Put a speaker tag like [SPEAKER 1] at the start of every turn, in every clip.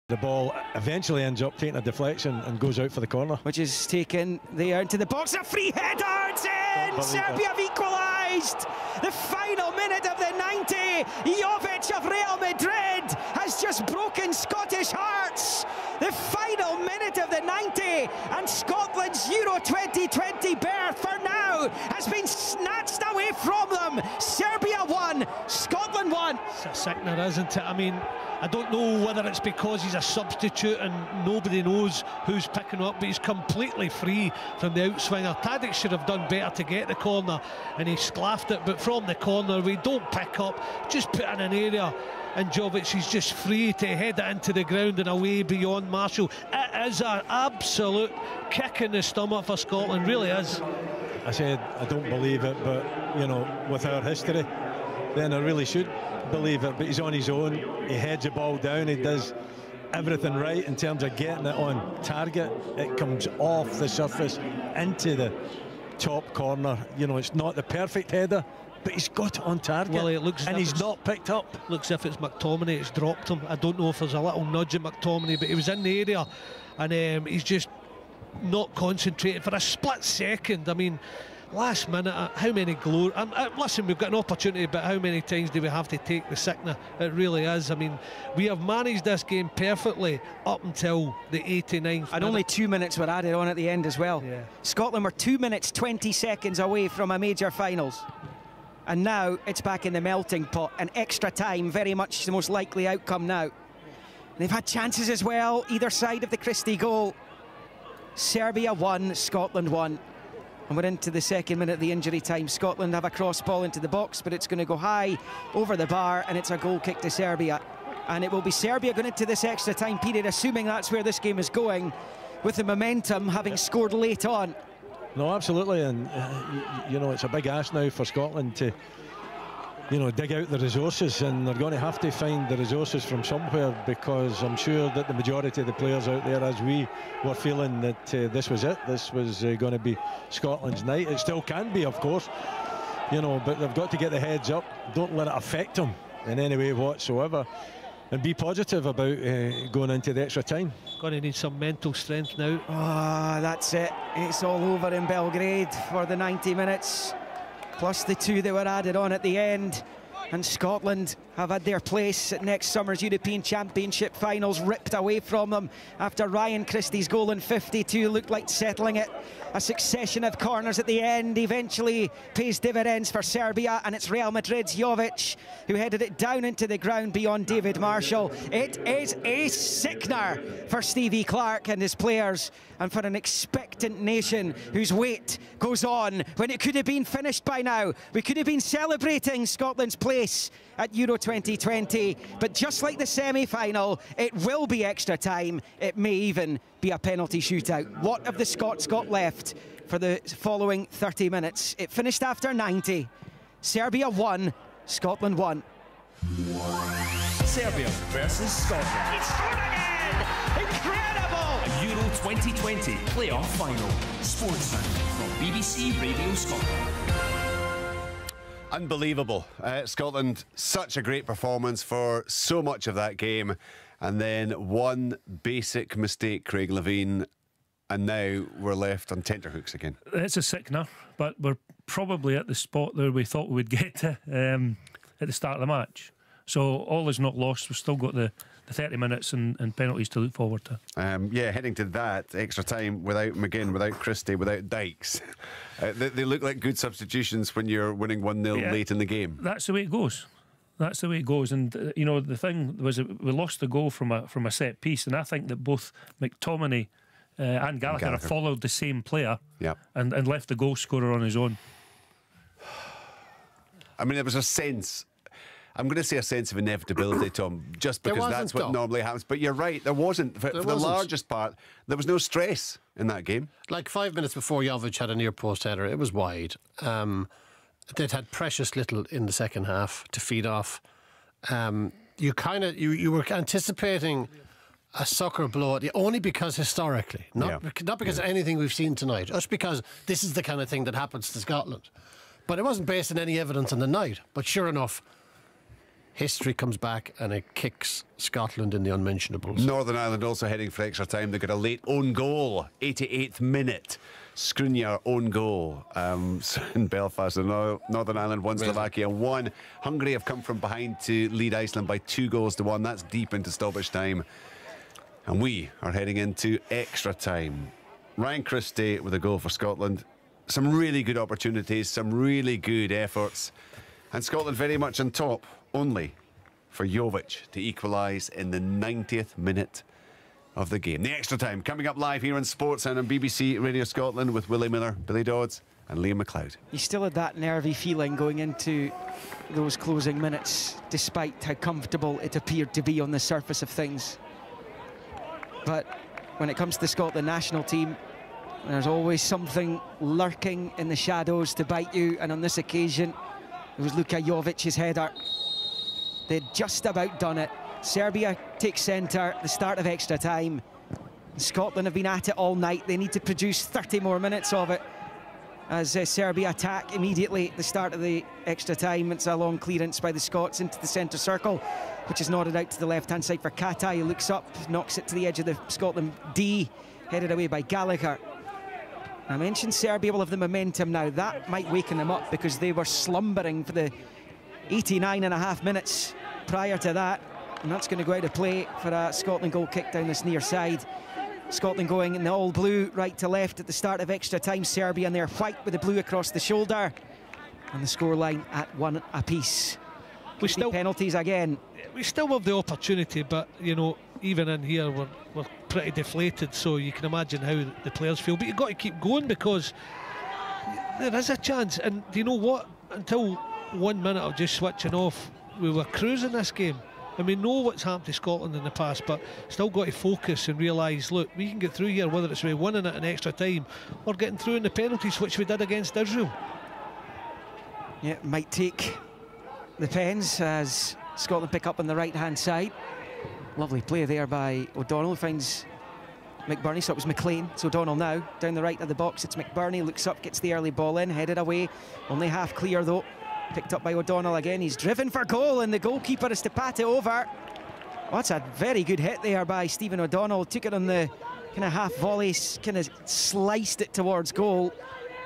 [SPEAKER 1] The ball eventually ends up taking a deflection and goes out for the corner.
[SPEAKER 2] Which is taken there into the box. A free header, it's in! Serbia have equalised! The final minute of the 90. Jovic of Real Madrid has just broken Scottish hearts. The final minute of the 90, and Scotland's Euro 2020 berth for now has been snatched away from them. Serbia won, Scotland won.
[SPEAKER 3] It's a sickener, isn't it? I mean, I don't know whether it's because he's a substitute and nobody knows who's picking up, but he's completely free from the outswinger. Tadic should have done better to get the corner, and he sclaffed it, but from the corner we don't pick up, just put in an area, and Jovic is just free to head it into the ground and away beyond Marshall. It is an absolute kick in the stomach for Scotland, really is.
[SPEAKER 1] I said I don't believe it, but you know, with our history, then I really should believe it. But he's on his own, he heads the ball down, he does everything right in terms of getting it on target. It comes off the surface into the top corner. You know, it's not the perfect header, but he's got it on target.
[SPEAKER 3] Well, it looks
[SPEAKER 1] and he's not picked up.
[SPEAKER 3] Looks as if it's McTominay, it's dropped him. I don't know if there's a little nudge at McTominay, but he was in the area, and he's just not concentrated for a split second. I mean, last minute, how many glory... listen, we've got an opportunity, but how many times do we have to take the sickener? It really is. I mean, we have managed this game perfectly up until the 89th
[SPEAKER 2] and
[SPEAKER 3] minute.
[SPEAKER 2] Only 2 minutes were added on at the end as well.
[SPEAKER 3] Yeah.
[SPEAKER 2] Scotland were 2 minutes 20 seconds away from a major finals, and now it's back in the melting pot, and extra time very much the most likely outcome now. They've had chances as well either side of the Christie goal. Serbia won, Scotland won. And we're into the second minute of the injury time. Scotland have a cross ball into the box, but it's going to go high over the bar, and it's a goal kick to Serbia. And it will be Serbia going into this extra time period, assuming that's where this game is going, with the momentum having scored late on.
[SPEAKER 1] No, absolutely, and you know, it's a big ask now for Scotland to, you know, dig out the resources, and they're going to have to find the resources from somewhere, because I'm sure that the majority of the players out there, as we were feeling that this was it, this was going to be Scotland's night. It still can be, of course, you know, but they've got to get the heads up. Don't let it affect them in any way whatsoever, and be positive about going into the extra time.
[SPEAKER 3] Going to need some mental strength now.
[SPEAKER 2] Ah, that's it. It's all over in Belgrade for the 90 minutes. Plus the 2 that were added on at the end. And Scotland have had their place at next summer's European Championship finals ripped away from them after Ryan Christie's goal in 52 looked like settling it. A succession of corners at the end eventually pays dividends for Serbia, and it's Real Madrid's Jovic who headed it down into the ground beyond David Marshall. It is a sickener for Stevie Clarke and his players, and for an expectant nation whose wait goes on when it could have been finished by now. We could have been celebrating Scotland's place at Euro 2020, but just like the semi-final, it will be extra time. It may even be a penalty shootout. What have the Scots got left for the following 30 minutes? It finished after 90. Serbia won, Scotland won.
[SPEAKER 4] Serbia versus Scotland.
[SPEAKER 2] It's scored again! Incredible!
[SPEAKER 4] A Euro 2020 playoff final. Sportsman from BBC Radio Scotland.
[SPEAKER 5] Unbelievable. Scotland, such a great performance for so much of that game, and then one basic mistake, Craig Levine, and now we're left on tenterhooks again.
[SPEAKER 6] It's a sickener, but we're probably at the spot that we thought we would get to at the start of the match. So all is not lost. We've still got the 30 minutes and penalties to look forward to.
[SPEAKER 5] Yeah, heading to that extra time without McGinn, without Christie, without Dykes. They look like good substitutions when you're winning 1-0 late in the game.
[SPEAKER 6] That's the way it goes. That's the way it goes. And you know, the thing was that we lost the goal from a set piece, and I think that both McTominay and Gallagher have followed the same player, and left the goal scorer on his own.
[SPEAKER 5] I mean, there was a sense, I'm going to say a sense of inevitability, Tom, just because that's what normally happens. But you're right, there wasn't. For the largest part, there was no stress in that game.
[SPEAKER 7] Like 5 minutes before Jovic had a near post header, it was wide. They'd had precious little in the second half to feed off. You were anticipating a sucker blow at you, only because historically, not because of anything we've seen tonight, just because this is the kind of thing that happens to Scotland. But it wasn't based on any evidence on the night. But sure enough, history comes back and it kicks Scotland in the unmentionables.
[SPEAKER 5] Northern Ireland also heading for extra time. They got a late own goal, 88th minute. Skriniar own goal in Belfast. Northern Ireland 1, Slovakia 1. Hungary have come from behind to lead Iceland by 2-1. That's deep into stoppage time. And we are heading into extra time. Ryan Christie with a goal for Scotland. Some really good opportunities, some really good efforts. And Scotland very much on top, only for Jovic to equalise in the 90th minute of the game. The extra time coming up live here on Sports and on BBC Radio Scotland with Willie Miller, Billy Dodds and Liam McLeod.
[SPEAKER 2] You still had that nervy feeling going into those closing minutes, despite how comfortable it appeared to be on the surface of things. But when it comes to the Scotland national team, there's always something lurking in the shadows to bite you, and on this occasion it was Luka Jovic's header. They'd just about done it. Serbia takes centre, the start of extra time. Scotland have been at it all night. They need to produce 30 more minutes of it as Serbia attack immediately at the start of the extra time. It's a long clearance by the Scots into the centre circle, which is nodded out to the left-hand side for Katai, who looks up, knocks it to the edge of the Scotland D, headed away by Gallagher. I mentioned Serbia will have the momentum now. That might waken them up because they were slumbering for the 89.5 minutes prior to that. And that's going to go out of play for a Scotland goal kick down this near side. Scotland going in the all blue, right to left at the start of extra time. Serbia in their white with the blue across the shoulder. And the scoreline at 1 apiece. We still penalties again.
[SPEAKER 3] We still have the opportunity, but you know, even in here we're pretty deflated, so you can imagine how the players feel. But you've got to keep going because there is a chance. And do you know what? Until 1 minute of just switching off, we were cruising this game. And we know what's happened to Scotland in the past, but still got to focus and realise, look, we can get through here, whether it's by winning it in extra time or getting through in the penalties, which we did against Israel.
[SPEAKER 2] Yeah, might take the pens as Scotland pick up on the right-hand side. Lovely play there by O'Donnell, finds McBurney, so it was McLean. It's O'Donnell now, down the right of the box, it's McBurney, looks up, gets the early ball in, headed away, only half clear though. Picked up by O'Donnell again, he's driven for goal and the goalkeeper is to pat it over. Oh, that's a very good hit there by Stephen O'Donnell, took it on the kind of half volley, kind of sliced it towards goal.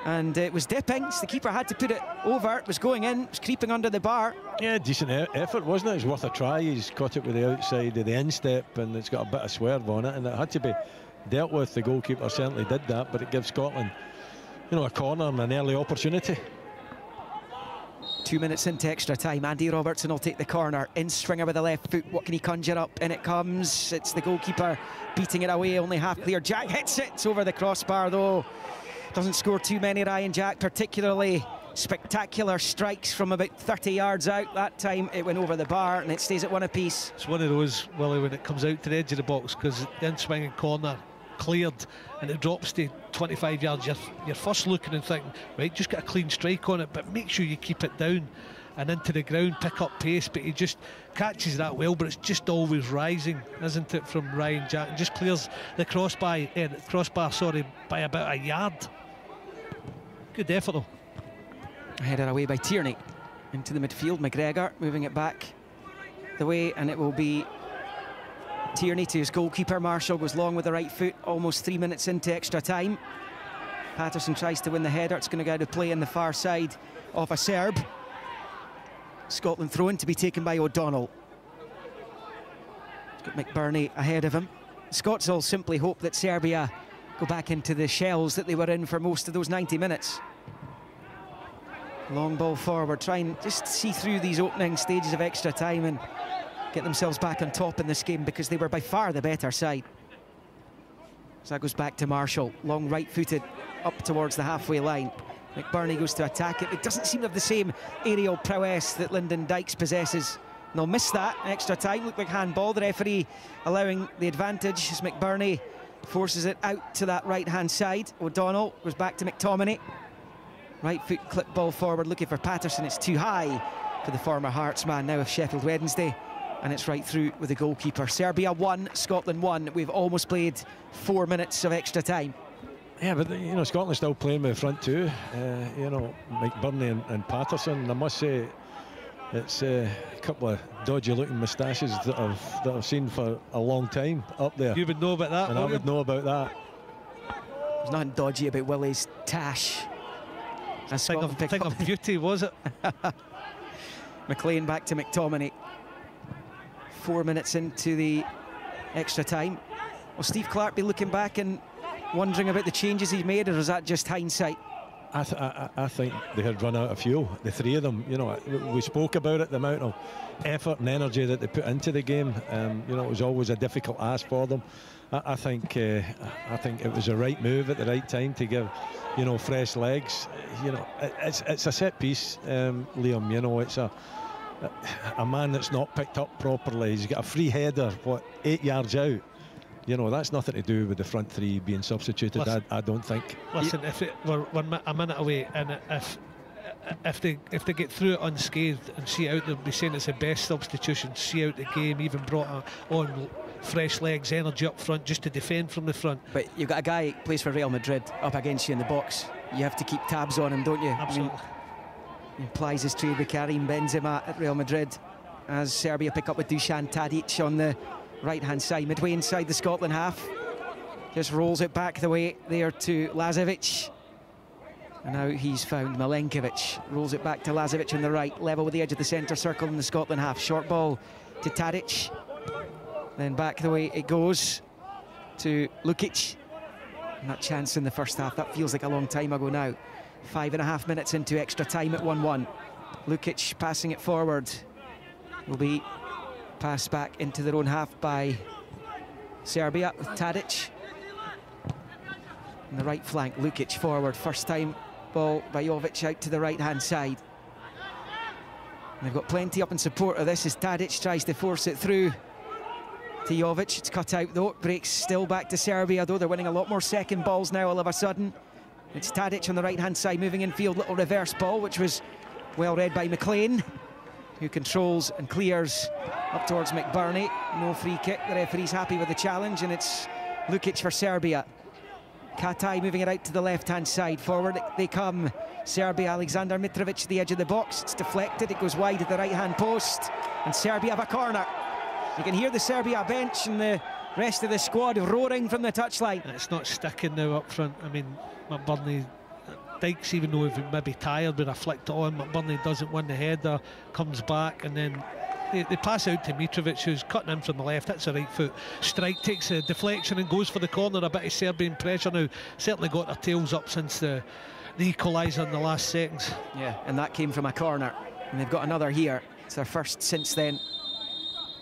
[SPEAKER 2] And it was dipping, so the keeper had to put it over. It was going in, it was creeping under the bar.
[SPEAKER 1] Yeah, decent effort, wasn't it? It was worth a try. He's caught it with the outside of the instep and it's got a bit of swerve on it, and it had to be dealt with. The goalkeeper certainly did that, but it gives Scotland, you know, a corner and an early opportunity.
[SPEAKER 2] 2 minutes into extra time, Andy Robertson will take the corner. In Stringer with the left foot, what can he conjure up? In it comes, it's the goalkeeper beating it away, only half clear. Jack hits it, it's over the crossbar though. Doesn't score too many, Ryan Jack, particularly spectacular strikes from about 30 yards out. That time it went over the bar and it stays at 1 apiece.
[SPEAKER 3] It's one of those, Willie, when it comes out to the edge of the box, because the in-swinging corner cleared and it drops to 25 yards, you're first looking and thinking, right, just get a clean strike on it, but make sure you keep it down and into the ground, pick up pace. But he just catches that well, but it's just always rising, isn't it, from Ryan Jack, and just clears the crossbar by about a yard. Good effort though.
[SPEAKER 2] Headed away by Tierney into the midfield. McGregor moving it back the way, and it will be Tierney to his goalkeeper. Marshall goes long with the right foot, almost 3 minutes into extra time. Patterson tries to win the header. It's going to go out of play on the far side of a Serb. Scotland thrown to be taken by O'Donnell. It's got McBurney ahead of him. Scots all simply hope that Serbia go back into the shells that they were in for most of those 90 minutes. Long ball forward, trying just to see through these opening stages of extra time and get themselves back on top in this game, because they were by far the better side. So that goes back to Marshall, long right-footed up towards the halfway line. McBurney goes to attack it. It doesn't seem to have the same aerial prowess that Lyndon Dykes possesses. And they'll miss that extra time. Looked like handball. The referee allowing the advantage as McBurney forces it out to that right-hand side. O'Donnell goes back to McTominay. Right foot clip ball forward, looking for Patterson. It's too high for the former Hearts man now of Sheffield Wednesday. And it's right through with the goalkeeper. Serbia 1, Scotland 1. We've almost played 4 minutes of extra time.
[SPEAKER 1] Yeah, but you know, Scotland's still playing with the front two. You know, McBurney and Patterson. I must say, It's a couple of dodgy-looking moustaches that I've seen for a long time up there.
[SPEAKER 3] You would know about that,
[SPEAKER 1] and I would know about that.
[SPEAKER 2] There's nothing dodgy about Willie's tash.
[SPEAKER 3] A thing of beauty, was it?
[SPEAKER 2] McLean back to McTominay. 4 minutes into the extra time. Will Steve Clarke be looking back and wondering about the changes he's made, or is that just hindsight?
[SPEAKER 1] I think they had run out of fuel, the three of them. You know, we spoke about it, the amount of effort and energy that they put into the game. You know, it was always a difficult ask for them. I think it was the right move at the right time to give, you know, fresh legs. You know, it's a set piece, Liam. You know, it's a man that's not picked up properly. He's got a free header, 8 yards out. You know, that's nothing to do with the front three being substituted. Listen, I don't think.
[SPEAKER 3] Listen, if we're a minute away, and if they get through it unscathed and see out, they'll be saying it's the best substitution. See out the game, even brought on fresh legs, energy up front, just to defend from the front.
[SPEAKER 2] But you've got a guy who plays for Real Madrid up against you in the box. You have to keep tabs on him, don't you?
[SPEAKER 3] Absolutely.
[SPEAKER 2] I mean, he plies his trade with Karim Benzema at Real Madrid as Serbia pick up with Dusan Tadic on the right-hand side, midway inside the Scotland half. Just rolls it back the way there to Lazovic. And now he's found Milenkovic. Rolls it back to Lazovic on the right, level with the edge of the centre circle in the Scotland half. Short ball to Tadic. Then back the way it goes to Lukic. And that chance in the first half, that feels like a long time ago now. 5.5 minutes into extra time at 1-1. Lukic passing it forward. Will be passed back into their own half by Serbia with Tadic. On the right flank, Lukic forward. First time ball by Jovic out to the right-hand side. And they've got plenty up in support of this as Tadic tries to force it through to Jovic. It's cut out though. It breaks still back to Serbia though. They're winning a lot more second balls now all of a sudden. It's Tadic on the right-hand side moving infield. Little reverse ball, which was well read by McLean, who controls and clears up towards McBurney. No free kick. The referee's happy with the challenge, and it's Lukic for Serbia. Katai moving it out to the left-hand side. Forward they come. Serbia, Alexander Mitrovic, the edge of the box. It's deflected. It goes wide at the right-hand post, and Serbia have a corner. You can hear the Serbia bench and the rest of the squad roaring from the touchline.
[SPEAKER 3] It's not sticking now up front. I mean, McBurney, Dykes, even though he may be tired, but I flicked it on. McBurney doesn't win the header, comes back, and then they pass out to Mitrovic, who's cutting in from the left. That's a right foot strike, takes a deflection and goes for the corner. A bit of Serbian pressure now. Certainly got their tails up since the equaliser in the last seconds.
[SPEAKER 2] Yeah, and that came from a corner, and they've got another here. It's their first since then.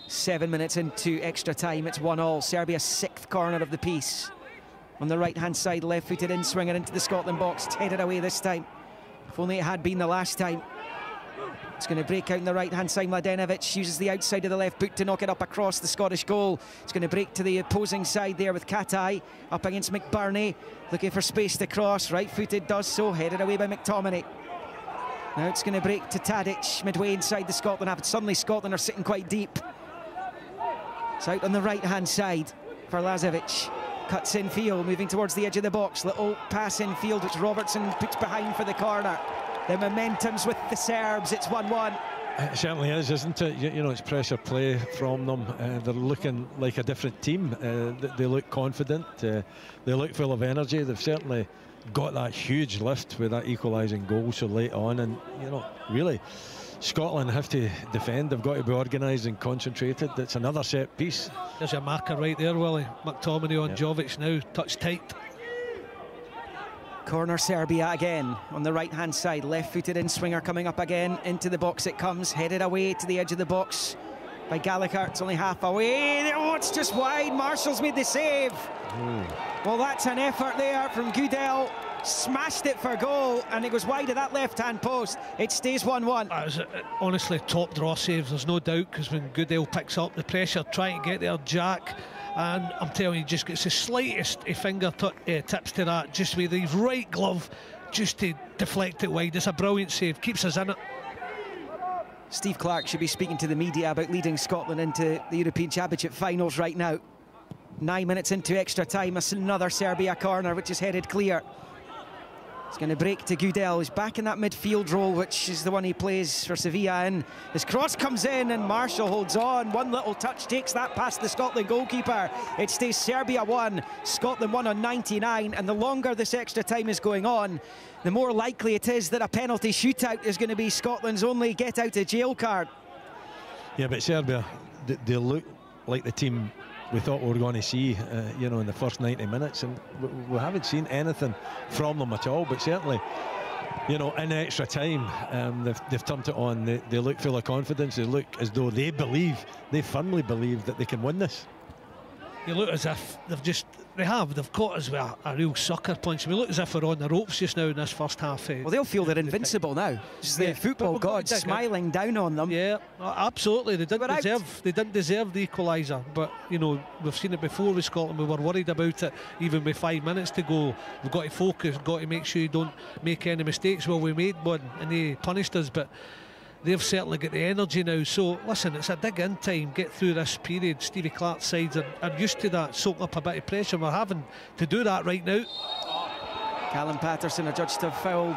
[SPEAKER 2] 7 minutes into extra time, it's 1-1. Serbia's 6th corner of the piece. On the right-hand side, left-footed in-swinger into the Scotland box. It's headed away this time. If only it had been the last time. It's going to break out on the right-hand side. Mladenovic uses the outside of the left boot to knock it up across the Scottish goal. It's going to break to the opposing side there with Katai up against McBurney. Looking for space to cross. Right-footed does so. Headed away by McTominay. Now it's going to break to Tadic midway inside the Scotland half. Suddenly Scotland are sitting quite deep. It's out on the right-hand side for Lazovic. Cuts in field, moving towards the edge of the box. Little pass in field, which Robertson puts behind for the corner. The momentum's with the Serbs. It's 1-1.
[SPEAKER 1] It certainly is, isn't it? You know, it's pressure play from them. They're looking like a different team. They look confident. They look full of energy. They've certainly got that huge lift with that equalising goal so late on. And, you know, really, Scotland have to defend. They've got to be organised and concentrated. It's another set piece.
[SPEAKER 3] There's your marker right there, Willie. McTominay on Jovic now, touch tight.
[SPEAKER 2] Corner Serbia again on the right-hand side. Left-footed in-swinger coming up again. Into the box it comes, headed away to the edge of the box by Gallagher. It's only half away. Oh, it's just wide. Marshall's made the save. Well, that's an effort there from Goodell. Smashed it for goal, and it goes wide of that left-hand post. It stays 1-1.
[SPEAKER 3] That was honestly top draw saves, there's no doubt, because when Goodell picks up the pressure, trying to get there, Jack, and I'm telling you, just gets the slightest finger tips to that, just with his right glove, just to deflect it wide. It's a brilliant save, keeps us in it.
[SPEAKER 2] Steve Clarke should be speaking to the media about leading Scotland into the European Championship finals right now. 9 minutes into extra time, another Serbia corner, which is headed clear. It's going to break to Gudel, who's back in that midfield role, which is the one he plays for Sevilla. And his cross comes in, and Marshall holds on. One little touch takes that past the Scotland goalkeeper. It stays Serbia 1, Scotland 1 on 99. And the longer this extra time is going on, the more likely it is that a penalty shootout is going to be Scotland's only get-out-of-jail card.
[SPEAKER 1] Yeah, but Serbia, they look like the team we thought we were going to see, you know, in the first 90 minutes, and we haven't seen anything from them at all. But certainly, you know, in extra time, they've turned it on. They look full of confidence. They look as though they firmly believe that they can win this.
[SPEAKER 3] You look as if they've caught us with a real sucker punch. We look as if we're on the ropes just now in this first half.
[SPEAKER 2] Well, they'll feel they're invincible now. It's the football gods smiling down on them.
[SPEAKER 3] Yeah, absolutely. They didn't deserve the equaliser. But, you know, we've seen it before with Scotland. We were worried about it even with 5 minutes to go. We've got to focus, got to make sure you don't make any mistakes. Well, we made one and they punished us, but they've certainly got the energy now. So, listen, it's a dig-in time. Get through this period. Stevie Clark's sides are used to that, soak up a bit of pressure. We're having to do that right now.
[SPEAKER 2] Callum Patterson adjudged to have fouled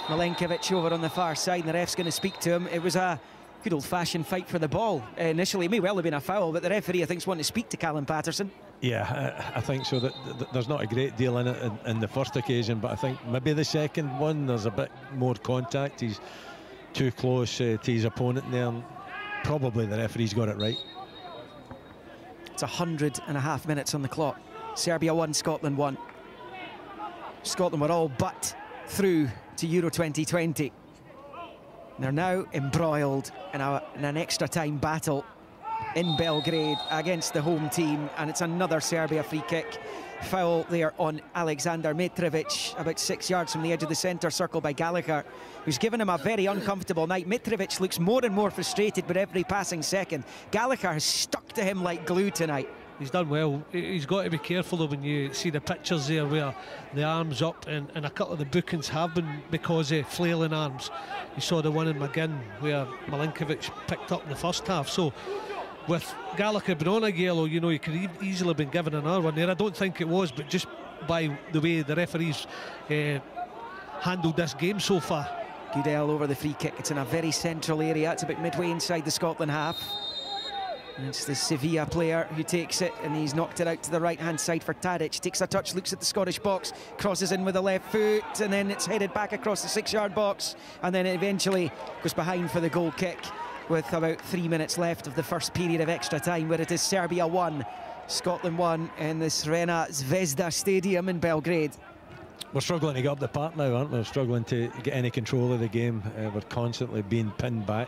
[SPEAKER 2] Milenkovic over on the far side, and the ref's going to speak to him. It was a good old-fashioned fight for the ball. Initially, it may well have been a foul, but the referee, I think, is wanting to speak to Callum Patterson.
[SPEAKER 1] Yeah, I think so. That there's not a great deal in it in the first occasion, but I think maybe the second one, there's a bit more contact. He's too close to his opponent there. Probably the referee's got it right.
[SPEAKER 2] It's 100.5 minutes on the clock. Serbia 1, Scotland 1. Scotland were all but through to Euro 2020. They're now embroiled in an extra time battle in Belgrade against the home team, and it's another Serbia free kick. Foul there on Alexander Mitrovic, about 6 yards from the edge of the centre circle by Gallagher, who's given him a very uncomfortable night. Mitrovic looks more and more frustrated with every passing second. Gallagher has stuck to him like glue tonight.
[SPEAKER 3] He's done well. He's got to be careful though when you see the pictures there where the arms up, and a couple of the bookings have been because of flailing arms. You saw the one in McGinn where Milenkovic picked up in the first half. So with Gallagher being on a yellow, you know, you could easily have been given another one there. I don't think it was, but just by the way the referees handled this game so far.
[SPEAKER 2] Gudel over the free kick. It's in a very central area. It's about midway inside the Scotland half. And it's the Sevilla player who takes it, and he's knocked it out to the right-hand side for Tadic. Takes a touch, looks at the Scottish box, crosses in with the left foot, and then it's headed back across the 6-yard box, and then it eventually goes behind for the goal kick with about 3 minutes left of the first period of extra time, where it is Serbia 1, Scotland 1 in the Crvena Zvezda Stadium in Belgrade.
[SPEAKER 1] We're struggling to get up the park now, aren't we? We're struggling to get any control of the game. We're constantly being pinned back.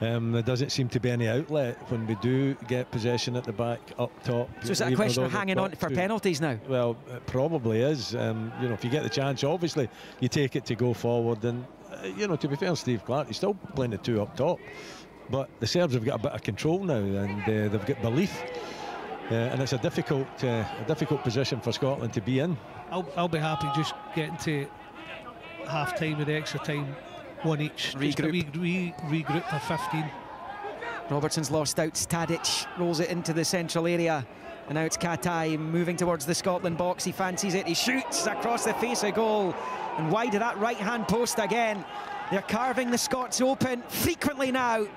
[SPEAKER 1] There doesn't seem to be any outlet when we do get possession at the back, up top.
[SPEAKER 2] So is that a question of hanging on for penalties now?
[SPEAKER 1] Well, it probably is. You know, if you get the chance, obviously you take it to go forward. And you know, to be fair to Steve Clark, he's still playing the two up top. But the Serbs have got a bit of control now, and they've got belief. And it's a difficult position for Scotland to be in.
[SPEAKER 3] I'll be happy just getting to half-time with the extra time. One each. Regroup for 15.
[SPEAKER 2] Robertson's lost out. Tadic rolls it into the central area, and now it's Katai moving towards the Scotland box. He fancies it. He shoots across the face of goal and wide of that right-hand post again. They're carving the Scots open frequently now.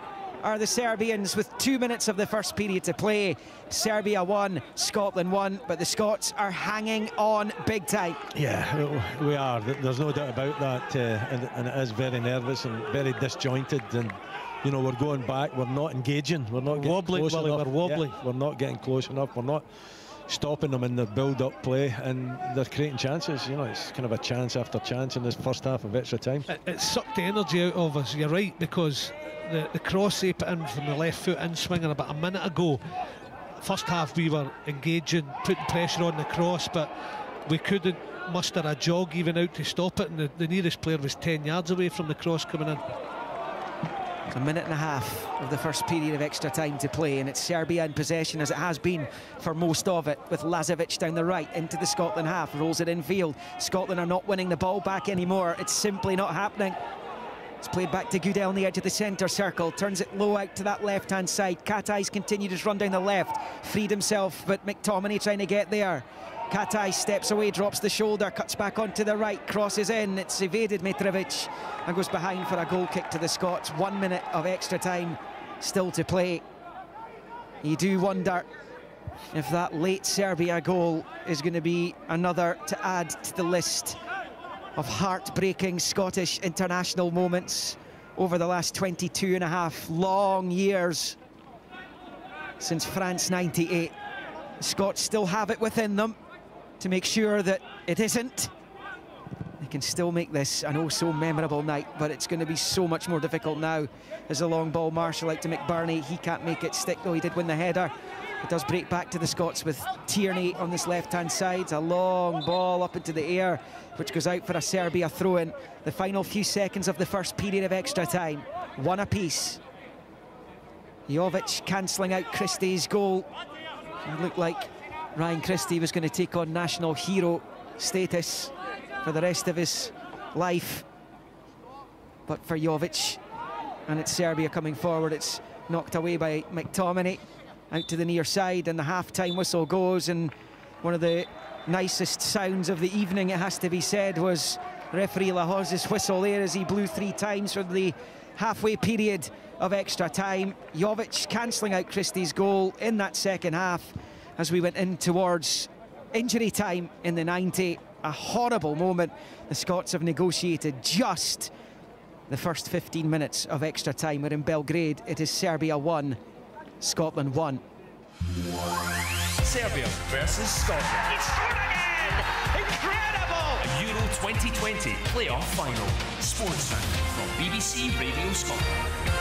[SPEAKER 2] Are the Serbians with 2 minutes of the first period to play. Serbia 1, Scotland 1, but the Scots are hanging on big time.
[SPEAKER 1] Yeah, we are. There's no doubt about that, and it is very nervous and very disjointed. And you know, we're going back. We're not engaging. We're not getting
[SPEAKER 3] wobbling,
[SPEAKER 1] close enough.
[SPEAKER 3] we're wobbling.
[SPEAKER 1] Yeah, we're not getting close enough. We're not stopping them in their build-up play, and they're creating chances. You know, it's kind of a chance after chance in this first half of extra time.
[SPEAKER 3] It sucked the energy out of us. You're right, because the cross they put in from the left foot in swinging about a minute ago. First half we were engaging, putting pressure on the cross, but we couldn't muster a jog even out to stop it, and the nearest player was 10 yards away from the cross coming in.
[SPEAKER 2] It's a minute and a half of the first period of extra time to play, and it's Serbia in possession as it has been for most of it, with Lazovic down the right into the Scotland half, rolls it infield. Scotland are not winning the ball back anymore. It's simply not happening. It's played back to Gudel on the edge of the centre circle, turns it low out to that left-hand side. Katai's continued his run down the left, freed himself, but McTominay trying to get there. Katai steps away, drops the shoulder, cuts back onto the right, crosses in. It's evaded Mitrovic and goes behind for a goal kick to the Scots. 1 minute of extra time still to play. You do wonder if that late Serbia goal is going to be another to add to the list of heartbreaking Scottish international moments over the last 22 and a half long years since France 98. The Scots still have it within them to make sure that it isn't. They can still make this an oh so memorable night, but it's going to be so much more difficult now as a long ball Marshall out to McBurney. He can't make it stick, though he did win the header. It does break back to the Scots with Tierney on this left-hand side. A long ball up into the air, which goes out for a Serbia throw-in. The final few seconds of the first period of extra time. One apiece. Jovic cancelling out Christie's goal. It looked like Ryan Christie was going to take on national hero status for the rest of his life. But for Jovic, and it's Serbia coming forward, it's knocked away by McTominay out to the near side, and the half-time whistle goes, and one of the nicest sounds of the evening, it has to be said, was referee Lahoz's whistle there as he blew 3 times for the halfway period of extra time. Jovic cancelling out Christie's goal in that second half as we went in towards injury time in the 90. A horrible moment. The Scots have negotiated just the first 15 minutes of extra time. We're in Belgrade. It is Serbia 1, Scotland 1.
[SPEAKER 4] Serbia versus Scotland.
[SPEAKER 8] It's scored again! Incredible!
[SPEAKER 4] A Euro 2020 playoff final. Sportsman from BBC Radio Scotland.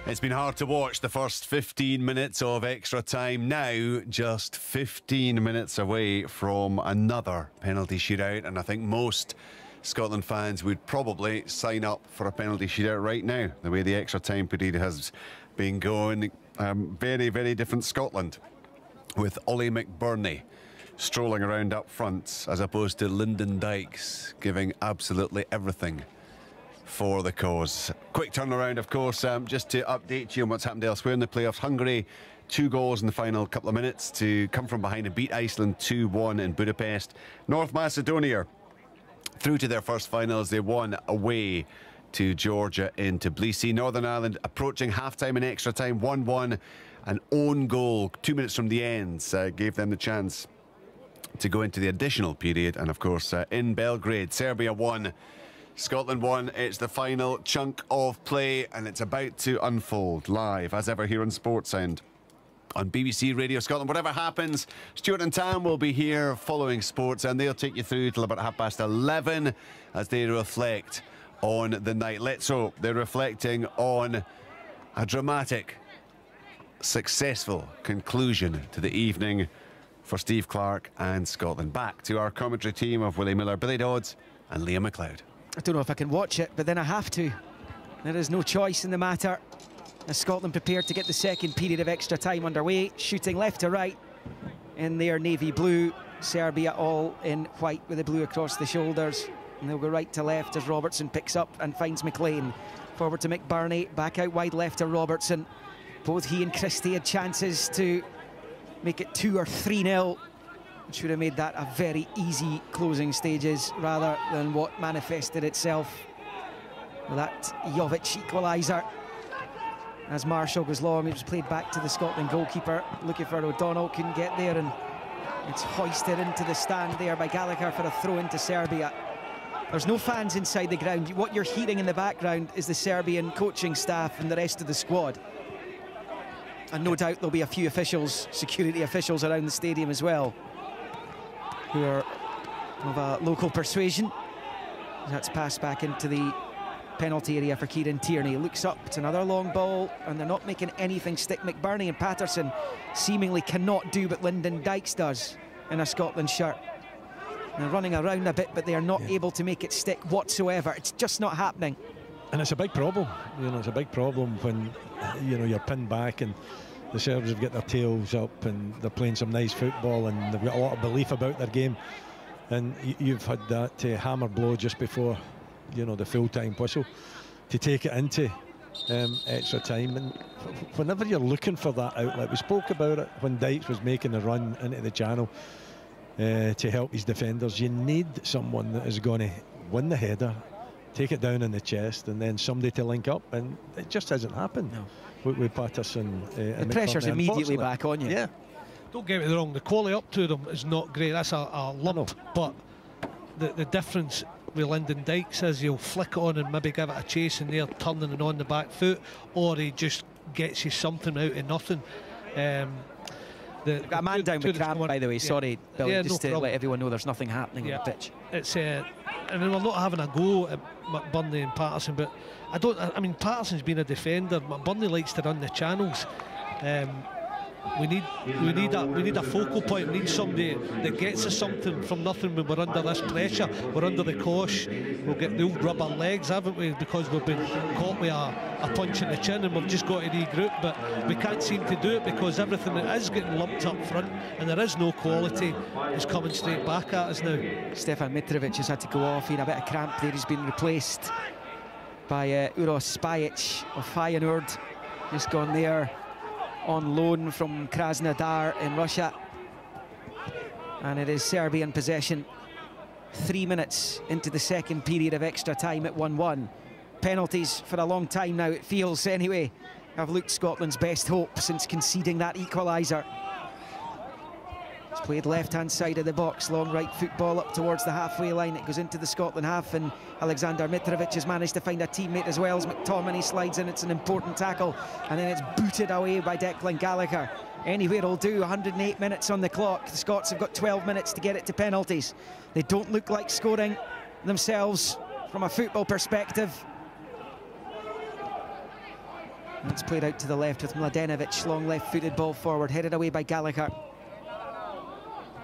[SPEAKER 5] It's been hard to watch the first 15 minutes of extra time. Now, just 15 minutes away from another penalty shootout, and I think most Scotland fans would probably sign up for a penalty shootout right now, the way the extra time period has been going. Very, very different Scotland, with Ollie McBurney strolling around up front, as opposed to Lyndon Dykes giving absolutely everything for the cause. Quick turnaround, of course, just to update you on what's happened elsewhere in the playoffs. Hungary, 2 goals in the final couple of minutes to come from behind and beat Iceland 2-1 in Budapest. North Macedonia through to their first finals. They won away to Georgia in Tbilisi. Northern Ireland approaching half-time and extra time, 1-1. An own goal 2 minutes from the end gave them the chance to go into the additional period. And of course, in Belgrade, Serbia 1, Scotland 1. It's the final chunk of play, and it's about to unfold live as ever here on Sportsound on BBC Radio Scotland. Whatever happens, Stuart and Tam will be here following sports, and they'll take you through till about 11:30 as they reflect on the night. Let's hope they're reflecting on a dramatic, successful conclusion to the evening for Steve Clarke and Scotland. Back to our commentary team of Willie Miller, Billy Dodds and Liam McLeod.
[SPEAKER 2] I don't know if I can watch it, but then I have to. There is no choice in the matter. As Scotland prepared to get the second period of extra time underway, shooting left to right in their navy blue. Serbia all in white with the blue across the shoulders. And they'll go right to left as Robertson picks up and finds McLean. Forward to McBurney, back out wide left to Robertson. Both he and Christie had chances to make it 2 or 3-0. Should have made that a very easy closing stages rather than what manifested itself with that Jovic equaliser. As Marshall goes long, it was played back to the Scotland goalkeeper, looking for O'Donnell, couldn't get there, and it's hoisted into the stand there by Gallagher for a throw into Serbia. There's no fans inside the ground. What you're hearing in the background is the Serbian coaching staff and the rest of the squad. And no doubt there'll be a few officials, security officials around the stadium as well, who are of a local persuasion. That's passed back into the penalty area for Kieran Tierney. Looks up, it's another long ball, and they're not making anything stick. McBurney and Patterson seemingly cannot do what Lyndon Dykes does in a Scotland shirt. They're running around a bit, but they are not able to make it stick whatsoever. It's just not happening.
[SPEAKER 1] And it's a big problem. You know, it's a big problem when, you know, you're pinned back and the Serbs have got their tails up and they're playing some nice football and they've got a lot of belief about their game. And you've had that hammer blow just before, you know, the full-time whistle to take it into extra time. And whenever you're looking for that outlet, we spoke about it when Dykes was making the run into the channel. to help his defenders. You need someone that is going to win the header, take it down in the chest, and then somebody to link up, and it just hasn't happened with Patterson.
[SPEAKER 2] The pressure's immediately back on you.
[SPEAKER 1] Yeah.
[SPEAKER 3] Don't get me wrong, the quality up to them is not great. That's a lump, but the difference with Lyndon Dykes is he'll flick it on and maybe give it a chase, and they're turning it on the back foot, or he just gets you something out of nothing.
[SPEAKER 2] Got a man down with cramp, by the way. Sorry, Billy, just to let everyone know there's nothing happening on the pitch.
[SPEAKER 3] It's and we're not having a go at McBurney and Patterson, but I mean, Patterson's been a defender. McBurney likes to run the channels. We need a focal point. We need somebody that gets us something from nothing when we're under this pressure. We're under the cosh. We'll get the old rubber legs, haven't we? Because we've been caught with a punch in the chin, and we've just got to regroup. But we can't seem to do it because everything that is getting lumped up front, and there is no quality, is coming straight back at us now.
[SPEAKER 2] Stefan Mitrovic has had to go off. He had a bit of cramp there. He's been replaced by Uros Spajic of Feyenoord. Just gone there on loan from Krasnodar in Russia. And it is Serbian possession. 3 minutes into the second period of extra time at 1-1. Penalties for a long time now, it feels anyway, have looked Scotland's best hope since conceding that equaliser. It's played left-hand side of the box, long right football up towards the halfway line. It goes into the Scotland half, and Alexander Mitrovic has managed to find a teammate as well as McTominay slides in. It's an important tackle, and then it's booted away by Declan Gallagher. Anywhere will do. 108 minutes on the clock. The Scots have got 12 minutes to get it to penalties. They don't look like scoring themselves from a football perspective. And it's played out to the left with Mladenovic. Long left-footed ball forward, headed away by Gallagher.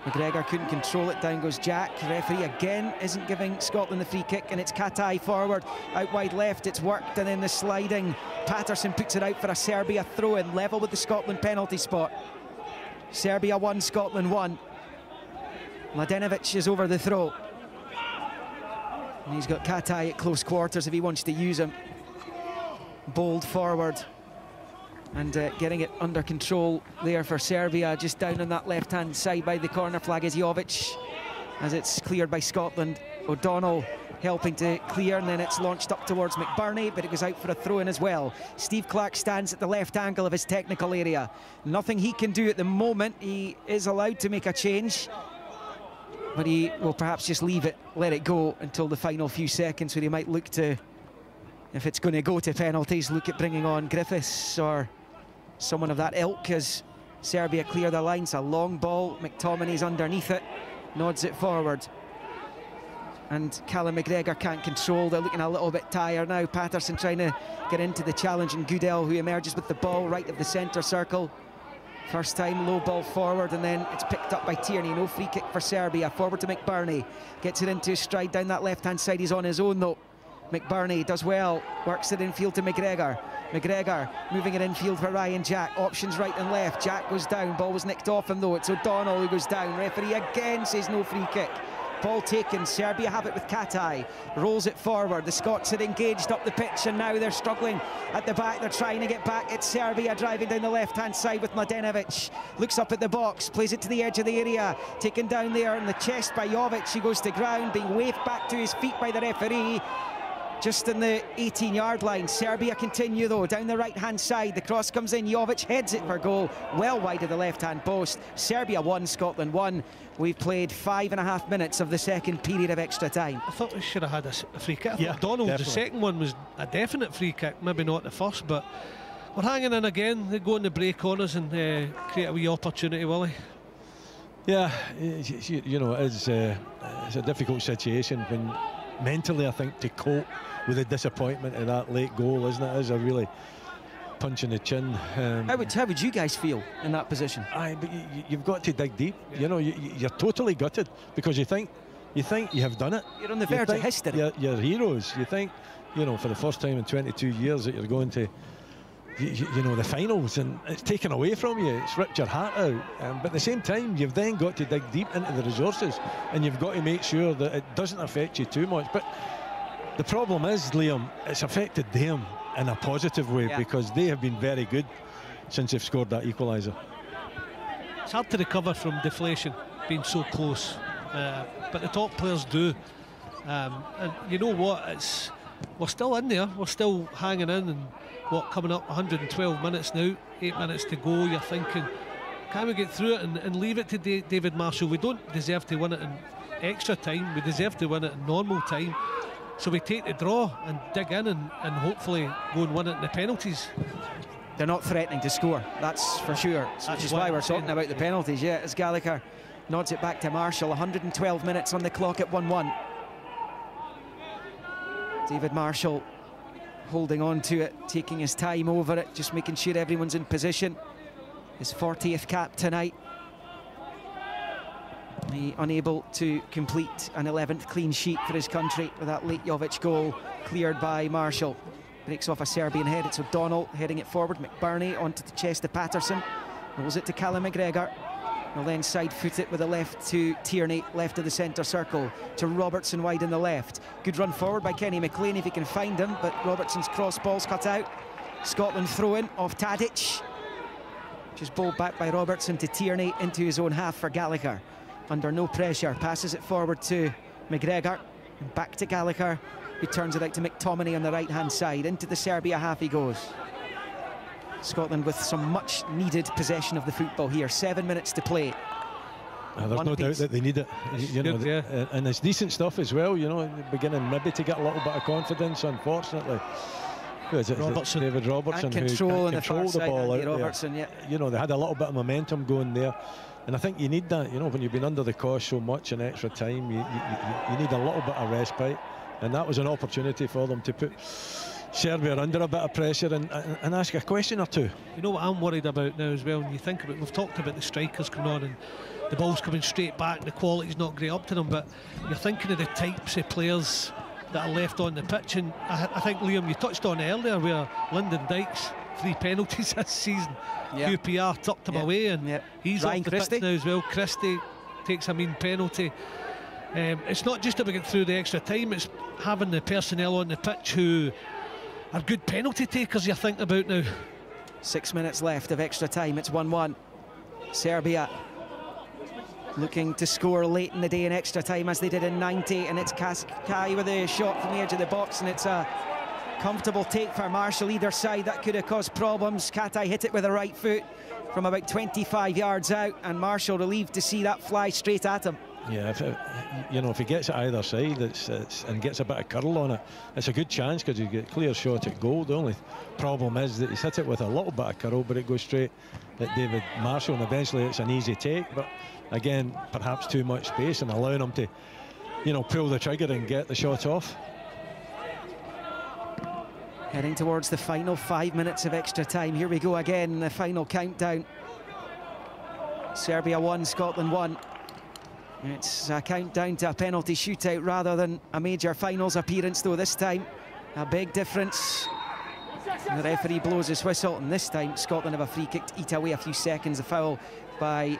[SPEAKER 2] McGregor couldn't control it. Down goes Jack. The referee again isn't giving Scotland the free kick, and it's Katai forward. Out wide left, it's worked, and then the sliding Patterson puts it out for a Serbia throw-in, level with the Scotland penalty spot. Serbia 1, Scotland 1. Mladenovic is over the throw. And he's got Katai at close quarters if he wants to use him. Bold forward. And getting it under control there for Serbia, just down on that left-hand side by the corner flag is Jovic, as it's cleared by Scotland. O'Donnell helping to clear, and then it's launched up towards McBurney, but it goes out for a throw-in as well. Steve Clarke stands at the left angle of his technical area. Nothing he can do at the moment. He is allowed to make a change, but he will perhaps just leave it, let it go until the final few seconds, where he might look to, if it's going to go to penalties, look at bringing on Griffiths or someone of that ilk as Serbia clear the lines. A long ball, McTominay's underneath it, nods it forward, and Callum McGregor can't control. They're looking a little bit tired now. Patterson trying to get into the challenge, and Goodell, who emerges with the ball right of the centre circle. First time low ball forward, and then it's picked up by Tierney. No free kick for Serbia. Forward to McBurney, gets it into his stride down that left hand side. He's on his own though. McBurney does well, works it infield to McGregor. McGregor moving it infield for Ryan Jack. Options right and left. Jack goes down. Ball was nicked off him though. It's O'Donnell who goes down. Referee again says no free kick. Ball taken. Serbia have it with Katai. Rolls it forward. The Scots had engaged up the pitch, and now they're struggling at the back. They're trying to get back. It's Serbia driving down the left-hand side with Mladenovic. Looks up at the box. Plays it to the edge of the area. Taken down there in the chest by Jovic. He goes to ground, being waved back to his feet by the referee. Just in the 18-yard line. Serbia continue though, down the right-hand side. The cross comes in, Jovic heads it for goal, well wide of the left-hand post. Serbia 1, Scotland 1. We've played 5.5 minutes of the second period of extra time.
[SPEAKER 3] I thought we should have had a free kick. Yeah, Donald, the second one was a definite free kick, maybe not the first, but we're hanging in again. They go on the break on us and create a wee opportunity, will they?
[SPEAKER 1] Yeah, you know, it's a difficult situation when mentally, I think, to cope with the disappointment of that late goal, isn't it? Is a really punch in the chin.
[SPEAKER 2] How would you guys feel in that position?
[SPEAKER 1] But you've got to dig deep. You know, you're totally gutted because you think you have done it.
[SPEAKER 2] You're on the verge of history.
[SPEAKER 1] You're heroes. You think, you know, for the first time in 22 years that you're going to, you know, the finals, and it's taken away from you. It's ripped your heart out. But at the same time, you've then got to dig deep into the resources, and you've got to make sure that it doesn't affect you too much. But the problem is, Liam, it's affected them in a positive way, because they have been very good since they've scored that equaliser.
[SPEAKER 3] It's hard to recover from deflation. been so close, but the top players do. And you know what? We're still in there. We're still hanging in, and coming up 112 minutes now. 8 minutes to go. You're thinking, can we get through it and leave it to David Marshall? We don't deserve to win it in extra time. We deserve to win it in normal time. So we take the draw and dig in and hopefully go and win it in the penalties.
[SPEAKER 2] They're not threatening to score, that's for sure. Which is why we're talking about the penalties. Yeah, as Gallagher nods it back to Marshall. 112 minutes on the clock at 1-1. David Marshall holding on to it, taking his time over it, just making sure everyone's in position. His 40th cap tonight. He unable to complete an 11th clean sheet for his country with that late Jovic goal cleared by Marshall. Breaks off a Serbian head. It's O'Donnell heading it forward. McBurney onto the chest of Patterson. Rolls it to Callum McGregor. He'll then side foot it with a left to Tierney, left of the centre circle, to Robertson wide in the left. Good run forward by Kenny McLean if he can find him, but Robertson's cross ball's cut out. Scotland throw in off Tadic. Just bowled back by Robertson to Tierney into his own half for Gallagher. Under no pressure, passes it forward to McGregor and back to Gallagher, who turns it out to McTominay on the right hand side. Into the Serbia half he goes. Scotland with some much needed possession of the football here. 7 minutes to play.
[SPEAKER 1] There's no doubt that they need it, you know, and it's decent stuff as well, you know, beginning maybe to get a little bit of confidence, unfortunately.
[SPEAKER 3] Robertson.
[SPEAKER 1] David Robertson,
[SPEAKER 2] and control
[SPEAKER 1] who can't control the ball out
[SPEAKER 2] Robertson,
[SPEAKER 1] there. Yeah. You know, they had a little bit of momentum going there, and I think you need that, you know, when you've been under the cosh so much in extra time, you need a little bit of respite, and that was an opportunity for them to put Serbia under a bit of pressure and ask a question or two.
[SPEAKER 3] You know what I'm worried about now as well, when you think about, we've talked about the strikers coming on and the ball's coming straight back, the quality's not great up to them, but you're thinking of the types of players that are left on the pitch, and I think, Liam, you touched on earlier where Lyndon Dykes 3 penalties this season. QPR tucked him away, and he's
[SPEAKER 2] Ryan
[SPEAKER 3] off the
[SPEAKER 2] Christie
[SPEAKER 3] pitch now as well. Christie takes a mean penalty. It's not just about getting through the extra time, it's having the personnel on the pitch who are good penalty takers you're thinking about now.
[SPEAKER 2] 6 minutes left of extra time. It's 1-1. Serbia looking to score late in the day in extra time as they did in 90, and it's Kaskai with a shot from the edge of the box, and it's a comfortable take for Marshall either side. That could have caused problems. Katai hit it with a right foot from about 25 yards out, and Marshall relieved to see that fly straight at him.
[SPEAKER 1] Yeah, if he gets it either side and gets a bit of curl on it, it's a good chance because you get a clear shot at goal. The only problem is that he's hit it with a little bit of curl, but it goes straight at David Marshall, and eventually it's an easy take. But again, perhaps too much space and allowing him to, pull the trigger and get the shot off.
[SPEAKER 2] Heading towards the final 5 minutes of extra time. Here we go again, the final countdown. Serbia 1, Scotland 1. It's a countdown to a penalty shootout rather than a major finals appearance, though this time a big difference. The referee blows his whistle, and this time Scotland have a free kick to eat away a few seconds. A foul by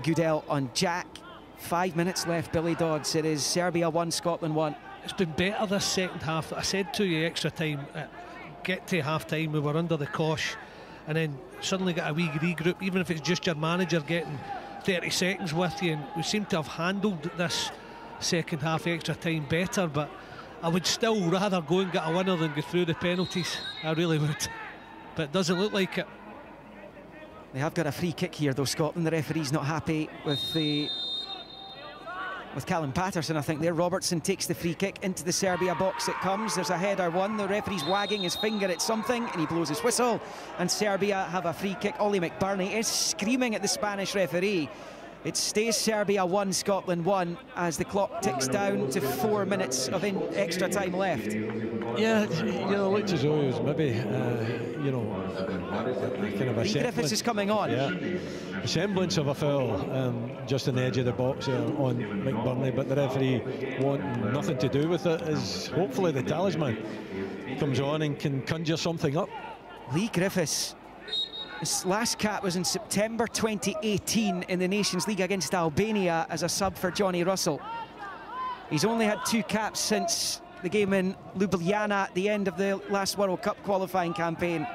[SPEAKER 2] Goodell on Jack. 5 minutes left, Billy Dodds. It is Serbia 1, Scotland 1.
[SPEAKER 3] It's been better this second half. I said to you extra time, get to half time, we were under the cosh, and then suddenly get a wee regroup, even if it's just your manager getting 30 seconds with you, and we seem to have handled this second half extra time better, but I would still rather go and get a winner than go through the penalties. I really would, but it doesn't look like it.
[SPEAKER 2] They have got a free kick here though, Scotland. The referee's not happy with Callum Patterson, I think there. Robertson takes the free kick into the Serbia box. It comes, there's a header one. The referee's wagging his finger at something and he blows his whistle, and Serbia have a free kick. Ollie McBurney is screaming at the Spanish referee. It stays Serbia 1, Scotland 1 as the clock ticks down to 4 minutes of extra time left.
[SPEAKER 1] Yeah, looked as though it was maybe, kind of a
[SPEAKER 2] Griffiths is coming on.
[SPEAKER 1] Yeah, a semblance of a foul just on the edge of the box on McBurney, but the referee wanting nothing to do with it, as hopefully the talisman comes on and can conjure something up.
[SPEAKER 2] Lee Griffiths, his last cap was in September 2018 in the Nations League against Albania as a sub for Johnny Russell. He's only had 2 caps since the game in Ljubljana at the end of the last World Cup qualifying campaign.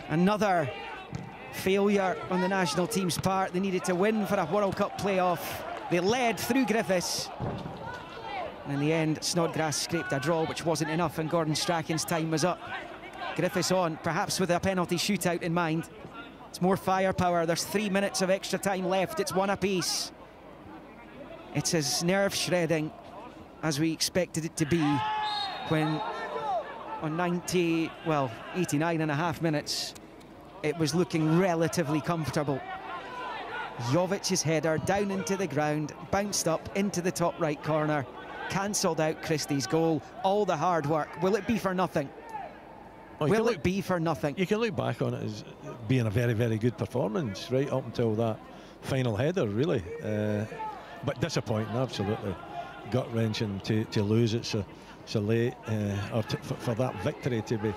[SPEAKER 2] Another failure on the national team's part. They needed to win for a World Cup playoff. They led through Griffiths. And in the end, Snodgrass scraped a draw, which wasn't enough, and Gordon Strachan's time was up. Griffiths on, perhaps with a penalty shootout in mind. It's more firepower. There's 3 minutes of extra time left. It's one apiece. It's as nerve-shredding as we expected it to be when on 89.5 minutes, it was looking relatively comfortable. Jovic's header down into the ground, bounced up into the top right corner, cancelled out Christie's goal. All the hard work. Will it be for nothing? Will it be for nothing?
[SPEAKER 1] You can look back on it as being a very, very good performance right up until that final header, really. But disappointing, absolutely. Gut-wrenching to lose it so late, or for that victory to be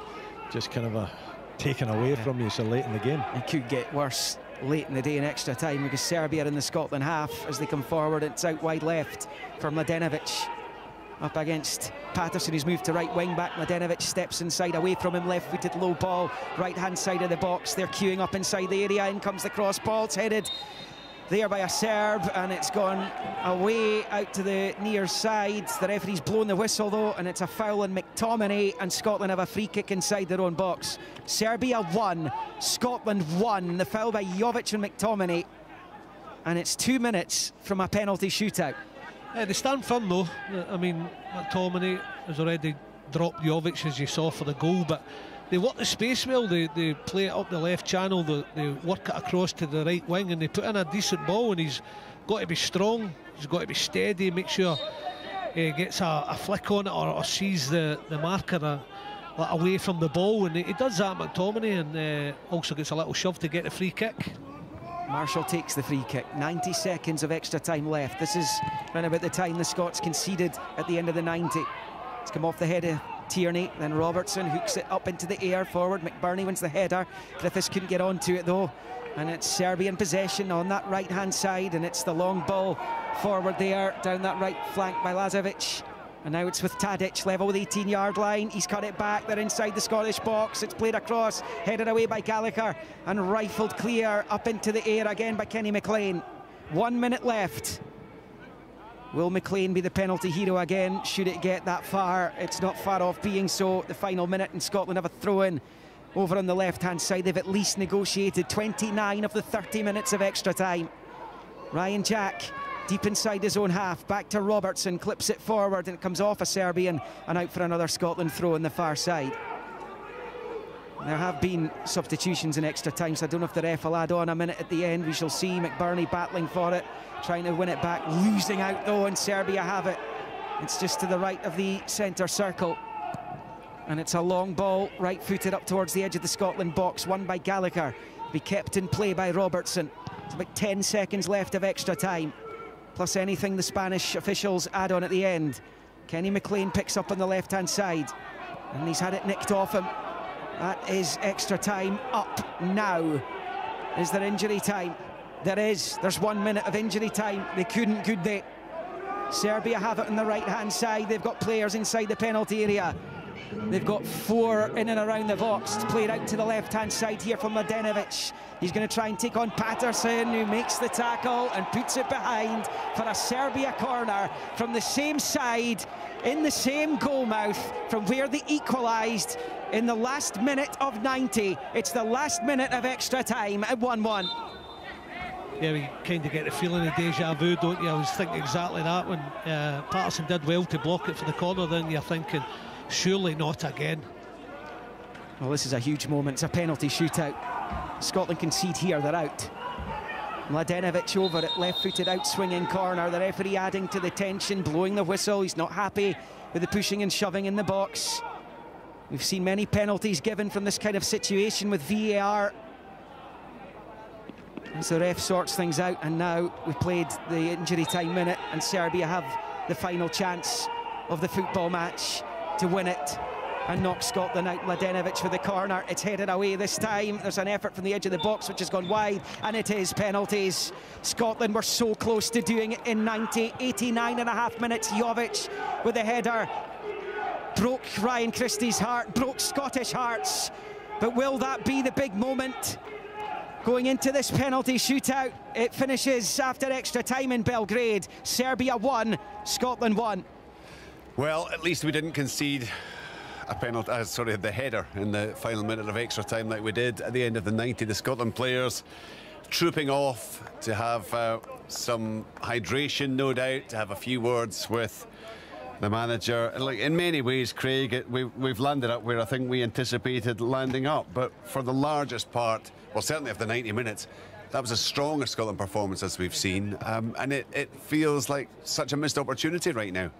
[SPEAKER 1] just kind of taken away from you so late in the game.
[SPEAKER 2] It could get worse late in the day in extra time, because Serbia in the Scotland half, as they come forward, it's out wide left for Mladenovic. Up against Patterson, who's moved to right wing back. Mladenovic steps inside, away from him, left-footed low ball, right-hand side of the box. They're queuing up inside the area. In comes the cross ball. It's headed there by a Serb, and it's gone away out to the near side. The referee's blown the whistle though, and it's a foul on McTominay, and Scotland have a free kick inside their own box. Serbia 1, Scotland 1. The foul by Jovic and McTominay, and it's 2 minutes from a penalty shootout.
[SPEAKER 3] They stand firm though. I mean, McTominay has already dropped Jovic, as you saw, for the goal, but they work the space well. They play it up the left channel, they work it across to the right wing, and they put in a decent ball, and he's got to be strong, he's got to be steady, make sure he gets a flick on it, or sees the marker away from the ball, and he does that, McTominay, and also gets a little shove to get the free kick.
[SPEAKER 2] Marshall takes the free kick. 90 seconds of extra time left. This is around about the time the Scots conceded at the end of the 90. It's come off the head of Tierney, then Robertson hooks it up into the air forward. McBurney wins the header. Griffiths couldn't get onto it though, and it's Serbian possession on that right hand side, and it's the long ball forward there down that right flank by Lazovic. And now it's with Tadic, level with 18-yard line. He's cut it back. They're inside the Scottish box. It's played across, headed away by Gallagher, and rifled clear up into the air again by Kenny McLean. 1 minute left. Will McLean be the penalty hero again? Should it get that far? It's not far off being so. The final minute, and Scotland have a throw-in over on the left-hand side. They've at least negotiated 29 of the 30 minutes of extra time. Ryan Jack, deep inside his own half, back to Robertson, clips it forward, and it comes off a Serbian and out for another Scotland throw on the far side. There have been substitutions in extra time, so I don't know if the ref will add on a minute at the end. We shall see. McBurney battling for it, trying to win it back, losing out though, and Serbia have it. It's just to the right of the centre circle, and it's a long ball, right-footed up towards the edge of the Scotland box, won by Gallagher, be kept in play by Robertson. It's about 10 seconds left of extra time, plus anything the Spanish officials add on at the end. Kenny McLean picks up on the left-hand side, and he's had it nicked off him. That is extra time up now. Is there injury time? There is. There's 1 minute of injury time. They couldn't, could they? Serbia have it on the right-hand side. They've got players inside the penalty area. They've got 4 in and around the box. It's played out to the left-hand side here from Mladenovic. He's going to try and take on Patterson, who makes the tackle and puts it behind for a Serbia corner from the same side, in the same goal mouth from where they equalised in the last minute of 90. It's the last minute of extra time at 1-1.
[SPEAKER 3] Yeah, we kind of get the feeling of deja vu, don't you? I was thinking exactly that when Patterson did well to block it for the corner. Then you're thinking, surely not again.
[SPEAKER 2] Well, this is a huge moment. It's a penalty shootout. Scotland concede here, they're out. Mladenovic over it, left-footed out-swinging corner. The referee adding to the tension, blowing the whistle. He's not happy with the pushing and shoving in the box. We've seen many penalties given from this kind of situation with VAR. As the ref sorts things out, and now we've played the injury time minute, and Serbia have the final chance of the football match to win it and knock Scotland out. Mladenovic with the corner. It's headed away this time. There's an effort from the edge of the box, which has gone wide, and it is penalties. Scotland were so close to doing it in 90. 89.5 minutes. Jovic with the header. Broke Ryan Christie's heart, broke Scottish hearts. But will that be the big moment? Going into this penalty shootout, it finishes after extra time in Belgrade. Serbia 1, Scotland 1.
[SPEAKER 5] Well, at least we didn't concede a penalty, the header in the final minute of extra time like we did at the end of the 90. The Scotland players trooping off to have some hydration, no doubt, to have a few words with the manager. And like, in many ways, Craig, we've landed up where I think we anticipated landing up. But for the largest part, well, certainly of the 90 minutes, that was as strong a Scotland performance as we've seen. And it feels like such a missed opportunity right now.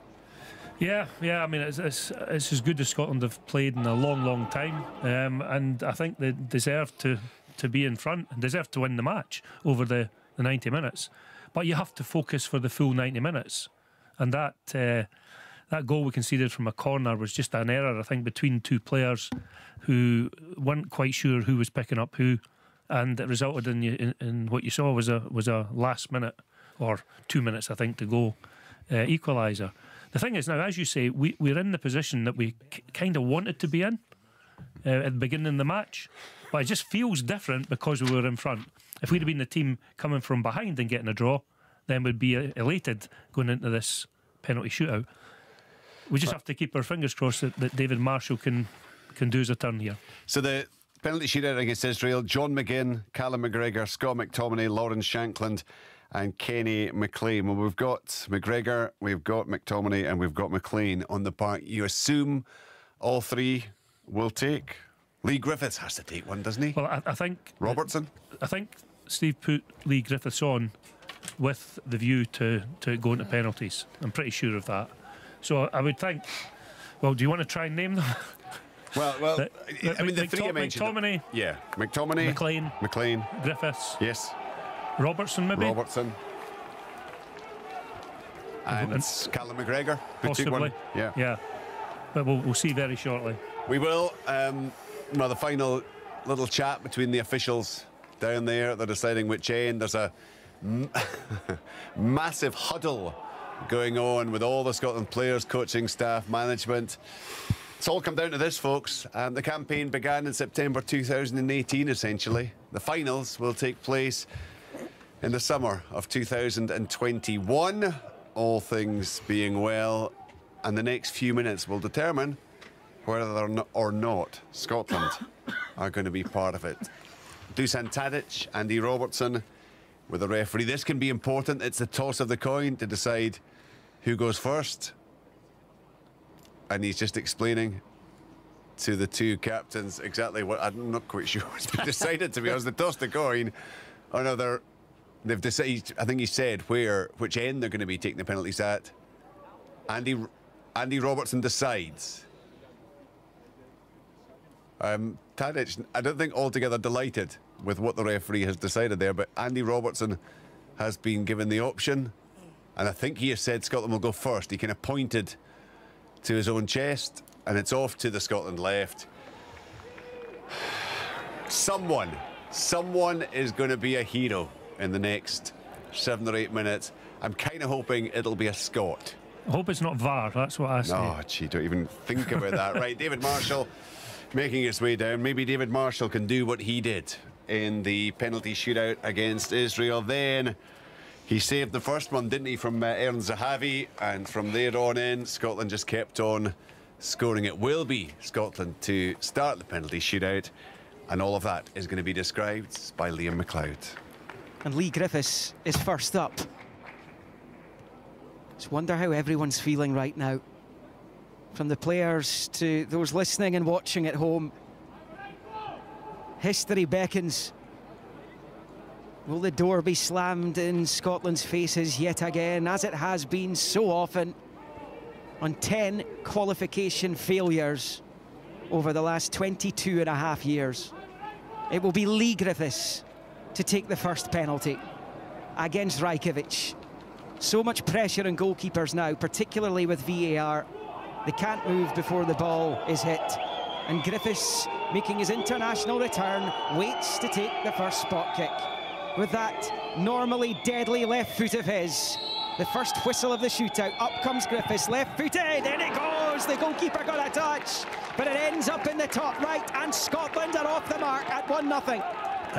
[SPEAKER 6] Yeah, I mean, it's as good as Scotland have played in a long time. And I think they deserve to be in front and deserve to win the match over the 90 minutes. But you have to focus for the full 90 minutes. And that goal we conceded from a corner was just an error, I think, between two players who weren't quite sure who was picking up who, and it resulted in what you saw was a last minute or 2 minutes, I think, to go equaliser. The thing is now, as you say, we're in the position that we kind of wanted to be in at the beginning of the match, but it just feels different because we were in front. If we'd have been the team coming from behind and getting a draw, then we'd be elated going into this penalty shootout. We just have to keep our fingers crossed that David Marshall can do us a turn here. So the penalty shootout against Israel: John McGinn, Callum McGregor, Scott McTominay, Lawrence Shankland and Kenny McLean. Well, we've got McGregor, we've got McTominay and we've got McLean on the park. You assume all three will take? Lee Griffiths has to take one, doesn't he? Well, I think Robertson? I think Steve put Lee Griffiths on with the view to go into penalties. I'm pretty sure of that. So I would think, well, do you want to try and name them? Well, I mean, the three I mentioned. McTominay. Yeah, McTominay. McLean. Griffiths. Yes. Robertson, maybe? Robertson. And Callum McGregor. Possibly. Yeah. But we'll see very shortly. We will. Well, the final little chat between the officials down there. They're deciding which end. There's a massive huddle going on with all the Scotland players, coaching staff, management. It's all come down to this, folks. The campaign began in September 2018, essentially. The finals will take place in the summer of 2021, all things being well, and the next few minutes will determine whether or not Scotland are going to be part of it. Dusan Tadic, Andy Robertson with the referee. This can be important. It's the toss of the coin to decide who goes first. And he's just explaining to the two captains exactly what, I'm not quite sure what's been decided, to be honest. They tossed the coin. Oh no, they've decided, I think he said which end they're going to be taking the penalties at. Andy Robertson decides. Tadic, I don't think altogether delighted with what the referee has decided there, but Andy Robertson has been given the option, and I think he has said Scotland will go first. He kind of pointed to his own chest, and it's off to the Scotland left. Someone is going to be a hero in the next 7 or 8 minutes. I'm kind of hoping it'll be a Scot. I hope it's not VAR, that's what I say. Oh, gee, don't even think about that. Right, David Marshall making his way down. Maybe David Marshall can do what he did in the penalty shootout against Israel. Then he saved the first one, didn't he, from Aaron Zahavi, and from there on in, Scotland just kept on scoring. It will be Scotland to start the penalty shootout, and all of that is going to be described by Liam McLeod.
[SPEAKER 2] And Lee Griffiths is first up. Just wonder how everyone's feeling right now, from the players to those listening and watching at home. History beckons. Will the door be slammed in Scotland's faces yet again, as it has been so often on 10 qualification failures over the last 22 and a half years? It will be Lee Griffiths to take the first penalty against Rajkovic. So much pressure on goalkeepers now, particularly with VAR. They can't move before the ball is hit. And Griffiths, making his international return, waits to take the first spot kick. With that normally deadly left foot of his, the first whistle of the shootout, up comes Griffiths, left-footed, in it goes! The goalkeeper got a touch, but it ends up in the top right, and Scotland are off the mark at 1-0.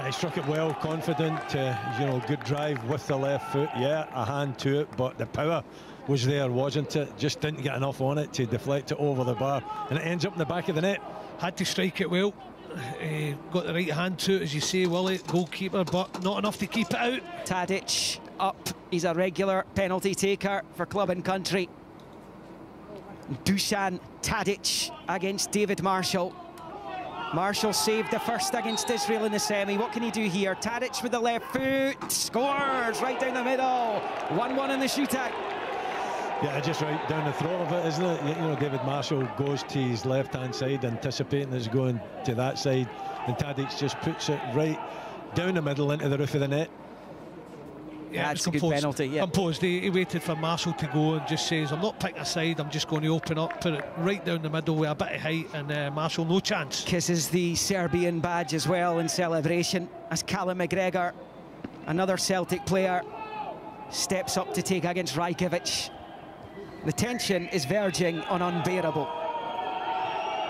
[SPEAKER 1] He struck it well, confident, you know, good drive with the left foot. Yeah, a hand to it, but the power was there, wasn't it? Just didn't get enough on it to deflect it over the bar, and it ends up in the back of the net.
[SPEAKER 3] Had to strike it well. Got the right hand to it, as you say, Willie, goalkeeper, but not enough to keep it out.
[SPEAKER 2] Tadic up. He's a regular penalty taker for club and country. Dusan Tadic against David Marshall. Marshall saved the first against Israel in the semi. What can he do here? Tadic with the left foot, scores right down the middle. 1-1 in the shootout.
[SPEAKER 1] Yeah, just right down the throat of it, isn't it? You know, David Marshall goes to his left-hand side, anticipating it's going to that side, and Tadic just puts it right down the middle into the roof of the net.
[SPEAKER 2] Yeah, it's a good penalty. Yeah.
[SPEAKER 3] Composed. He waited for Marshall to go and just says, I'm not picking a side, I'm just going to open up, put it right down the middle with a bit of height, and Marshall no chance.
[SPEAKER 2] Kisses the Serbian badge as well in celebration as Callum McGregor, another Celtic player, steps up to take against Rajkovic. The tension is verging on unbearable.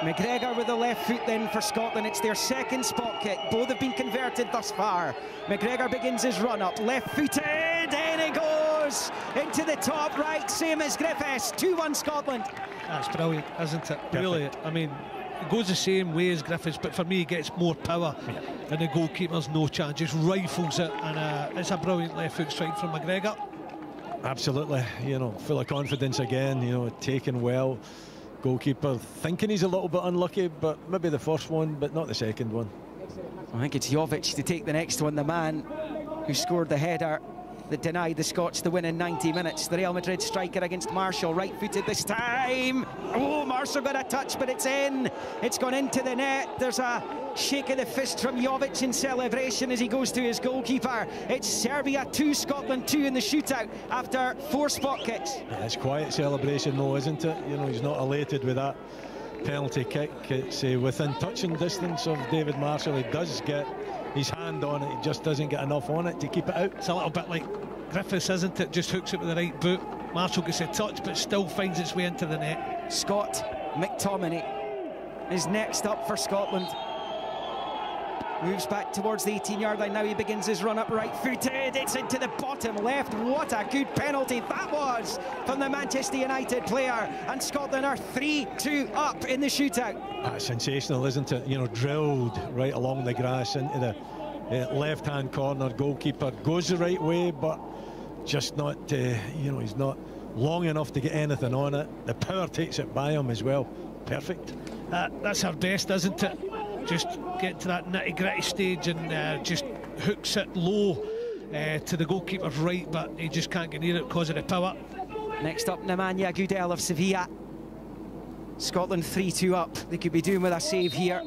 [SPEAKER 2] McGregor with the left foot then for Scotland. It's their second spot kick. Both have been converted thus far. McGregor begins his run up, left-footed, and it goes into the top right, same as Griffiths. 2-1 Scotland.
[SPEAKER 3] That's brilliant, isn't it? Really, I mean, it goes the same way as Griffiths, but for me, he gets more power, and the goalkeeper's no chance, just rifles it, and it's a brilliant left foot strike from McGregor.
[SPEAKER 1] Absolutely, you know, full of confidence again, you know, taken well. Goalkeeper thinking he's a little bit unlucky, but maybe the first one, but not the second one.
[SPEAKER 2] I think it's Jovic to take the next one, the man who scored the header that denied the Scots the win in 90 minutes. The Real Madrid striker against Marshall, right-footed this time. Oh, Marshall got a touch, but it's in. It's gone into the net. There's a shake of the fist from Jovic in celebration as he goes to his goalkeeper. It's Serbia 2, Scotland 2 in the shootout after 4 spot kicks.
[SPEAKER 1] Yeah, it's quiet celebration though, isn't it? You know, he's not elated with that penalty kick. It's within touching distance of David Marshall. He does get his hand on it, he just doesn't get enough on it to keep it out.
[SPEAKER 3] It's a little bit like Griffiths, isn't it? Just hooks it with the right boot. Marshall gets a touch, but still finds its way into the net.
[SPEAKER 2] Scott McTominay is next up for Scotland. Moves back towards the 18-yard line. Now he begins his run up right-footed. It's into the bottom left. What a good penalty that was from the Manchester United player. And Scotland are 3-2 up in the shootout.
[SPEAKER 1] Sensational, isn't it? You know, drilled right along the grass into the left-hand corner. Goalkeeper goes the right way, but just not, you know, he's not long enough to get anything on it. The power takes it by him as well. Perfect.
[SPEAKER 3] That's our best, isn't it? Just get to that nitty-gritty stage and just hooks it low to the goalkeeper's right, but he just can't get near it because of the power.
[SPEAKER 2] Next up, Nemanja Gudel of Sevilla. Scotland 3-2 up. They could be doing with a save here.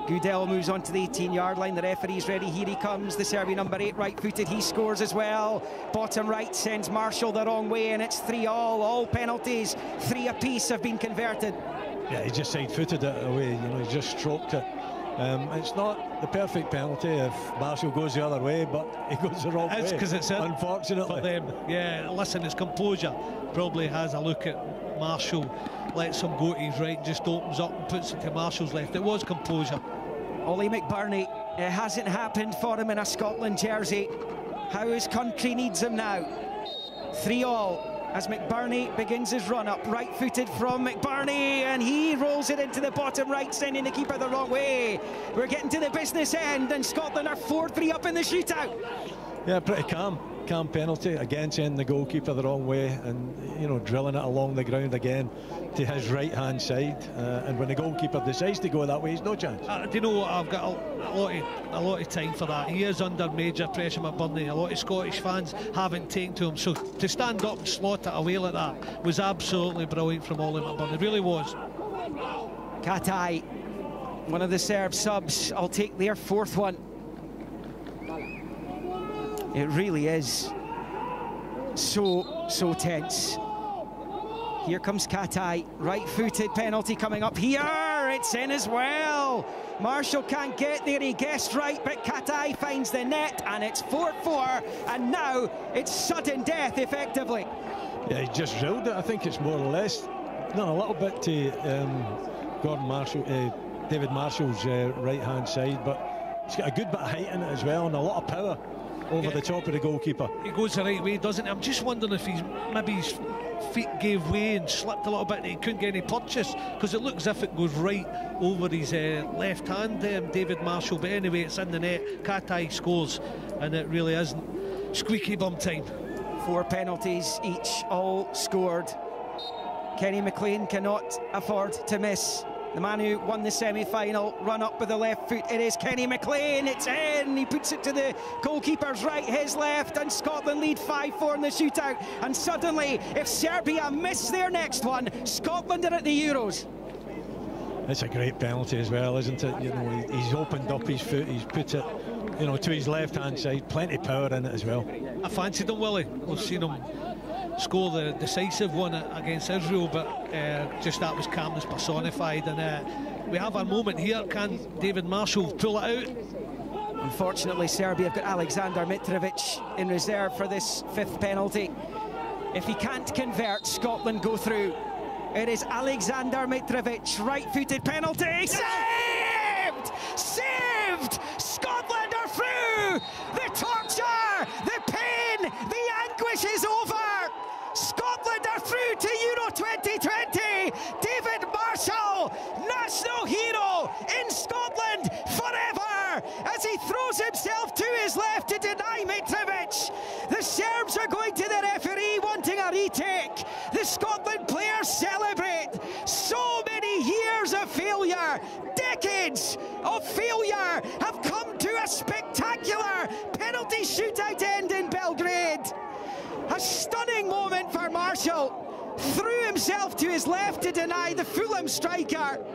[SPEAKER 2] Gudel moves on to the 18-yard line. The referee's ready. Here he comes. The Serbian number 8, right-footed. He scores as well. Bottom right sends Marshall the wrong way, and it's 3-all. All penalties, 3 apiece have been converted.
[SPEAKER 1] Yeah, he just side-footed it away. You know, he just stroked it. It's not the perfect penalty if Marshall goes the other way, but he goes the wrong way.
[SPEAKER 3] It's because it's in,
[SPEAKER 1] unfortunately.
[SPEAKER 3] For them. Yeah, listen, his composure probably has a look at Marshall, lets him go to his right, just opens up and puts it to Marshall's left. It was composure.
[SPEAKER 2] Ollie McBurney, it hasn't happened for him in a Scotland jersey. How his country needs him now. 3-all. As McBurney begins his run up, right-footed from McBurney, and he rolls it into the bottom right, sending the keeper the wrong way. We're getting to the business end, and Scotland are 4-3 up in the shootout.
[SPEAKER 1] Yeah, pretty calm penalty, again sending the goalkeeper the wrong way, and you know, drilling it along the ground again to his right-hand side. And when the goalkeeper decides to go that way, he's no chance.
[SPEAKER 3] Do you know what? I've got a lot of time for that. He is under major pressure, McBurney. A lot of Scottish fans haven't taken to him, so to stand up and slot it away like that was absolutely brilliant from Ollie McBurney. It really was.
[SPEAKER 2] Katai, one of the Serb subs, I'll take their 4th one. It really is so tense. Here comes Katai, right-footed penalty coming up here. It's in as well. Marshall can't get there, he guessed right, but Katai finds the net, and it's 4-4, and now it's sudden death, effectively.
[SPEAKER 1] Yeah, he just drilled it. I think it's more or less, not a little bit to David Marshall's right-hand side, but He's got a good bit of height in it as well, and a lot of power over the top of the goalkeeper.
[SPEAKER 3] He goes the right way, doesn't he? I'm just wondering if maybe his feet gave way and slipped a little bit and he couldn't get any purchase, because it looks as if it goes right over his left hand, David Marshall. But anyway, it's in the net. Katai scores, and it really isn't squeaky bum time.
[SPEAKER 2] 4 penalties each, all scored. Kenny McLean cannot afford to miss. The man who won the semi-final, run up with the left foot. It is Kenny McLean. It's in. He puts it to the goalkeeper's right, his left, and Scotland lead 5-4 in the shootout. And suddenly, if Serbia miss their next one, Scotland are at the Euros.
[SPEAKER 1] It's a great penalty as well, isn't it? You know, he's opened up his foot. He's put it, you know, to his left-hand side. Plenty of power in it as well.
[SPEAKER 3] I fancied him, Willie. We've seen him score the decisive one against Israel, but just that was calmness personified. And we have a moment here. Can David Marshall pull it out?
[SPEAKER 2] Unfortunately, Serbia have got Alexander Mitrovic in reserve for this 5th penalty. If he can't convert, Scotland go through. It is Alexander Mitrovic, right-footed penalty. Saved! Saved! Scotland are through! The torture, the pain, the anguish is over! Scotland are through to Euro 2020! David Marshall, national hero in Scotland forever, as he throws himself to his left to deny Mitrovic. The Serbs are going to the referee wanting a retake. The Scotland players celebrate. So many years of failure, decades of failure, have come to a spectacular penalty shootout end in Belgrade. A stunning moment for Marshall. Threw himself to his left to deny the Fulham striker.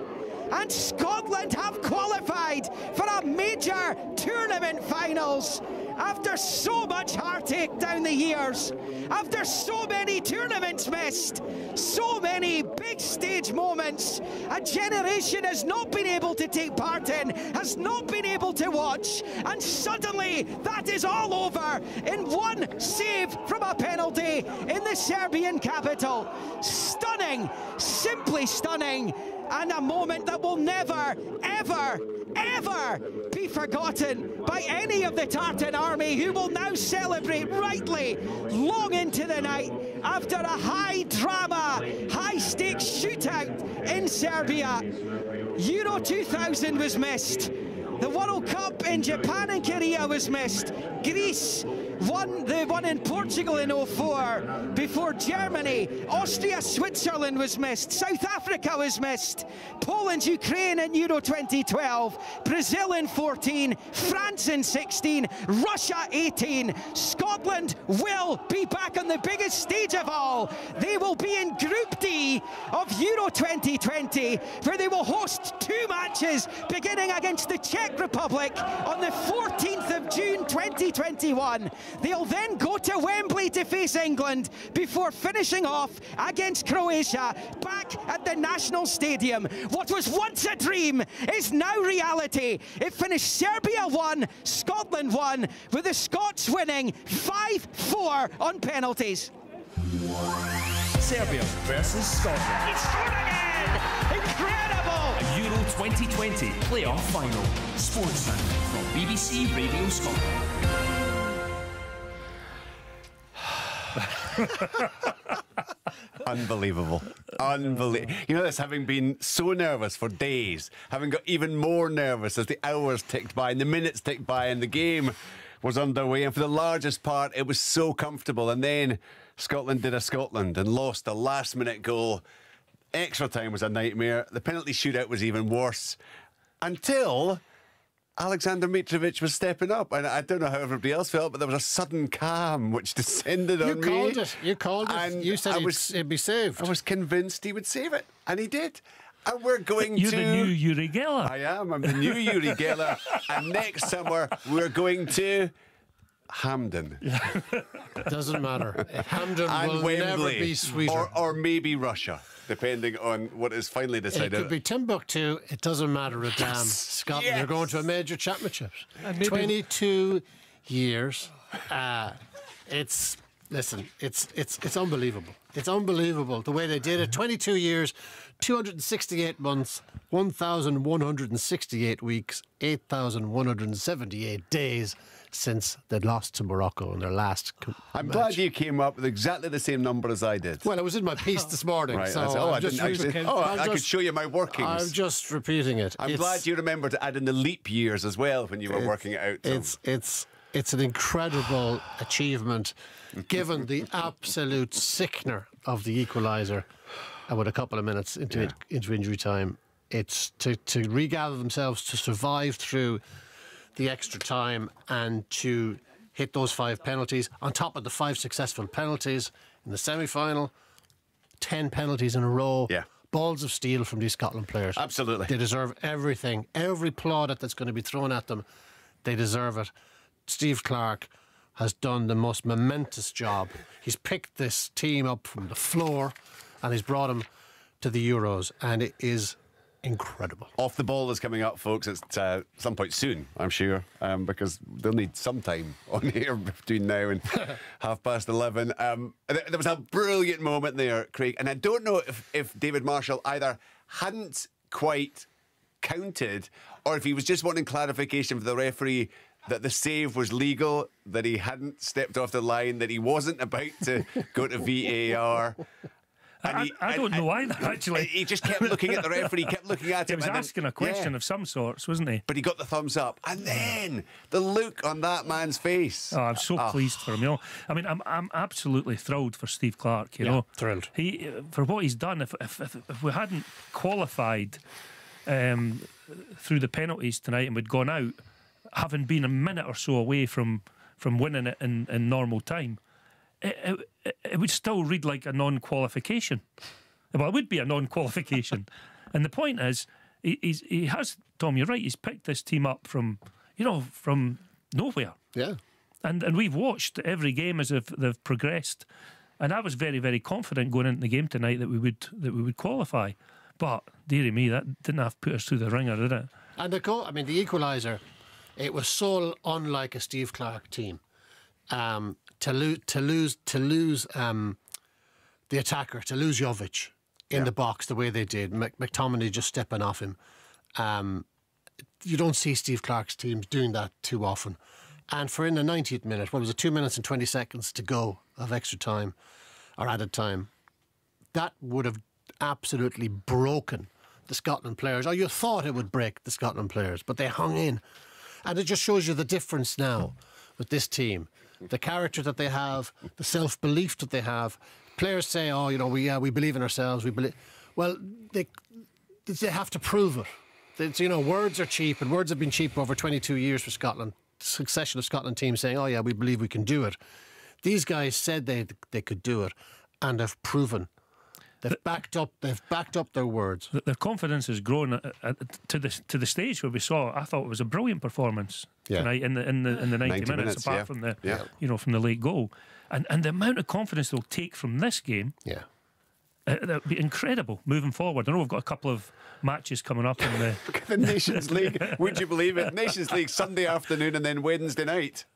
[SPEAKER 2] And Scotland have qualified for a major tournament finals. After so much heartache down the years, after so many tournaments missed, so many big stage moments, a generation has not been able to take part in, has not been able to watch, and suddenly that is all over in one save from a penalty in the Serbian capital. Stunning, simply stunning, and a moment that will never, ever, ever be forgotten by any of the Tartan army, who will now celebrate rightly long into the night after a high drama, high stakes shootout in Serbia. Euro 2000 was missed. The World Cup in Japan and Korea was missed. Greece won the one in Portugal in 04. Before Germany, Austria, Switzerland was missed. South Africa was missed. Poland, Ukraine in Euro 2012. Brazil in 14. France in 16. Russia 18. Scotland will be back on the biggest stage of all. They will be in Group D of Euro 2020, where they will host 2 matches, beginning against the Czech Republic on the 14th of June 2021. They'll then go to Wembley to face England before finishing off against Croatia back at the National Stadium. What was once a dream is now reality. It finished Serbia 1, Scotland 1, with the Scots winning 5-4 on penalties.
[SPEAKER 4] Serbia versus Scotland.
[SPEAKER 8] He scored again! Incredible!
[SPEAKER 4] A Euro 2020 playoff final. Sportsman from BBC Radio Scotland.
[SPEAKER 5] Unbelievable. Unbelievable. You know this, having been so nervous for days, having got even more nervous as the hours ticked by and the minutes ticked by and the game was underway, and for the largest part it was so comfortable, and then Scotland did a Scotland and lost the last minute goal. Extra time was a nightmare. The penalty shootout was even worse, until Alexander Mitrovic was stepping up, and I don't know how everybody else felt, but there was a sudden calm which descended on me.
[SPEAKER 7] You called it. You called it. And you said it'd be saved.
[SPEAKER 5] I was convinced he would save it, and he did. And we're going
[SPEAKER 6] You're the new Uri Geller.
[SPEAKER 5] I am. I'm the new Uri Geller. And next summer we're going to Hampden.
[SPEAKER 7] Doesn't matter. Hampden
[SPEAKER 5] and
[SPEAKER 7] will
[SPEAKER 5] Wembley,
[SPEAKER 7] never be sweeter.
[SPEAKER 5] Or maybe Russia, depending on what is finally decided.
[SPEAKER 7] It could be Timbuktu. It doesn't matter a damn. Scotland,
[SPEAKER 5] yes.
[SPEAKER 7] They're going to a major championships. 22 years. It's Listen, it's unbelievable. It's unbelievable the way they did it. 22 years, 268 months, 1,168 weeks, 8,178 days since they'd lost to Morocco in their last
[SPEAKER 5] I'm
[SPEAKER 7] match.
[SPEAKER 5] glad you came up with exactly the same number as I did.
[SPEAKER 7] Well, it was in my piece this morning.
[SPEAKER 5] Right,
[SPEAKER 7] so
[SPEAKER 5] I could show you my workings.
[SPEAKER 7] I'm just repeating it.
[SPEAKER 5] I'm glad you remember to add in the leap years as well when you were working it out. Tom.
[SPEAKER 7] It's an incredible achievement, given the absolute sickener of the equaliser. And with a couple of minutes into injury time, it's to regather themselves, to survive through the extra time, and to hit those 5 penalties on top of the 5 successful penalties in the semi-final. 10 penalties in a row.
[SPEAKER 5] Yeah.
[SPEAKER 7] Balls of steel from these Scotland players.
[SPEAKER 5] Absolutely.
[SPEAKER 7] They deserve everything. Every plaudit that's going to be thrown at them, they deserve it. Steve Clarke has done the most momentous job. He's picked this team up from the floor and he's brought them to the Euros, and it is incredible.
[SPEAKER 5] Off the ball is coming up, folks. It's some point soon, I'm sure, because they'll need some time on here between now and 11:30. There was a brilliant moment there, Craig, and I don't know if David Marshall either hadn't quite counted or if he was just wanting clarification for the referee that the save was legal, that he hadn't stepped off the line, that he wasn't about to go to VAR.
[SPEAKER 6] I don't know either, actually.
[SPEAKER 5] He just kept looking at the referee, kept looking at him.
[SPEAKER 6] He was asking a question of some sorts, wasn't he?
[SPEAKER 5] But he got the thumbs up. And then the look on that man's face.
[SPEAKER 6] Oh, I'm so pleased for him. You know, I mean, I'm absolutely thrilled for Steve Clarke. You know,
[SPEAKER 7] thrilled.
[SPEAKER 6] He for what he's done. If we hadn't qualified through the penalties tonight and we'd gone out, having been a minute or so away from winning it in normal time, it would still read like a non-qualification. Well, it would be a non-qualification. And the point is, he has, Tom, you're right, he's picked this team up from nowhere.
[SPEAKER 7] Yeah.
[SPEAKER 6] And we've watched every game as they've progressed. And I was very, very confident going into the game tonight that we would qualify. But, dearie me, that didn't have to put us through the ringer, did it?
[SPEAKER 7] And the equaliser, it was so unlike a Steve Clarke team. To lose the attacker, to lose Jovic in the box the way they did, McTominay just stepping off him. You don't see Steve Clarke's teams doing that too often. And for in the 90th minute, what was it, 2 minutes and 20 seconds to go of extra time or added time, that would have absolutely broken the Scotland players. Or you thought it would break the Scotland players, but they hung in. And it just shows you the difference now with this team. The character that they have, the self-belief that they have. Players say, "Oh, we believe in ourselves. We believe." Well, they have to prove it. Words are cheap, and words have been cheap over 22 years for Scotland. Succession of Scotland teams saying, "Oh yeah, we believe we can do it." These guys said they could do it, and have proven. They've backed up their words.
[SPEAKER 6] Their confidence has grown to the stage where we saw. I thought it was a brilliant performance tonight in the 90 minutes, apart from the from the late goal, and the amount of confidence they'll take from this game.
[SPEAKER 7] Yeah.
[SPEAKER 6] That'd be incredible moving forward. I know we've got a couple of matches coming up in
[SPEAKER 5] the Nations League. Would you believe it? Nations League Sunday afternoon and then Wednesday night.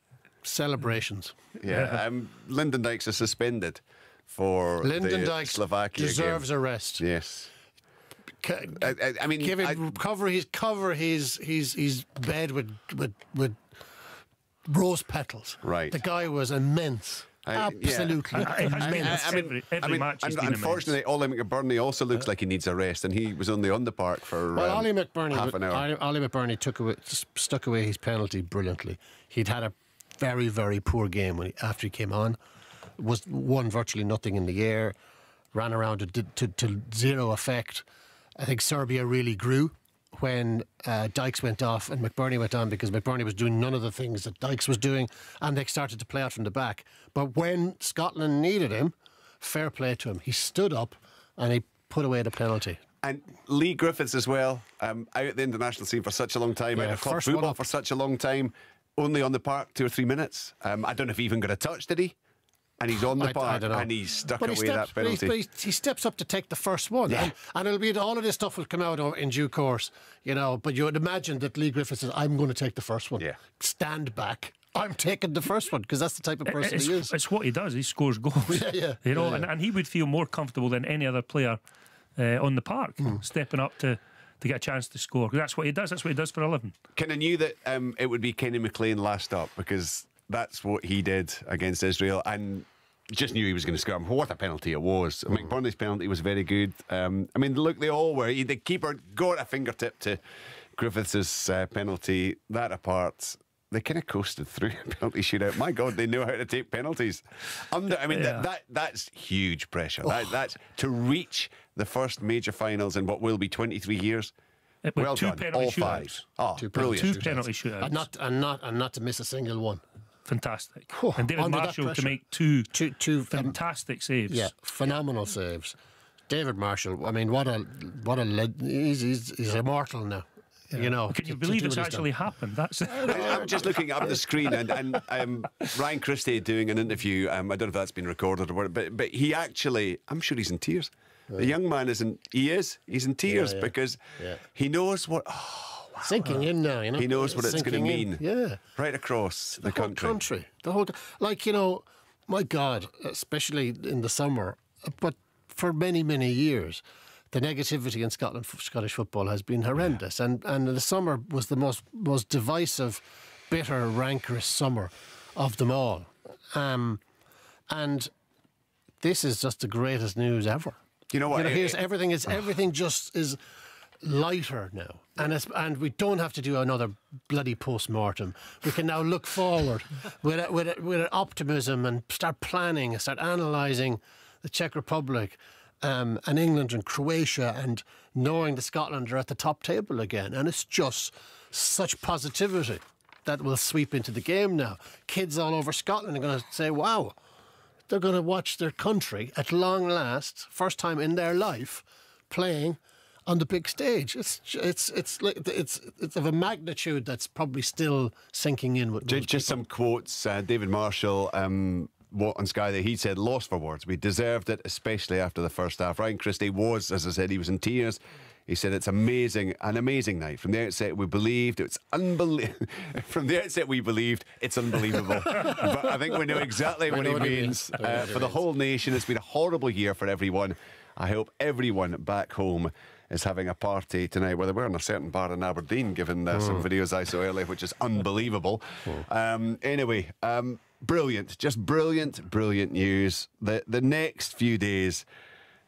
[SPEAKER 7] Celebrations.
[SPEAKER 5] Yeah. Lyndon Dykes is suspended for
[SPEAKER 7] Lyndon Dykes
[SPEAKER 5] Slovakia
[SPEAKER 7] deserves
[SPEAKER 5] game.
[SPEAKER 7] a rest.
[SPEAKER 5] Yes. I mean,
[SPEAKER 7] cover his bed with rose petals.
[SPEAKER 5] Right.
[SPEAKER 7] The guy was immense. Absolutely immense.
[SPEAKER 6] Every match has been
[SPEAKER 5] unfortunately,
[SPEAKER 6] immense.
[SPEAKER 5] Ollie McBurney also looks like he needs a rest, and he was only on the park for
[SPEAKER 7] Ollie McBurney,
[SPEAKER 5] half an hour.
[SPEAKER 7] Ollie McBurney stuck away his penalty brilliantly. He'd had a very, very poor game after he came on. Won virtually nothing in the air, ran around to zero effect. I think Serbia really grew when Dykes went off and McBurney went on, because McBurney was doing none of the things that Dykes was doing, and they started to play out from the back. But when Scotland needed him, fair play to him. He stood up and he put away the penalty.
[SPEAKER 5] And Lee Griffiths as well, out at the international scene for such a long time, out of club football for such a long time, only on the park 2 or 3 minutes. I don't know if he even got a touch, did he? And he's on the park and he's stuck away that penalty.
[SPEAKER 7] But he steps up to take the first one.
[SPEAKER 5] Yeah.
[SPEAKER 7] And it'll be, all of this stuff will come out in due course, but you would imagine that Lee Griffiths says, "I'm going to take the first one."
[SPEAKER 5] Yeah.
[SPEAKER 7] Stand back I'm taking the first one because that's the type of person he is.
[SPEAKER 6] It's what he does. He scores goals. You know, and he would feel more comfortable than any other player on the park, stepping up to get a chance to score. That's what he does. That's what he does for a living.
[SPEAKER 5] Kind of knew that it would be Kenny McLean last up because that's what he did against Israel, and just knew he was going to score. What a penalty it was. McBurney's penalty was very good. I mean, look, they all were. The keeper got a fingertip to Griffiths' penalty. That apart, they kind of coasted through a penalty shootout. My God, they know how to take penalties. That's huge pressure. That's to reach the first major finals in what will be 23 years. Well done, all five. Oh, brilliant.
[SPEAKER 6] Two penalty shootouts.
[SPEAKER 7] And not to miss a single one.
[SPEAKER 6] Fantastic. And David Marshall to make two fantastic saves.
[SPEAKER 7] Yeah, phenomenal saves. David Marshall, I mean, he's immortal now. Yeah. You know,
[SPEAKER 6] can you believe it's actually happened? That's
[SPEAKER 5] I'm just looking up the screen and Ryan Christie doing an interview. I don't know if that's been recorded or what, but he actually, I'm sure he's in tears. The young man isn't. He's in tears because he knows what. Oh, wow.
[SPEAKER 7] Sinking in now, you know.
[SPEAKER 5] He knows what it's going to mean.
[SPEAKER 7] Yeah,
[SPEAKER 5] right across the country.
[SPEAKER 7] The whole, like, you know, my God, especially in the summer, but for many years, the negativity in Scottish football has been horrendous, and the summer was the most divisive, bitter, rancorous summer of them all, and this is just the greatest news ever.
[SPEAKER 5] You know what?
[SPEAKER 7] Everything just is lighter now, and we don't have to do another bloody post-mortem. We can now look forward with optimism and start planning and start analysing the Czech Republic and England and Croatia, and knowing that Scotland are at the top table again. And it's just such positivity that will sweep into the game now. Kids all over Scotland are going to say, wow, they're going to watch their country at long last, first time in their life, playing on the big stage. It's of a magnitude that's probably still sinking in with
[SPEAKER 5] just some quotes. David Marshall on Sky there, he said, lost for words. We deserved it, especially after the first half. Ryan Christie was, as I said, he was in tears. He said it's an amazing night. From the outset, we believed it's unbelievable. From the outset, we believed it's unbelievable. But I think we know exactly what he means. For the whole nation, it's been a horrible year for everyone. I hope everyone back home is having a party tonight. Well, they were in a certain bar in Aberdeen, given some videos I saw earlier, which is unbelievable. Anyway, brilliant, just brilliant news. The next few days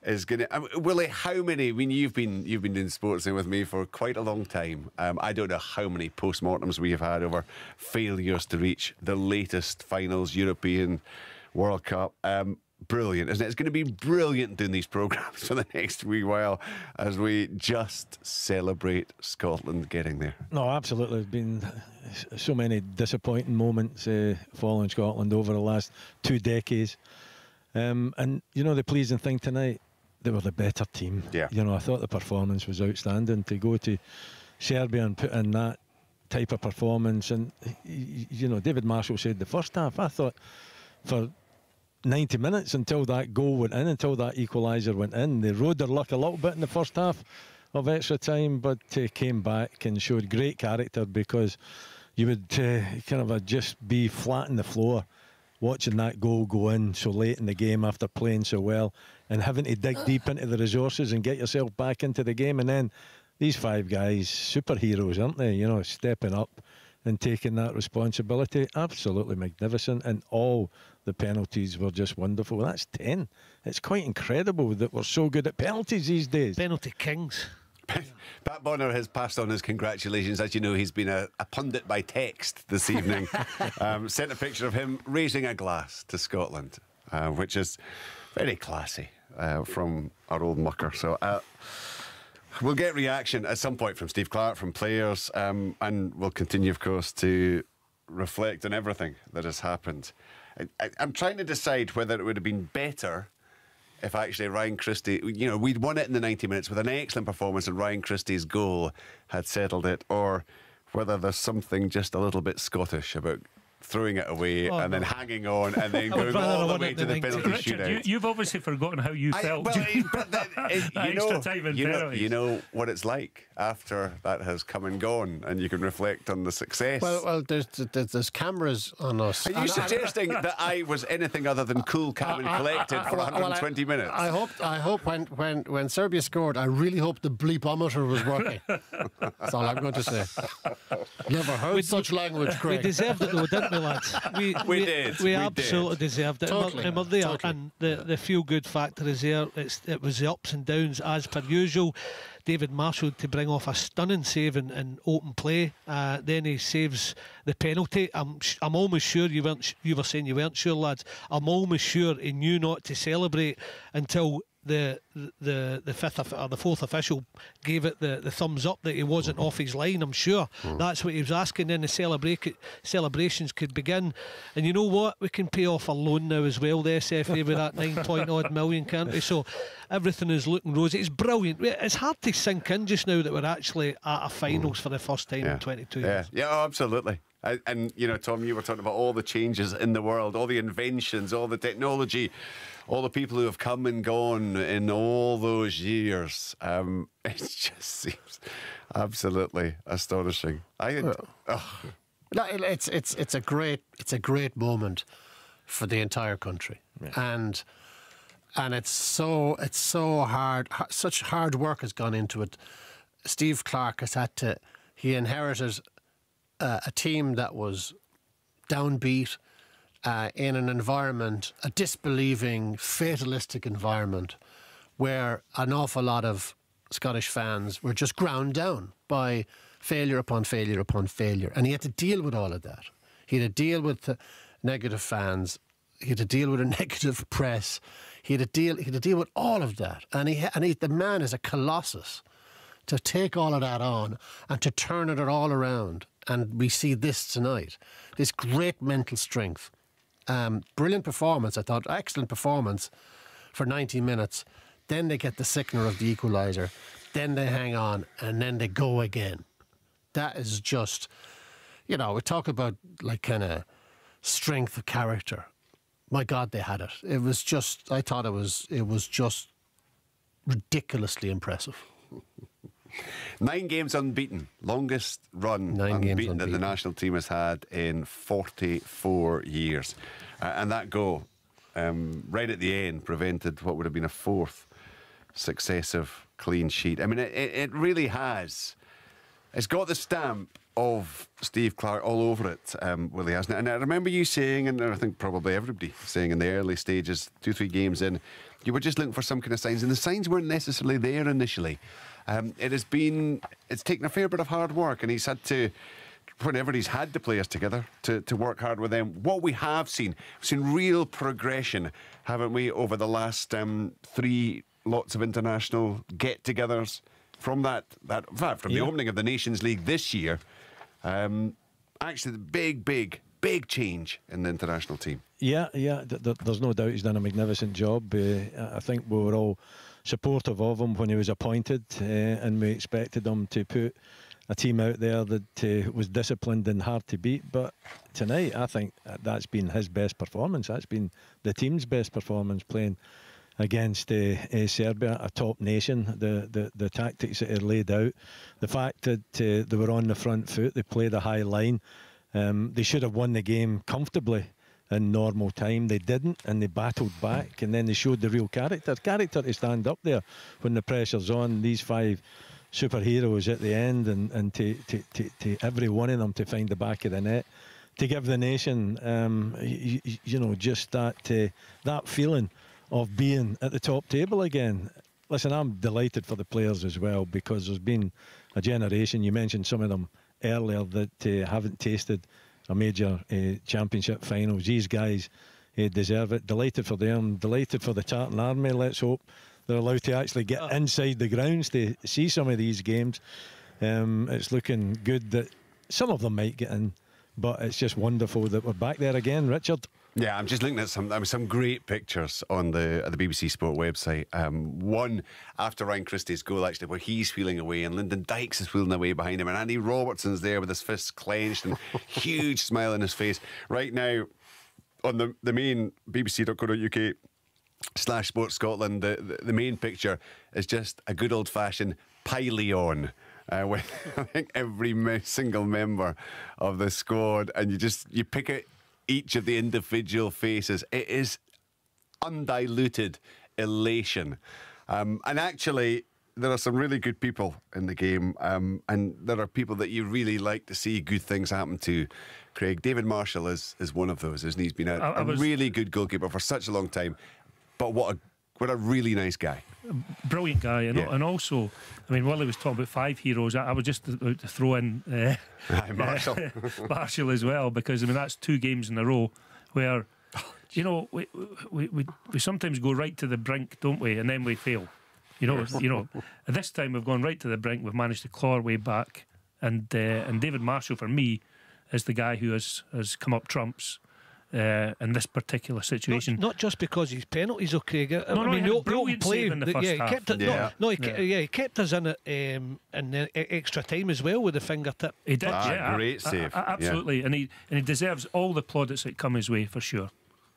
[SPEAKER 5] is going to... Willie, how many... I mean, you've been doing sports with me for quite a long time. I don't know how many post-mortems we have had over failures to reach the latest finals, European World Cup. Brilliant, isn't it? It's going to be brilliant doing these programmes for the next wee while as we just celebrate Scotland getting there.
[SPEAKER 1] No, absolutely. There's been so many disappointing moments following Scotland over the last 2 decades. And, you know, the pleasing thing tonight, they were the better team.
[SPEAKER 5] Yeah.
[SPEAKER 1] You know, I thought the performance was outstanding. To go to Serbia and put in that type of performance. And, you know, David Marshall said the first half, I thought for 90 minutes until that goal went in, until that equaliser went in, they rode their luck a little bit in the first half of extra time, but came back and showed great character, because you would kind of just be flat on the floor watching that goal go in so late in the game after playing so well and having to dig deep into the resources and get yourself back into the game. And then these 5 guys, superheroes, aren't they? You know, stepping up and taking that responsibility. Absolutely magnificent. And all the penalties were just wonderful. That's 10. It's quite incredible that we're so good at penalties these days.
[SPEAKER 3] Penalty kings.
[SPEAKER 5] Pat Bonner has passed on his congratulations. As you know, he's been a pundit by text this evening. Sent a picture of him raising a glass to Scotland, which is very classy from our old mucker. So we'll get reaction at some point from Steve Clarke, from players, and we'll continue, of course, to reflect on everything that has happened. I'm trying to decide whether it would have been better if actually Ryan Christie, you know, we'd won it in the 90 minutes with an excellent performance and Ryan Christie's goal had settled it, or whether there's something just a little bit Scottish about throwing it away and then hanging on and then going all the way to the penalty shootout.
[SPEAKER 6] You've obviously forgotten how you felt.
[SPEAKER 5] You know what it's like after that has come and gone, and you can reflect on the success.
[SPEAKER 7] Well, there's cameras on us.
[SPEAKER 5] Are you suggesting that I was anything other than cool, calm and collected for 120 minutes?
[SPEAKER 7] I hope when Serbia scored, I really hope the bleepometer was working. That's all I'm going to say. Never heard such language, Craig.
[SPEAKER 3] We deserved it though, didn't we, lads?
[SPEAKER 5] We did.
[SPEAKER 3] We absolutely deserved it.
[SPEAKER 7] Totally.
[SPEAKER 3] And the feel-good factor is there. It was the ups and downs as per usual. David Marshall to bring off a stunning save in open play. Then he saves the penalty. I'm almost sure you were saying you weren't sure, lads. I'm almost sure he knew not to celebrate until the fifth or the fourth official gave it the thumbs up that he wasn't off his line. I'm sure that's what he was asking. Then the celebrations could begin. And you know what? We can pay off a loan now as well, the SFA, with that 9 million, can't we? So everything is looking rosy. It's brilliant. It's hard to sink in just now that we're actually at a finals for the first time in 22 years.
[SPEAKER 5] Yeah, absolutely. And you know, Tom, you were talking about all the changes in the world, all the inventions, all the technology, all the people who have come and gone in all those years. It just seems absolutely astonishing.
[SPEAKER 7] It's a great moment for the entire country, and it's so hard. Such hard work has gone into it. Steve Clarke he inherited a team that was downbeat in an environment, a disbelieving, fatalistic environment, where an awful lot of Scottish fans were just ground down by failure upon failure upon failure. And he had to deal with all of that. He had to deal with the negative fans. He had to deal with a negative press. He had to deal with all of that. And the man is a colossus to take all of that on and to turn it all around. And we see this tonight, this great mental strength. Brilliant performance, I thought. Excellent performance for 90 minutes. Then they get the sickener of the equaliser. Then they hang on, and then they go again. That is just, we talk about like kind of strength of character. My God, they had it. It was just, I thought it was just ridiculously impressive.
[SPEAKER 5] 9 games unbeaten, longest run unbeaten that the national team has had in 44 years. And that goal, right at the end, prevented what would have been a 4th successive clean sheet. I mean, it really has. It's got the stamp of Steve Clarke all over it, Willie, hasn't it? And I remember you saying, and I think probably everybody saying in the early stages, 2-3 games in, you were just looking for some kind of signs, and the signs weren't necessarily there initially. It's taken a fair bit of hard work, and he's had to, whenever he's had the players together, to work hard with them. What we have seen, we've seen real progression, haven't we, over the last 3 lots of international get-togethers from the opening of the Nations League this year. Actually, the big change in the international team.
[SPEAKER 1] Yeah, there's no doubt he's done a magnificent job. I think we were all supportive of him when he was appointed, and we expected him to put a team out there that was disciplined and hard to beat. But tonight, I think that's been his best performance. That's been the team's best performance, playing against Serbia, a top nation. The tactics that he laid out, the fact that they were on the front foot, they played a high line. They should have won the game comfortably in normal time. They didn't, and they battled back, and then they showed the real character to stand up there when the pressure's on. These 5 superheroes at the end, and to every one of them to find the back of the net, to give the nation just that feeling of being at the top table again. Listen, I'm delighted for the players as well, because there's been a generation, you mentioned some of them earlier, that haven't tasted a major championship finals. These guys deserve it. Delighted for them, delighted for the Tartan Army. Let's hope they're allowed to actually get inside the grounds to see some of these games. It's looking good that some of them might get in, but it's just wonderful that we're back there again, Richard.
[SPEAKER 5] Yeah, I'm just looking at some great pictures on the BBC Sport website. One after Ryan Christie's goal, actually, where he's wheeling away and Lyndon Dykes is wheeling away behind him, and Andy Robertson's there with his fists clenched and huge smile on his face. Right now, on the main bbc.co.uk/Sports Scotland, the main picture is just a good old-fashioned pile-on. With I think every single member of the squad, and you pick out each of the individual faces. It is undiluted elation. And actually, there are some really good people in the game, and there are people that you really like to see good things happen to. Craig, David Marshall is one of those, isn't he? He's been a really good goalkeeper for such a long time. But what a really nice guy.
[SPEAKER 6] Brilliant guy. And also, I mean, while he was talking about 5 heroes, I was just about to throw in
[SPEAKER 5] Marshall.
[SPEAKER 6] Marshall as well, because, I mean, that's 2 games in a row where, you know, we sometimes go right to the brink, don't we? And then we fail. You know, at this time we've gone right to the brink. We've managed to claw our way back. And David Marshall, for me, is the guy who has come up trumps in this particular situation.
[SPEAKER 3] Not just because he's penalties, Craig.
[SPEAKER 6] He had a brilliant save in the first half.
[SPEAKER 3] He kept us in it in the extra time as well with the fingertip.
[SPEAKER 6] He did,
[SPEAKER 5] great save.
[SPEAKER 6] Absolutely, and he deserves all the plaudits that come his way for sure.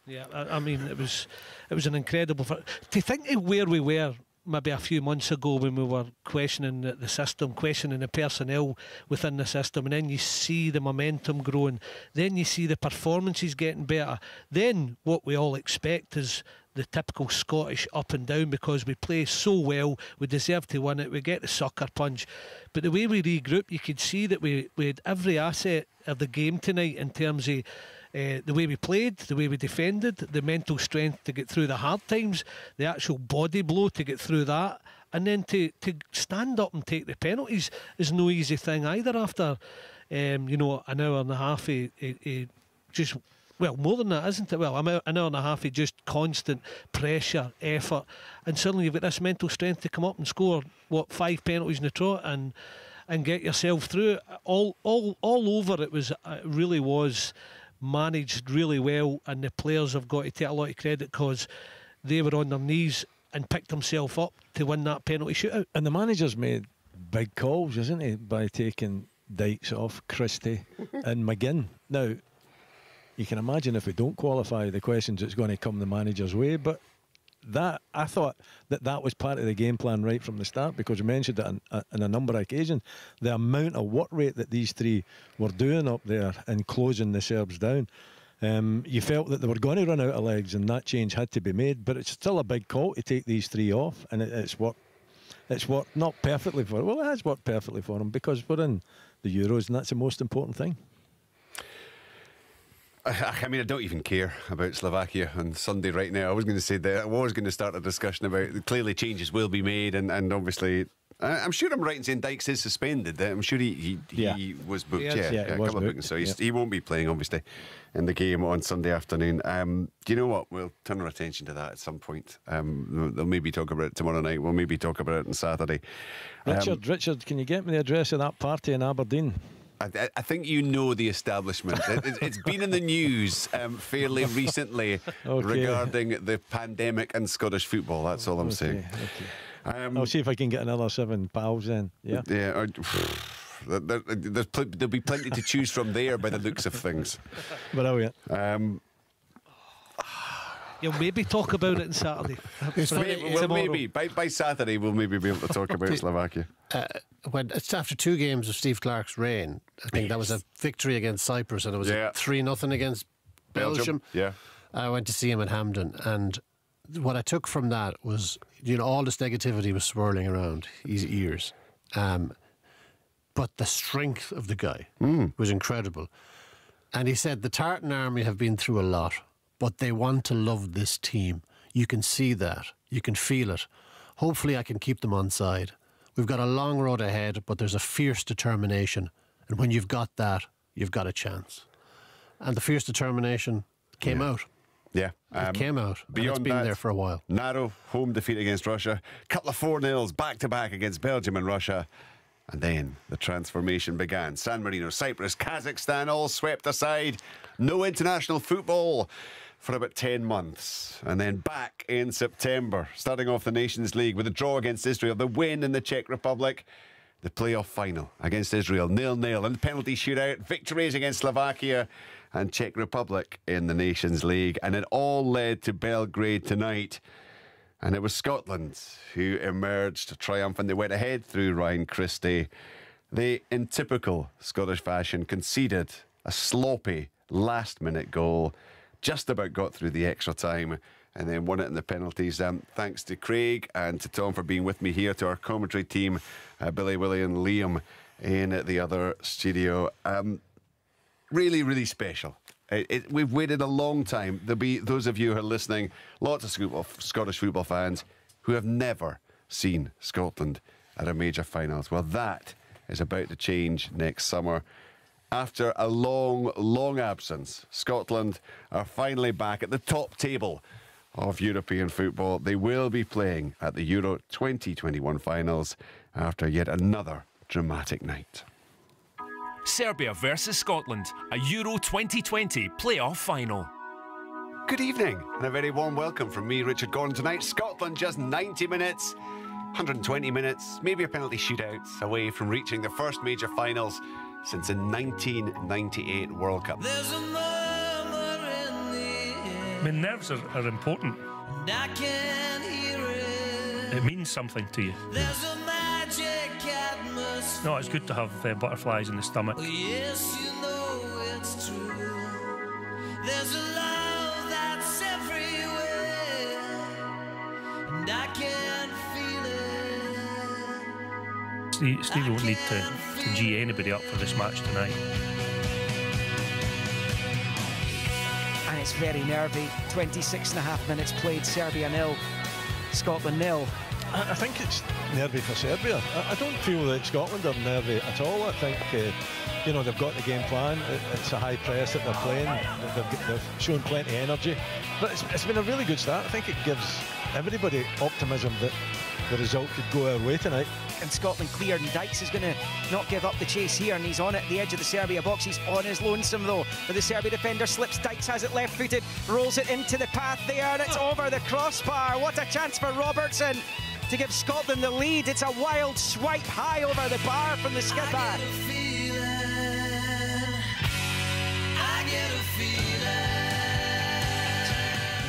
[SPEAKER 3] Yeah, I mean, it was an incredible. To think of where we were maybe a few months ago when we were questioning the system, questioning the personnel within the system, and then you see the momentum growing, then you see the performances getting better, then what we all expect is the typical Scottish up and down because we play so well, we deserve to win it, we get the sucker punch. But the way we regroup, you could see that we had every asset of the game tonight in terms of the way we played, the way we defended, the mental strength to get through the hard times, the actual body blow to get through that, and then to stand up and take the penalties is no easy thing either after an hour and a half just, well, more than that, isn't it? Well, an hour and a half of just constant pressure, effort, and suddenly you've got this mental strength to come up and score 5 penalties in the trot and get yourself through it. All over it really was managed really well, and the players have got to take a lot of credit because they were on their knees and picked themselves up to win that penalty shootout.
[SPEAKER 1] And the manager's made big calls, isn't he, by taking Dykes off, Christie and McGinn. Now, you can imagine if we don't qualify, the questions that's going to come the manager's way, but that I thought that was part of the game plan right from the start, because we mentioned it on a number of occasions, the amount of work rate that these 3 were doing up there and closing the Serbs down. You felt that they were going to run out of legs and that change had to be made, but it's still a big call to take these 3 off, and it's worked not perfectly for them. Well, it has worked perfectly for them because we're in the Euros and that's the most important thing.
[SPEAKER 5] I mean, I don't even care about Slovakia on Sunday right now. I was going to say that I was going to start a discussion about clearly changes will be made, and obviously I'm sure I'm right in saying Dykes is suspended. I'm sure he was booked.
[SPEAKER 1] A couple of bookings,
[SPEAKER 5] so he won't be playing obviously in the game on Sunday afternoon. Do you know what? We'll turn our attention to that at some point. They'll maybe talk about it tomorrow night. We'll maybe talk about it on Saturday.
[SPEAKER 1] Richard, can you get me the address of that party in Aberdeen?
[SPEAKER 5] I think you know the establishment. It's been in the news fairly recently regarding the pandemic and Scottish football. That's all I'm saying.
[SPEAKER 1] Okay. I'll see if I can get another 7 pals in. Yeah.
[SPEAKER 5] Yeah. There'll be plenty to choose from there by the looks of things.
[SPEAKER 1] Brilliant.
[SPEAKER 3] You'll maybe talk about it on Saturday.
[SPEAKER 5] Maybe by Saturday we'll maybe be able to talk about Slovakia.
[SPEAKER 7] When it's after 2 games of Steve Clarke's reign, I think that was a victory against Cyprus, and it was 3-0 against Belgium.
[SPEAKER 5] Yeah,
[SPEAKER 7] I went to see him at Hampden, and what I took from that was, all this negativity was swirling around his ears, but the strength of the guy was incredible. And he said the Tartan Army have been through a lot, but they want to love this team. You can see that. You can feel it. Hopefully I can keep them on side. We've got a long road ahead, but there's a fierce determination. And when you've got that, you've got a chance. And the fierce determination came out.
[SPEAKER 5] Yeah.
[SPEAKER 7] It came out. Beyond it's been
[SPEAKER 5] that,
[SPEAKER 7] there for a while.
[SPEAKER 5] Narrow home defeat against Russia. Couple of 4-0s back-to-back against Belgium and Russia. And then the transformation began. San Marino, Cyprus, Kazakhstan all swept aside. No international football for about 10 months, and then back in September, starting off the Nations League with a draw against Israel, the win in the Czech Republic, the playoff final against Israel, 0-0, and the penalty shootout, victories against Slovakia and Czech Republic in the Nations League, and it all led to Belgrade tonight. And it was Scotland who emerged triumphant. They went ahead through Ryan Christie. They, in typical Scottish fashion, conceded a sloppy last-minute goal, just about got through the extra time, and then won it in the penalties. Thanks to Craig and to Tom for being with me here, to our commentary team, Billy, Willie and Liam in the other studio. Really, really special. We've waited a long time. There'll be those of you who are listening, lots of Scottish football fans who have never seen Scotland at a major finals. Well, that is about to change next summer. After a long, long absence, Scotland are finally back at the top table of European football. They will be playing at the Euro 2021 finals after yet another dramatic night.
[SPEAKER 4] Serbia versus Scotland, a Euro 2020 playoff final.
[SPEAKER 5] Good evening and a very warm welcome from me, Richard Gordon. Tonight, Scotland just 90 minutes, 120 minutes, maybe a penalty shootout away from reaching the first major finals since the 1998 World Cup.
[SPEAKER 6] I mean, nerves are important. It means something to you. No, it's good to have butterflies in the stomach.
[SPEAKER 9] Yes, you know it's true. There's a love that's everywhere, and I can feel it.
[SPEAKER 6] Steve won't need to G anybody up for this match tonight.
[SPEAKER 2] And it's very nervy. 26.5 minutes played, Serbia 0, Scotland 0.
[SPEAKER 1] I think it's nervy for Serbia. I don't feel that Scotland are nervy at all. I think, you know, they've got the game plan. It's a high press that they're playing. They've shown plenty of energy. But it's been a really good start. I think it gives everybody optimism that the result could go our way tonight.
[SPEAKER 2] And Scotland cleared, and Dykes is going to not give up the chase here, and he's on at the edge of the Serbia box. He's on his lonesome though, but the Serbia defender slips. Dykes has it left-footed, rolls it into the path there, and it's over the crossbar. What a chance for Robertson to give Scotland the lead. It's a wild swipe high over the bar from the skipper.
[SPEAKER 9] I get a feeling.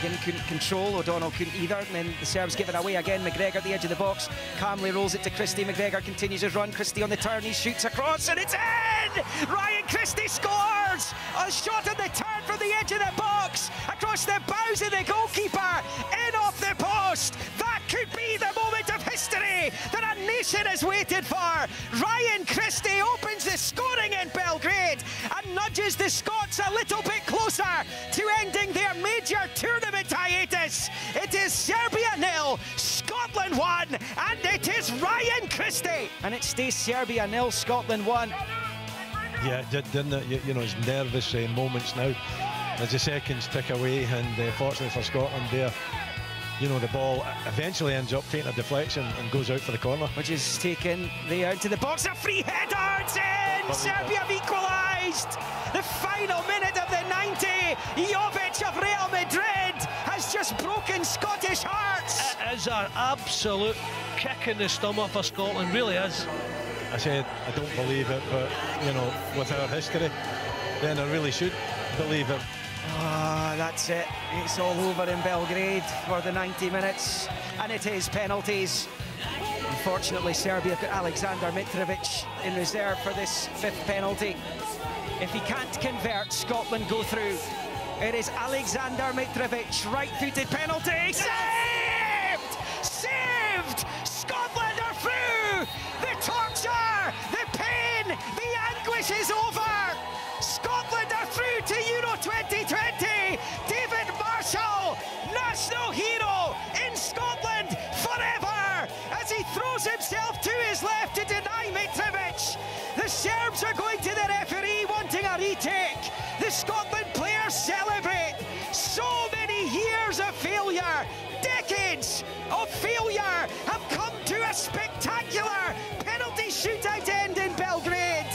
[SPEAKER 2] Again, he couldn't control, O'Donnell couldn't either, and then the Serbs give it away again. McGregor at the edge of the box, calmly rolls it to Christie. McGregor continues his run. Christie on the turn, he shoots across, and it's in! Ryan Christie scores! A shot on the turn from the edge of the box, across the bows of the goalkeeper, in off the post. That could be the moment of history that a nation has waited for. Ryan Christie opens the scoring in Belgrade and nudges the Scots a little bit closer to ending their major tournament hiatus. It is Serbia 0, Scotland 1, and it is Ryan Christie. And it stays Serbia 0, Scotland 1.
[SPEAKER 1] Yeah, didn't it? You know, it's nervous moments now as the seconds tick away, and fortunately for Scotland there, you know, the ball eventually ends up taking a deflection and goes out for the corner.
[SPEAKER 2] Which is taken there into the box. A free header, it's in! Serbia have equalised! The final minute of the 90. Jovic of Real Madrid has just broken Scottish hearts.
[SPEAKER 3] It is an absolute kick in the stomach for Scotland, really is.
[SPEAKER 1] I said I don't believe it, but, you know, with our history, then I really should believe it.
[SPEAKER 2] Ah, that's it. It's all over in Belgrade for the 90 minutes, and it is penalties. Unfortunately, Serbia got Alexander Mitrovic in reserve for this fifth penalty. If he can't convert, Scotland go through. It is Alexander Mitrovic, right-footed penalty. Saved! Saved! Scotland are through! The torture, the pain, the anguish is over! Scotland are through to Euro 2020! David Marshall, national hero in Scotland forever, as he throws himself to his left to deny Mitrovic. The Serbs are going to the referee wanting a retake. The Scotland players celebrate. So many years of failure, decades of failure, have come to a spectacular penalty shootout end in Belgrade.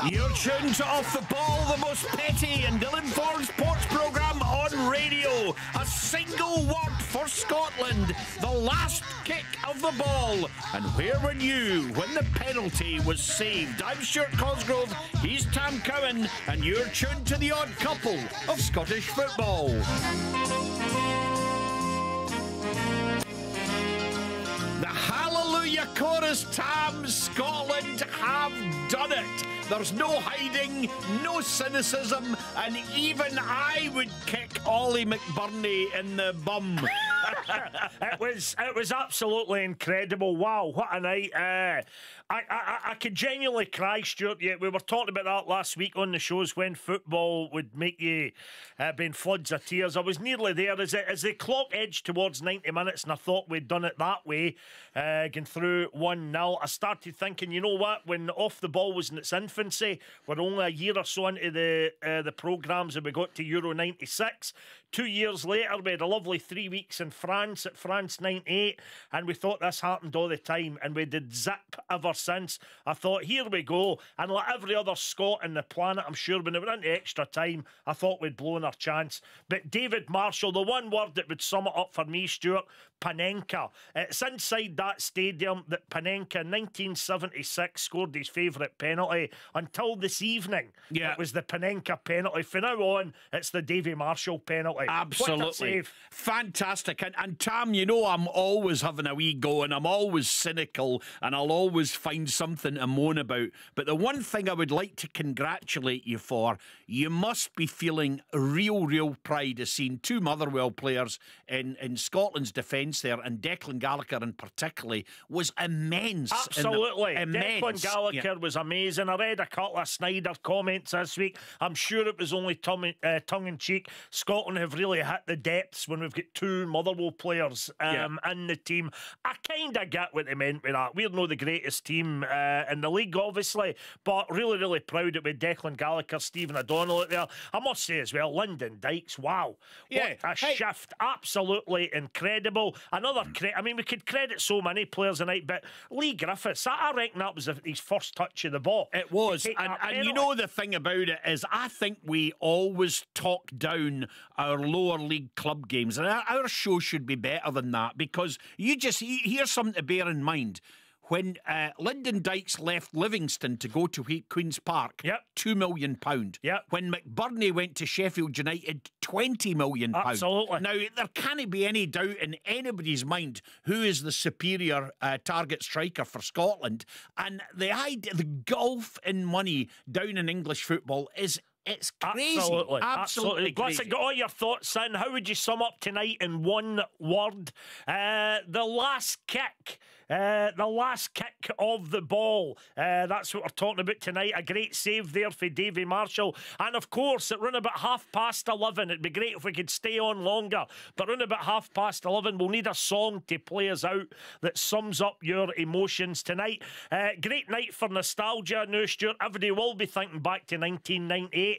[SPEAKER 10] You're tuned to Off the Ball, the most petty and ill-informed sports programme on radio. A single word for Scotland, the last kick of the ball. And where were you when the penalty was saved? I'm Stuart Cosgrove, he's Tam Cowan, and you're tuned to the odd couple of Scottish football. The Hallelujah Chorus, Tam. Scotland have done it. There's no hiding, no cynicism, and even I would kick Ollie McBurney in the bum.
[SPEAKER 11] It was absolutely incredible. Wow, what a night. I could genuinely cry, Stuart. Yeah, we were talking about that last week on the shows when football would make you be in floods of tears. I was nearly there as the clock edged towards 90 minutes and I thought we'd done it that way, going through 1-0. I started thinking, you know what, when Off the Ball was in its infancy, we're only a year or so into the programmes and we got to Euro 96. 2 years later, we had a lovely 3 weeks in France at France 98, and we thought this happened all the time, and we did zip ever since. I thought, here we go, and like every other Scot in the planet, I'm sure when it went into extra time, I thought we'd blown our chance. But David Marshall, the one word that would sum it up for me, Stuart, Panenka. It's inside that stadium that Panenka, 1976, scored his favourite penalty. Until this evening, it was the Panenka penalty. From now on, it's the Davy Marshall penalty.
[SPEAKER 10] Absolutely. Fantastic. And Tam, you know I'm always having a wee go and I'm always cynical and I'll always find something to moan about. But the one thing I would like to congratulate you for, you must be feeling real pride of seeing two Motherwell players in Scotland's defence there, and Declan Gallagher in particularly was immense.
[SPEAKER 11] Absolutely. Declan Gallagher was amazing. I read a couple of Snyder comments this week. I'm sure it was only tongue-in-cheek. Scotland have really hit the depths when we've got two Motherwell players in the team. I kind of get what they meant with that. We're not the greatest team in the league, obviously, but really proud that with Declan Gallagher, Stephen O'Donnell out there. I must say as well, Lyndon Dykes, wow. What a shift. Absolutely incredible. Another I mean, we could credit so many players tonight, but Lee Griffiths, I reckon that was his first touch of the ball.
[SPEAKER 10] It was. And you know the thing about it is I think we always talk down our lower league club games, and our show should be better than that, because here's something to bear in mind. When Lyndon Dykes left Livingston to go to Queen's Park, £2 million. When McBurney went to Sheffield United, £20 million.
[SPEAKER 11] Absolutely.
[SPEAKER 10] Now, there can't be any doubt in anybody's mind who is the superior target striker for Scotland. And the gulf in money down in English football it's crazy.
[SPEAKER 11] Absolutely. Let's get all your thoughts in. How would you sum up tonight in one word? The last kick. The last kick of the ball. That's what we're talking about tonight. A great save there for Davy Marshall. And of course, at round about 11:30, it'd be great if we could stay on longer. But round about 11:30, we'll need a song to play us out that sums up your emotions tonight. Great night for nostalgia now, Stuart. Everybody will be thinking back to 1998.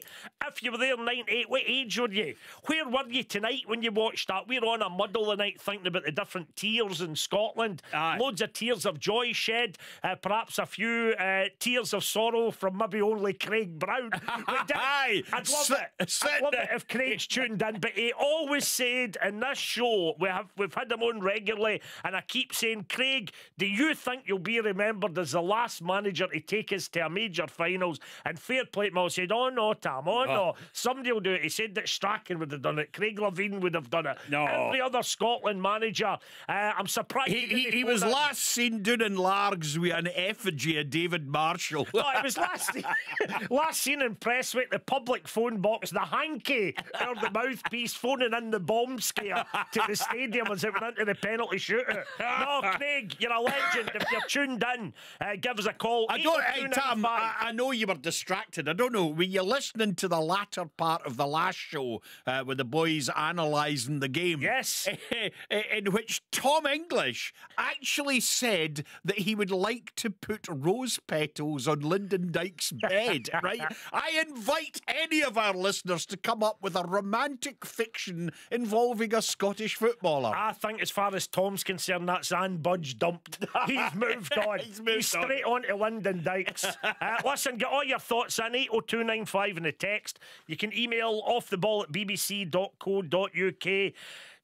[SPEAKER 11] If you were there in 98, what age were you? Where were you tonight when you watched that? We're on a muddle the night thinking about the different tears in Scotland. Loads of tears of joy shed, perhaps a few tears of sorrow from maybe only Craig Brown. I'd love it if Craig's tuned in, but he always said in this show, we've had him on regularly, and I keep saying, Craig, do you think you'll be remembered as the last manager to take us to a major finals? And fair play to him, I said, oh no, Tam, no, somebody will do it. He said that Strachan would have done it, Craig Levine would have done it, every other Scotland manager. I'm surprised
[SPEAKER 10] he was last seen doing in Largs with an effigy of David Marshall.
[SPEAKER 11] No, it was last seen in Presswick, the public phone box, the hanky or the mouthpiece phoning in the bomb scare to the stadium as it went into the penalty shootout. No, Craig, you're a legend. If you're tuned in, give us a call.
[SPEAKER 10] Tam, I know you were distracted. I don't know, were you listening to the latter part of the last show with the boys analysing the game?
[SPEAKER 11] Yes.
[SPEAKER 10] In which Tom English actually actually said that he would like to put rose petals on Lyndon Dykes' bed, right? I invite any of our listeners to come up with a romantic fiction involving a Scottish footballer.
[SPEAKER 11] I think as far as Tom's concerned, that's unbudged dumped. He's moved on. He's straight on to Lyndon Dykes. Listen, get all your thoughts in 80295 in the text. You can email offtheball@bbc.co.uk.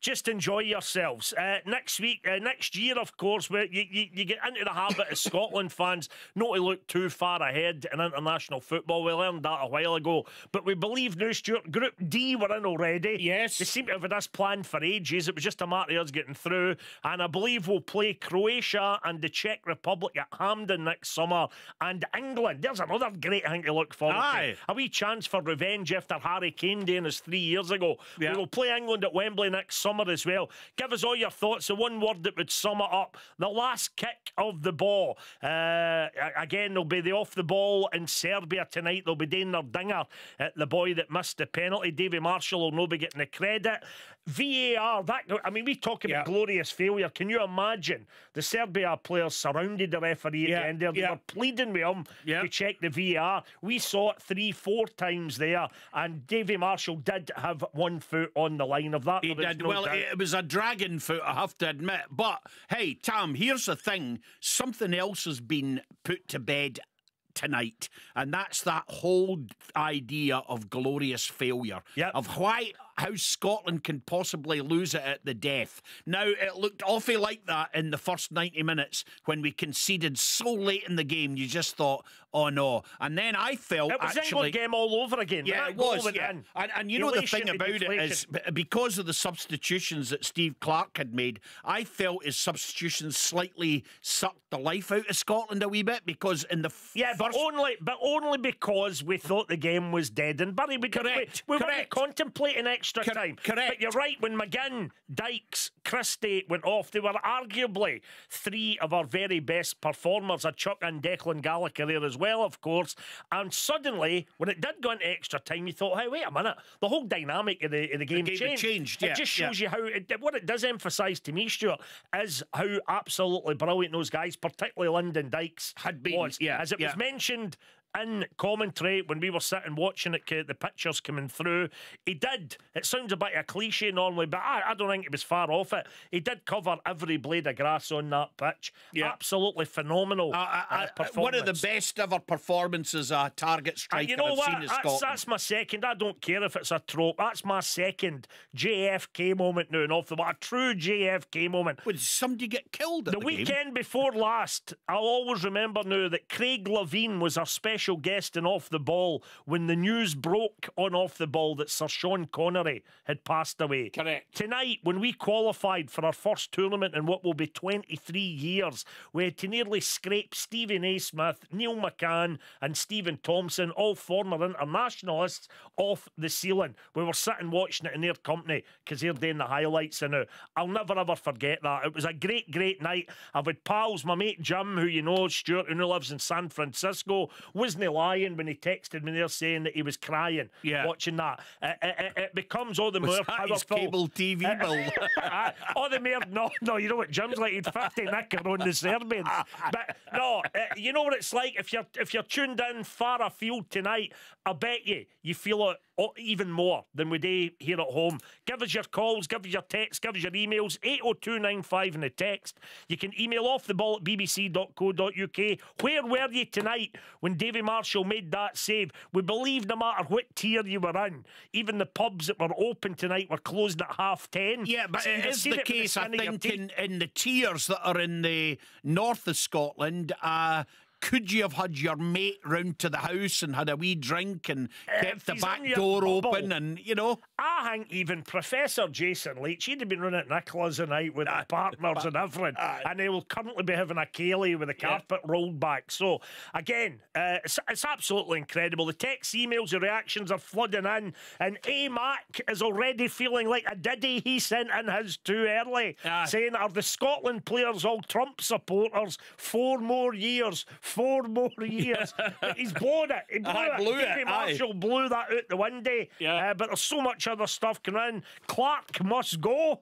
[SPEAKER 11] Just enjoy yourselves. Next week, next year, of course, where you get into the habit as Scotland fans not to look too far ahead in international football. We learned that a while ago. But we believe now, Stuart, Group D we're in already.
[SPEAKER 10] Yes.
[SPEAKER 11] They seem to have had this planned for ages. It was just a matter of us getting through. And I believe we'll play Croatia and the Czech Republic at Hampden next summer. And England. There's another great thing to look forward to. A wee chance for revenge after Harry Kane doing us 3 years ago. Yeah. We will play England at Wembley next summer as well. Give us all your thoughts. The one word that would sum it up: the last kick of the ball. Again, there'll be the off the ball in Serbia tonight. They'll be doing their dinger at the boy that missed the penalty. Davy Marshall will not be getting the credit. VAR, we talk about glorious failure. Can you imagine the Serbia players surrounded the referee at the end there? They were pleading with him to check the VAR. We saw it 3-4 times there, and Davy Marshall did have one foot on the line of that.
[SPEAKER 10] He did. Well, it was a dragon foot, I have to admit. But, hey, Tam, here's the thing. Something else has been put to bed tonight, and that's that whole idea of glorious failure, of how Scotland can possibly lose it at the death. Now, it looked awfully like that in the first 90 minutes when we conceded so late in the game. You just thought, oh no. And then I felt
[SPEAKER 11] it was
[SPEAKER 10] actually
[SPEAKER 11] England game all over again.
[SPEAKER 10] Yeah, it was. Yeah. And you know the thing about it is, because of the substitutions that Steve Clarke had made, I felt his substitutions slightly sucked the life out of Scotland a wee bit, because in the
[SPEAKER 11] but only because we thought the game was dead and buried. We weren't contemplating extra time.
[SPEAKER 10] Correct.
[SPEAKER 11] But you're right, when McGinn, Dykes, Christie went off, they were arguably three of our very best performers. I'd chuck in Declan Gallagher there as well, of course. And suddenly, when it did go into extra time, you thought, hey, wait a minute, the whole dynamic of the game changed. It just shows you how, what it does emphasise to me, Stuart, is how absolutely brilliant those guys, particularly Lyndon Dykes,
[SPEAKER 10] had been.
[SPEAKER 11] As it was mentioned in commentary when we were sitting watching it, the pictures coming through, he did, it sounds a bit of a cliche normally, but I don't think it was far off it. He did cover every blade of grass on that pitch. Absolutely phenomenal performance.
[SPEAKER 10] One of the best ever performances a target striker I've seen in Scotland.
[SPEAKER 11] That's my second. I don't care if it's a trope. That's my second JFK moment now and off the ball. A true JFK moment.
[SPEAKER 10] Did somebody get killed at the
[SPEAKER 11] weekend before last? I'll always remember now that Craig Levein was our special guest in Off the Ball when the news broke on Off the Ball that Sir Sean Connery had passed away.
[SPEAKER 10] Correct.
[SPEAKER 11] Tonight, when we qualified for our first tournament in what will be 23 years, we had to nearly scrape Stephen A. Smith, Neil McCann and Stephen Thompson, all former internationalists, off the ceiling. We were sitting watching it in their company because they're doing the highlights in it. I'll never ever forget that. It was a great, great night. I've had pals, my mate Jim, who you know, Stuart, who lives in San Francisco, wasn't lying when he texted me there saying that he was crying watching that. It becomes all the more powerful.
[SPEAKER 10] His cable TV bill?
[SPEAKER 11] All the more, no, you know what Jim's like, he'd 50 knicker on the Serbians. But no, you know what it's like if you're tuned in far afield tonight. I bet you feel it even more than we do here at home. Give us your calls, give us your texts, give us your emails. 80295 in the text. You can email offtheball@bbc.co.uk. Where were you tonight when Davy Marshall made that save? We believe no matter what tier you were in, even the pubs that were open tonight were closing at 10:30.
[SPEAKER 10] Yeah, but it is the case, I think, in the tiers that are in the north of Scotland, could you have had your mate round to the house and had a wee drink and kept the back door open and, you know?
[SPEAKER 11] I think even Professor Jason Leach, he'd have been running at Nicola's tonight with the partners and everything, and he will currently be having a ceilidh with the carpet rolled back. So, again, it's absolutely incredible. The text, emails, the reactions are flooding in, and A-Mac is already feeling like a diddy he sent in his too early, saying, are the Scotland players all Trump supporters? 4 more years, 4 more years. But he's blown it. He blew it. Davy Marshall blew that out the window. But there's so much other stuff coming in. Clark must go.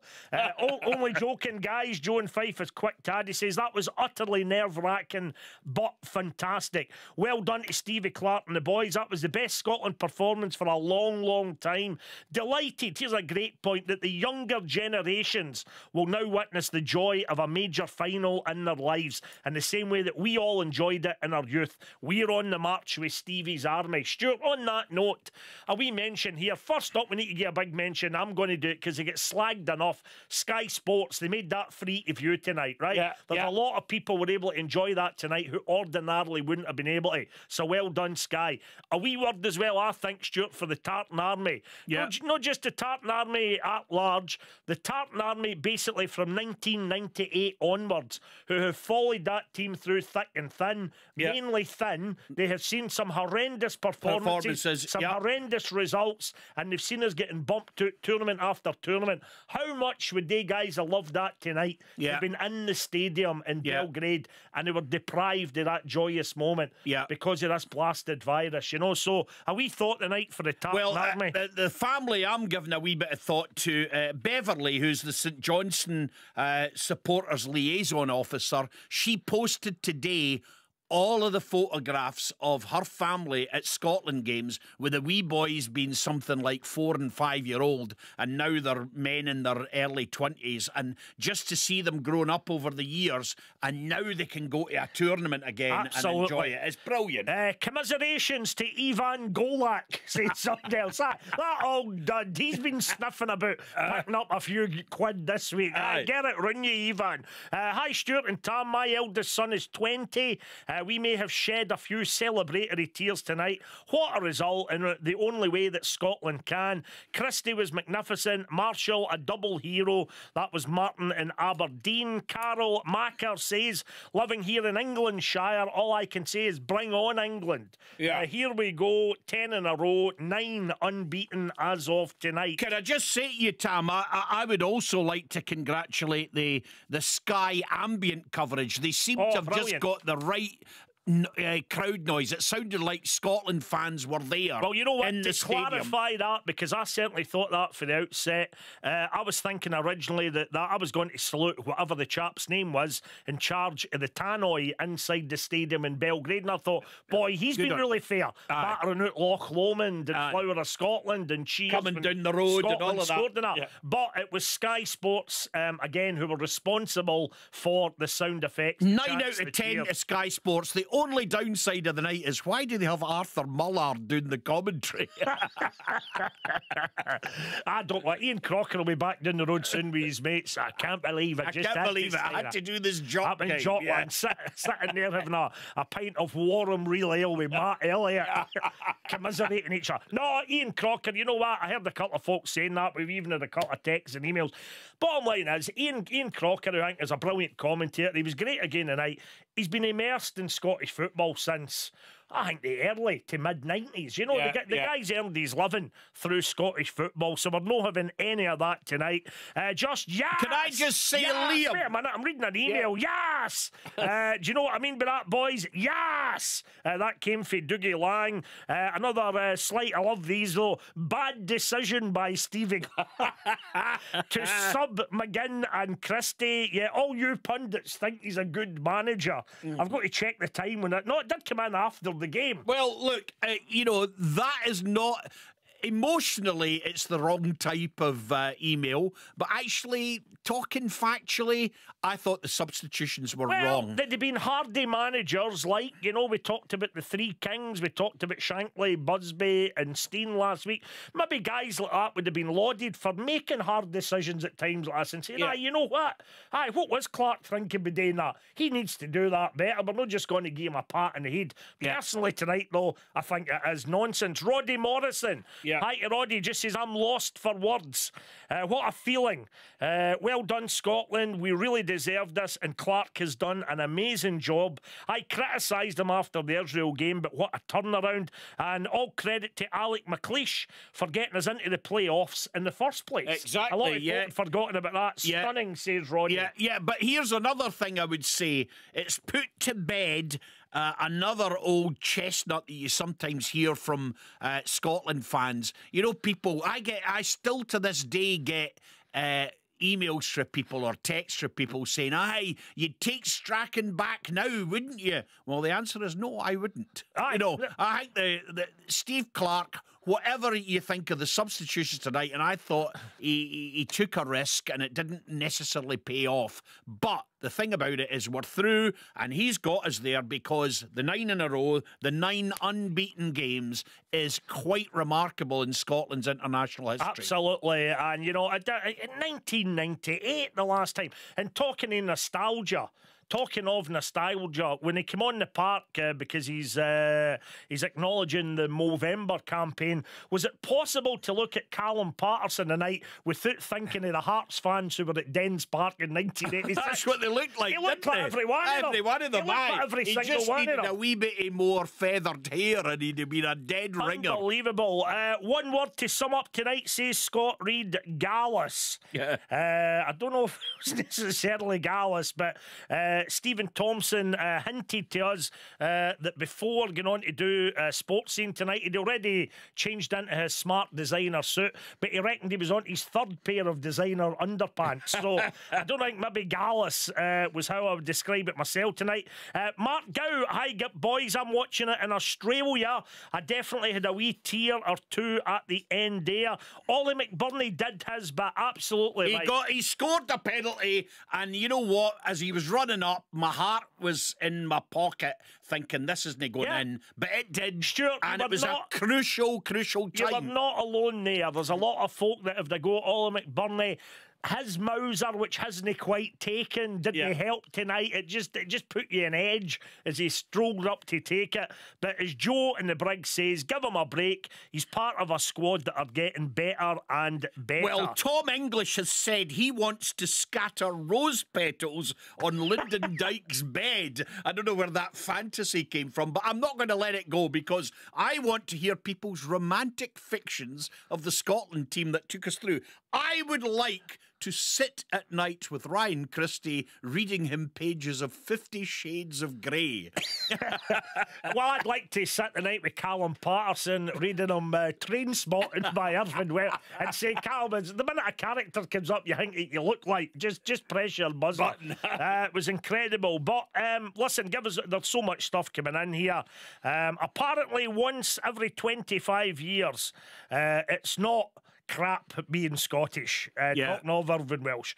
[SPEAKER 11] Only joking, guys. Joe and Fife is quick. Taddy says that was utterly nerve-wracking, but fantastic. Well done to Stevie Clark and the boys. That was the best Scotland performance for a long, long time. Delighted. Here's a great point, that the younger generations will now witness the joy of a major final in their lives in the same way that we all enjoyed it in our youth. We're on the march with Stevie's army. Stuart, on that note, a wee mention here. First up, we need to get a big mention. I'm going to do it because it gets slagged enough. Sky Sports, they made that free to view tonight, right? There's a lot of people were able to enjoy that tonight who ordinarily wouldn't have been able to. So well done, Sky. A wee word as well, I think, Stuart, for the Tartan Army. Not just the Tartan Army at large, the Tartan Army basically from 1998 onwards, who have followed that team through thick and thin, mainly thin. They have seen some horrendous performances, some horrendous results, and they've seen us getting bumped to tournament after tournament. How much would they guys have loved that tonight? They've been in the stadium in Belgrade and they were deprived of that joyous moment because of this blasted virus, you know. So a wee thought tonight for the Tartan Army.
[SPEAKER 10] The family, I'm giving a wee bit of thought to Beverly, who's the St Johnstone supporters liaison officer. She posted today all of the photographs of her family at Scotland games, with the wee boys being something like 4 and 5 year old, and now they're men in their early 20s, and just to see them growing up over the years, and now they can go to a tournament again and enjoy it. It's brilliant.
[SPEAKER 11] Commiserations to Ivan Golak, said something else. That old dud, he's been sniffing about picking up a few quid this week. Get it, run you, Ivan. Hi, Stuart and Tam. My eldest son is 20. We may have shed a few celebratory tears tonight. What a result, in the only way that Scotland can. Christie was magnificent. Marshall, a double hero. That was Martin in Aberdeen. Carol Macker says, living here in Englandshire, all I can say is bring on England. Here we go, 10 in a row, 9 unbeaten as of tonight.
[SPEAKER 10] Can I just say to you, Tam, I would also like to congratulate the Sky ambient coverage. They seem to have just got the right crowd noise. It sounded like Scotland fans were there.
[SPEAKER 11] Well, you know what,
[SPEAKER 10] to
[SPEAKER 11] clarify that, because I certainly thought that for the outset. I was thinking originally that I was going to salute whatever the chap's name was in charge of the tannoy inside the stadium in Belgrade, and I thought, boy, he's been really fair. Battering out Loch Lomond and Flower of Scotland and Cheers
[SPEAKER 10] coming down the road
[SPEAKER 11] Scotland
[SPEAKER 10] and all of that.
[SPEAKER 11] But it was Sky Sports again who were responsible for the sound effects.
[SPEAKER 10] 9 out of 10 to Sky Sports. The only downside of the night is, why do they have Arthur Mullard doing the commentary?
[SPEAKER 11] I don't like Ian Crocker will be back down the road soon with his mates. I can't believe it.
[SPEAKER 10] I can't believe it. I had to do this job.
[SPEAKER 11] I've been sitting there having a pint of Warham Real Ale with Matt Elliott, commiserating each other. No, Ian Crocker, you know what? I heard a couple of folks saying that. We've even had a couple of texts and emails. Bottom line is, Ian Crocker, who I think is a brilliant commentator, he was great again tonight. He's been immersed in Scottish football since, I think, the early to mid-90s. You know, the guy's earned his living through Scottish football, so we're not having any of that tonight. Yes!
[SPEAKER 10] Can I just say, Liam?
[SPEAKER 11] Wait a minute, I'm reading an email. Yes! Do you know what I mean by that, boys? Yes! That came from Dougie Lang. Another slight, I love these though, bad decision by Stevie to sub McGinn and Christie. Yeah, all you pundits think he's a good manager. I've got to check the time when it did come in after the game.
[SPEAKER 10] Well, look, you know, that is not... Emotionally, it's the wrong type of email, but actually, talking factually, I thought the substitutions were wrong.
[SPEAKER 11] They'd been hardy managers, like, you know, we talked about the Three Kings, we talked about Shankly, Busby and Steen last week. Maybe guys like that would have been lauded for making hard decisions at times like this and saying, you know what? What was Clark thinking by doing that? He needs to do that better. We're not just going to give him a pat in the head. Personally, tonight, though, I think it is nonsense. Roddy Morrison. Hi to Roddy, just says, I'm lost for words. What a feeling. Well done, Scotland. We really deserved this, and Clark has done an amazing job. I criticised him after the Israel game, but what a turnaround. And all credit to Alec McLeish for getting us into the playoffs in the first place.
[SPEAKER 10] Exactly.
[SPEAKER 11] A lot of folk had forgotten about that. Stunning, says Roddy.
[SPEAKER 10] Yeah, but here's another thing I would say. It's put to bed another old chestnut that you sometimes hear from Scotland fans. You know, people, I still to this day get emails from people or texts from people saying, aye, you'd take Strachan back now, wouldn't you? Well, the answer is no, I wouldn't. You know, I think the Steve Clarke, whatever you think of the substitutions tonight, and I thought he took a risk and it didn't necessarily pay off. But the thing about it is we're through, and he's got us there because the 9 in a row, the 9 unbeaten games is quite remarkable in Scotland's international history.
[SPEAKER 11] Absolutely. And, you know, in 1998, the last time, and talking of nostalgia, when he came on the park because he's acknowledging the Movember campaign, was it possible to look at Callum Patterson tonight without thinking of the Hearts fans who were at Dens Park in 1986?
[SPEAKER 10] That's what they looked like.
[SPEAKER 11] He looked like every one of them.
[SPEAKER 10] Every one of them.
[SPEAKER 11] He looked like every
[SPEAKER 10] he
[SPEAKER 11] single
[SPEAKER 10] just
[SPEAKER 11] one
[SPEAKER 10] needed
[SPEAKER 11] of them.
[SPEAKER 10] a wee bit more feathered hair and he'd have been a dead ringer.
[SPEAKER 11] Unbelievable. One word to sum up tonight, says Scott Reid, gallus.
[SPEAKER 10] Yeah.
[SPEAKER 11] I don't know if it was necessarily gallus, but Stephen Thompson hinted to us that before going on to do Sports Scene tonight, he'd already changed into his smart designer suit, but he reckoned he was on his third pair of designer underpants. So I don't think maybe gallus was how I would describe it myself tonight. Mark Gow, hi boys, I'm watching it in Australia. I definitely had a wee tear or two at the end there. Ollie McBurney did his, but absolutely
[SPEAKER 10] He scored the penalty, and you know what? As he was running up, my heart was in my pocket thinking this isn't going in, but it did.
[SPEAKER 11] Stuart,
[SPEAKER 10] and it was a crucial time.
[SPEAKER 11] You were not alone there. There's a lot of folk that if they go Ollie McBurney, his Mauser, which hasn't quite taken, didn't help tonight. It just put you on edge as he strolled up to take it. But as Joe in the Brig says, give him a break. He's part of a squad that are getting better and better.
[SPEAKER 10] Well, Tom English has said he wants to scatter rose petals on Lyndon Dyke's bed. I don't know where that fantasy came from, but I'm not going to let it go because I want to hear people's romantic fictions of the Scotland team that took us through. I would like to sit at night with Ryan Christie reading him pages of 50 Shades of Grey.
[SPEAKER 11] Well, I'd like to sit the night with Callum Patterson reading him Train Spotting by Irvin Welsh and say, Callum, the minute a character comes up you think you look like, just press your buzzer. It was incredible. But listen, there's so much stuff coming in here. Apparently once every 25 years, it's not crap being Scottish. Talking of Irvin Welsh.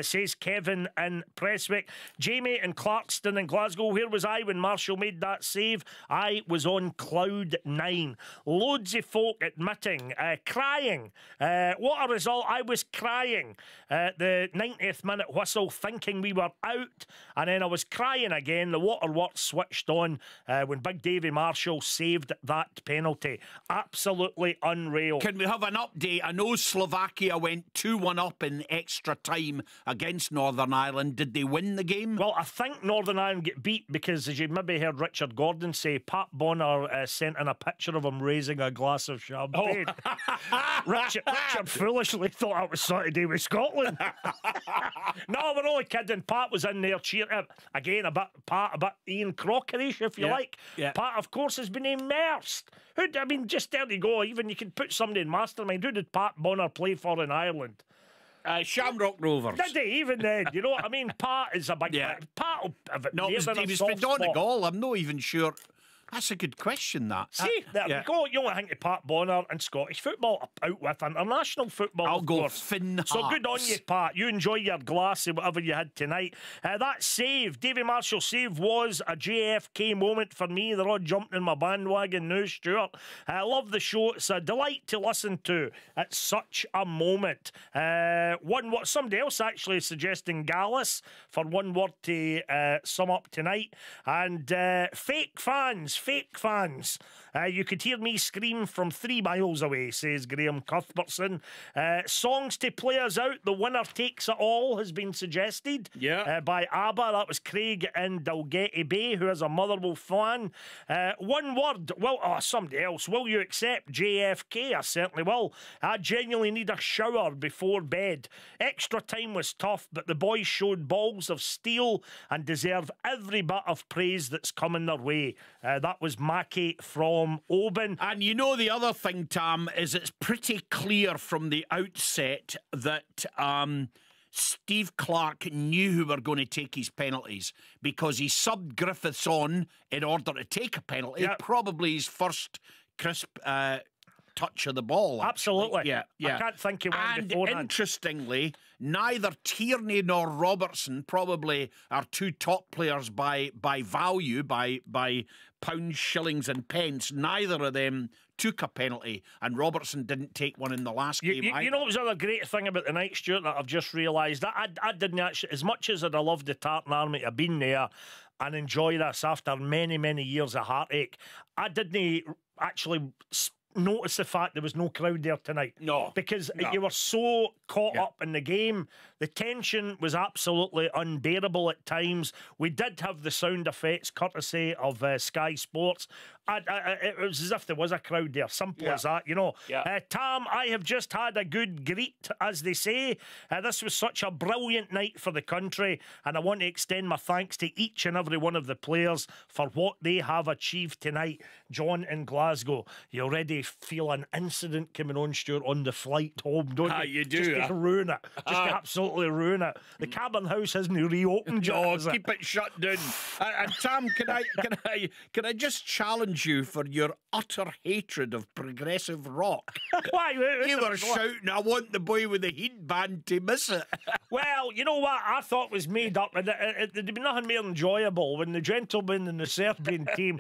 [SPEAKER 11] Says Kevin in Prestwick. Jamie in Clarkston in Glasgow. Where was I when Marshall made that save? I was on cloud 9. Loads of folk admitting. Crying. What a result. I was crying. The 90th minute whistle thinking we were out. And then I was crying again. The waterworks switched on when Big Davy Marshall saved that penalty. Absolutely unreal.
[SPEAKER 10] Can we have an update? I know Slovakia went 2-1 up in extra time against Northern Ireland. Did they win the game?
[SPEAKER 11] Well, I think Northern Ireland get beat because, as you maybe heard Richard Gordon say, Pat Bonner sent in a picture of him raising a glass of champagne. Richard foolishly thought that was Saturday with Scotland. No, we're only kidding. Pat was in there cheering. Again, a bit Ian Crockerish, if you like. Yeah. Pat, of course, has been immersed. Just there you go. Even you can put somebody in mastermind. Who did Pat Bonner play for in Ireland?
[SPEAKER 10] Shamrock Rovers.
[SPEAKER 11] Did he? Even then, you know what I mean? Pat is a big... Pat will have it.
[SPEAKER 10] No, he was Donegal. I'm not even sure... That's a good question, that.
[SPEAKER 11] See, there we go. You only think of Pat Bonner and Scottish football out with international football.
[SPEAKER 10] I'll go Finn Harps.
[SPEAKER 11] So good on you, Pat. You enjoy your glass of whatever you had tonight. That save, Davy Marshall's save, was a JFK moment for me. They're all jumping in my bandwagon now, Stuart. I love the show. It's a delight to listen to at such a moment. Somebody else actually suggesting gallus for one word to sum up tonight. And fake fans fans, fake fans. You could hear me scream from 3 miles away, says Graham Cuthbertson. Songs to play us out. The winner takes it all has been suggested by ABBA. That was Craig in Dalgety Bay, who is a Motherwell fan. One word. Well, somebody else. Will you accept JFK? I certainly will. I genuinely need a shower before bed. Extra time was tough, but the boys showed balls of steel and deserve every bit of praise that's coming their way. That was Mackie from Oban.
[SPEAKER 10] And you know the other thing, Tam, is it's pretty clear from the outset that Steve Clarke knew who were going to take his penalties because he subbed Griffiths on in order to take a penalty.
[SPEAKER 11] Yep.
[SPEAKER 10] Probably his first crisp touch of the ball.
[SPEAKER 11] Absolutely.
[SPEAKER 10] Yeah.
[SPEAKER 11] I can't think of one beforehand.
[SPEAKER 10] And interestingly, neither Tierney nor Robertson probably are two top players by value, by pounds, shillings and pence. Neither of them took a penalty, and Robertson didn't take one in the last game.
[SPEAKER 11] You know what was the other great thing about the night, Stuart, that I've just realised? I didn't actually, as much as I'd have loved the Tartan Army to have been there and enjoy this after many, many years of heartache, I didn't actually notice the fact there was no crowd there tonight.
[SPEAKER 10] No.
[SPEAKER 11] Because you were so caught up in the game. The tension was absolutely unbearable at times. We did have the sound effects courtesy of Sky Sports. It was as if there was a crowd there. Simple as that, you know. Tam, I have just had a good greet, as they say. This was such a brilliant night for the country, and I want to extend my thanks to each and every one of the players for what they have achieved tonight. John in Glasgow, you already feel an incident coming on, Stuart, on the flight home, don't you?
[SPEAKER 10] You do.
[SPEAKER 11] Just to ruin it. Just to absolutely ruin it. The cabin house hasn't reopened yet.
[SPEAKER 10] Keep it shut down. And Tam, can I just challenge you for your utter hatred of progressive rock?
[SPEAKER 11] Why?
[SPEAKER 10] You were shouting, I want the boy with the headband to miss it.
[SPEAKER 11] Well, you know what I thought was made up, and there'd be nothing more enjoyable when the gentleman in the Serbian team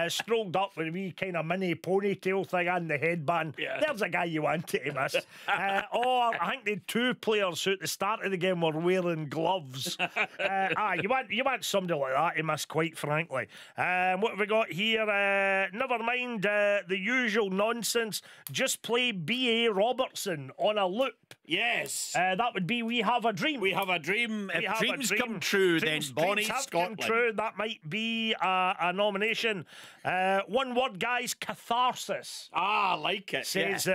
[SPEAKER 11] strolled up with a wee kind of mini ponytail thing and the headband. There's a guy you wanted to miss. I think they had 2 players who at the start of the game were wearing gloves. You want somebody like that to miss, quite frankly. What have we got here? Never mind the usual nonsense. Just play B.A. Robertson on a loop.
[SPEAKER 10] Yes.
[SPEAKER 11] That would be We Have a Dream.
[SPEAKER 10] We have a dream. If dreams come true, then Bonnie Scotland.
[SPEAKER 11] Come true. That might be a nomination. One word, guys, catharsis.
[SPEAKER 10] I like it.
[SPEAKER 11] Says